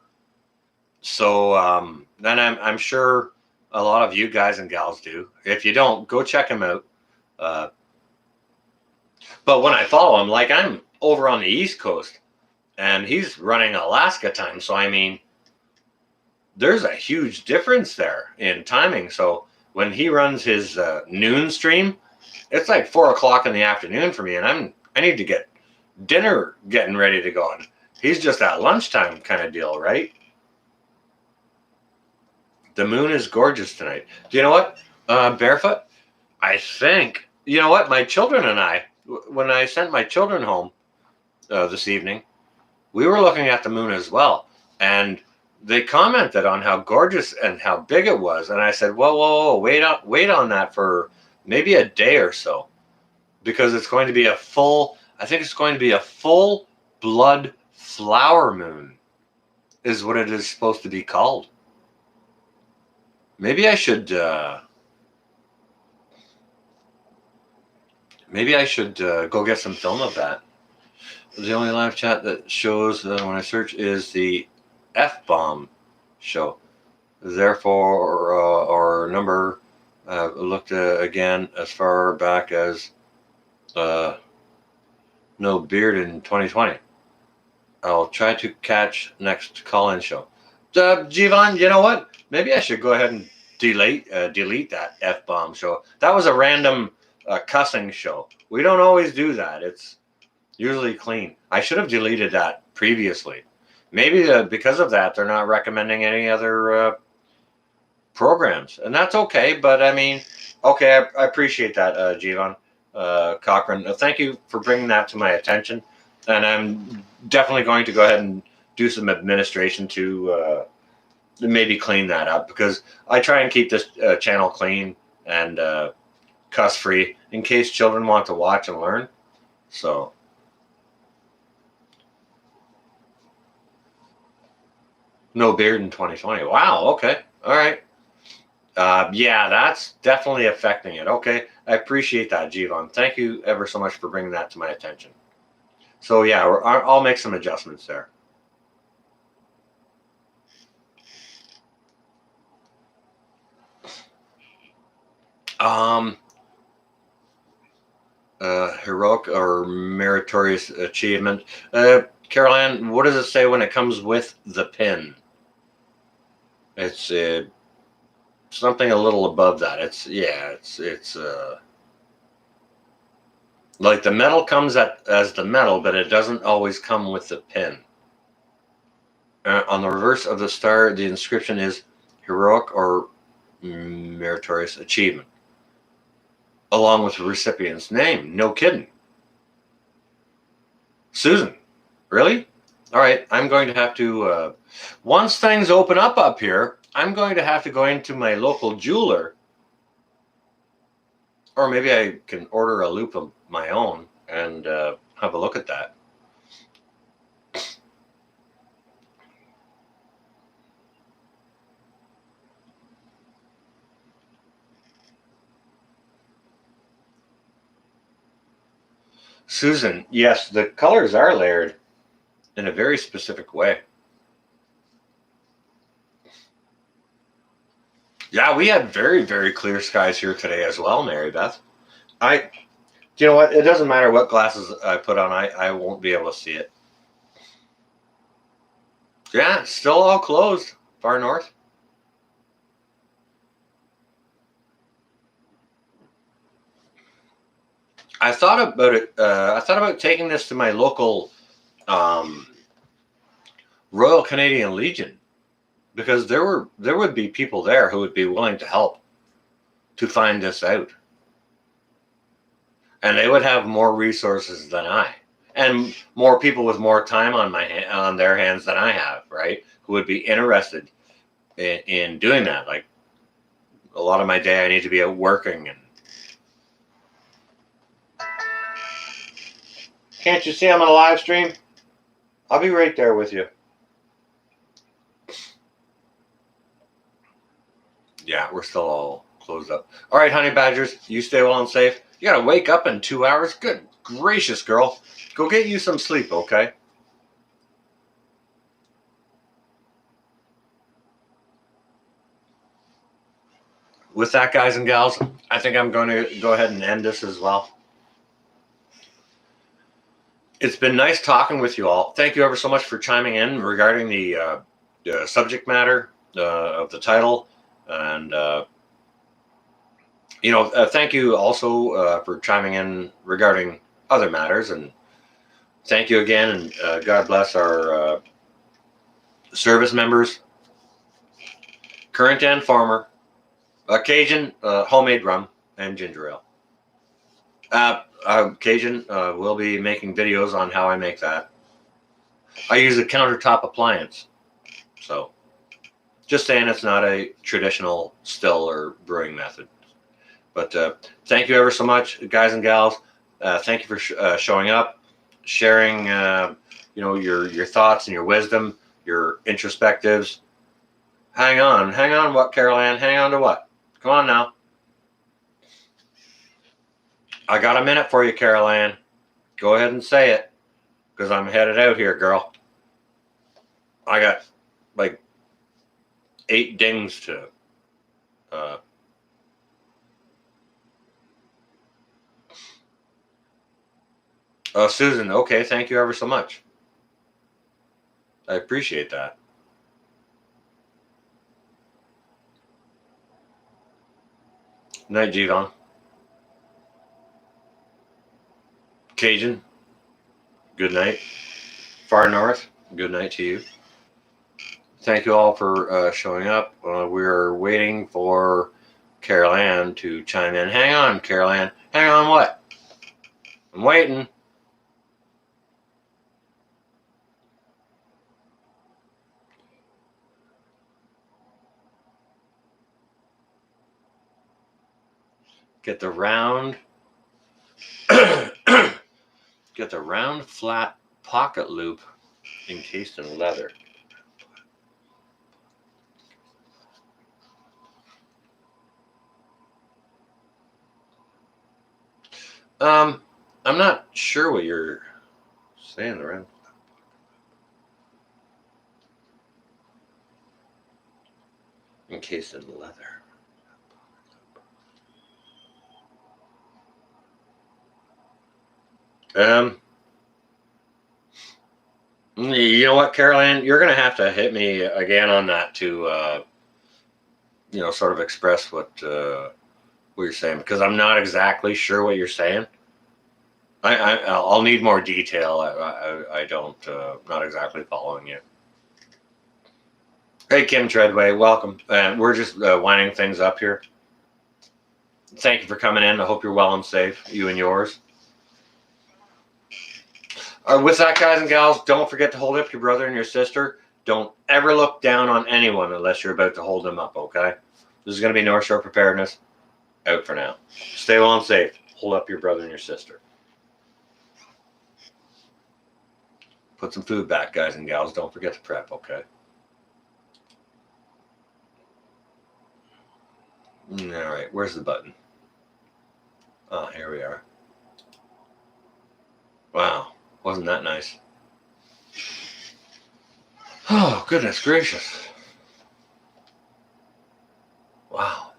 so then I'm sure a lot of you guys and gals do. If you don't, go check him out. But when I follow him, like, I'm over on the East Coast, and he's running Alaska time. So I mean, there's a huge difference there in timing. So when he runs his noon stream, it's like 4 o'clock in the afternoon for me, and I need to get dinner getting ready to go. And he's just at lunchtime kind of deal, right? The moon is gorgeous tonight. Do you know what? Barefoot? I think, you know what? My children and I, when I sent my children home this evening, we were looking at the moon as well. And they commented on how gorgeous and how big it was. And I said, whoa, wait on that for maybe a day or so. Because it's going to be I think it's going to be a full blood flower moon, is what it is supposed to be called. Maybe I should go get some film of that. The only live chat that shows when I search is the F-bomb show. Therefore, our number looked again as far back as no beard in 2020. I'll try to catch next call-in show. Jivan, you know what? Maybe I should go ahead and delete that F-bomb show. That was a random cussing show. We don't always do that. It's usually clean. I should have deleted that previously. Maybe because of that, they're not recommending any other programs. And that's okay. But I mean, okay, I appreciate that, Jivan Cochran. Thank you for bringing that to my attention. And I'm definitely going to go ahead and do some administration to maybe clean that up, because I try and keep this channel clean and cuss free in case children want to watch and learn. So no beard in 2020. Wow. Okay. All right. Yeah, that's definitely affecting it. Okay. I appreciate that, Jivan. Thank you ever so much for bringing that to my attention. So yeah, I'll make some adjustments there. Heroic or meritorious achievement. Caroline, what does it say when it comes with the pin? It's something a little above that. It's like the medal comes as the medal, but it doesn't always come with the pin. On the reverse of the star, the inscription is heroic or meritorious achievement, along with the recipient's name. No kidding. Susan, really? All right, I'm going to have to, once things open up here, I'm going to have to go into my local jeweler, or maybe I can order a loop of my own and have a look at that. Susan, yes, the colors are layered in a very specific way. Yeah, we had very, very clear skies here today as well, Mary Beth. Do you know what? It doesn't matter what glasses I put on, I won't be able to see it. Yeah, it's still all closed, far north. I thought about it. I thought about taking this to my local Royal Canadian Legion, because there would be people there who would be willing to help to find this out, and they would have more resources than I, and more people with more time on their hands than I have, right? Who would be interested in doing that. Like a lot of my day, I need to be out working. And can't you see I'm on a live stream? I'll be right there with you. Yeah, we're still all closed up. All right, honey badgers, you stay well and safe. You gotta wake up in 2 hours. Good gracious, girl. Go get you some sleep, okay? With that, guys and gals, I think I'm going to go ahead and end this as well. It's been nice talking with you all. Thank you ever so much for chiming in regarding the subject matter of the title. And, thank you also for chiming in regarding other matters. And thank you again. And God bless our service members. current and former, Cajun homemade rum and ginger ale. Cajun will be making videos on how I make that. I use a countertop appliance, so just saying it's not a traditional still or brewing method. But thank you ever so much, guys and gals. Thank you for showing up, sharing, your thoughts and your wisdom, your introspectives. Hang on, what, Carol Ann? Hang on to what? Come on now. I got a minute for you, Carol Ann. Go ahead and say it, because I'm headed out here, girl. I got like 8 dings to. Susan, okay, thank you ever so much. I appreciate that. Night, Jivon. Cajun, good night. Far North, good night to you. Thank you all for showing up. We're waiting for Carol Ann to chime in. Hang on, Carol Ann. Hang on what? I'm waiting. Get the round get the round flat pocket loop encased in leather. I'm not sure what you're saying around. Encased in leather. You know what, Carol Ann? You're going to have to hit me again on that to, sort of express what you're saying, because I'm not exactly sure what you're saying. I'll need more detail. I don't, not exactly following you. Hey, Kim Treadway, welcome. We're just winding things up here. Thank you for coming in. I hope you're well and safe, you and yours. With that, guys and gals, don't forget to hold up your brother and your sister. Don't ever look down on anyone unless you're about to hold them up, okay? This is going to be North Shore Preparedness. Out for now. Stay well and safe. Hold up your brother and your sister. Put some food back, guys and gals. Don't forget to prep, okay? All right, where's the button? Oh, here we are. Wow, wasn't that nice? Oh, goodness gracious. Wow.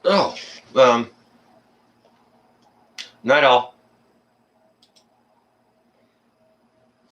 Oh, night all.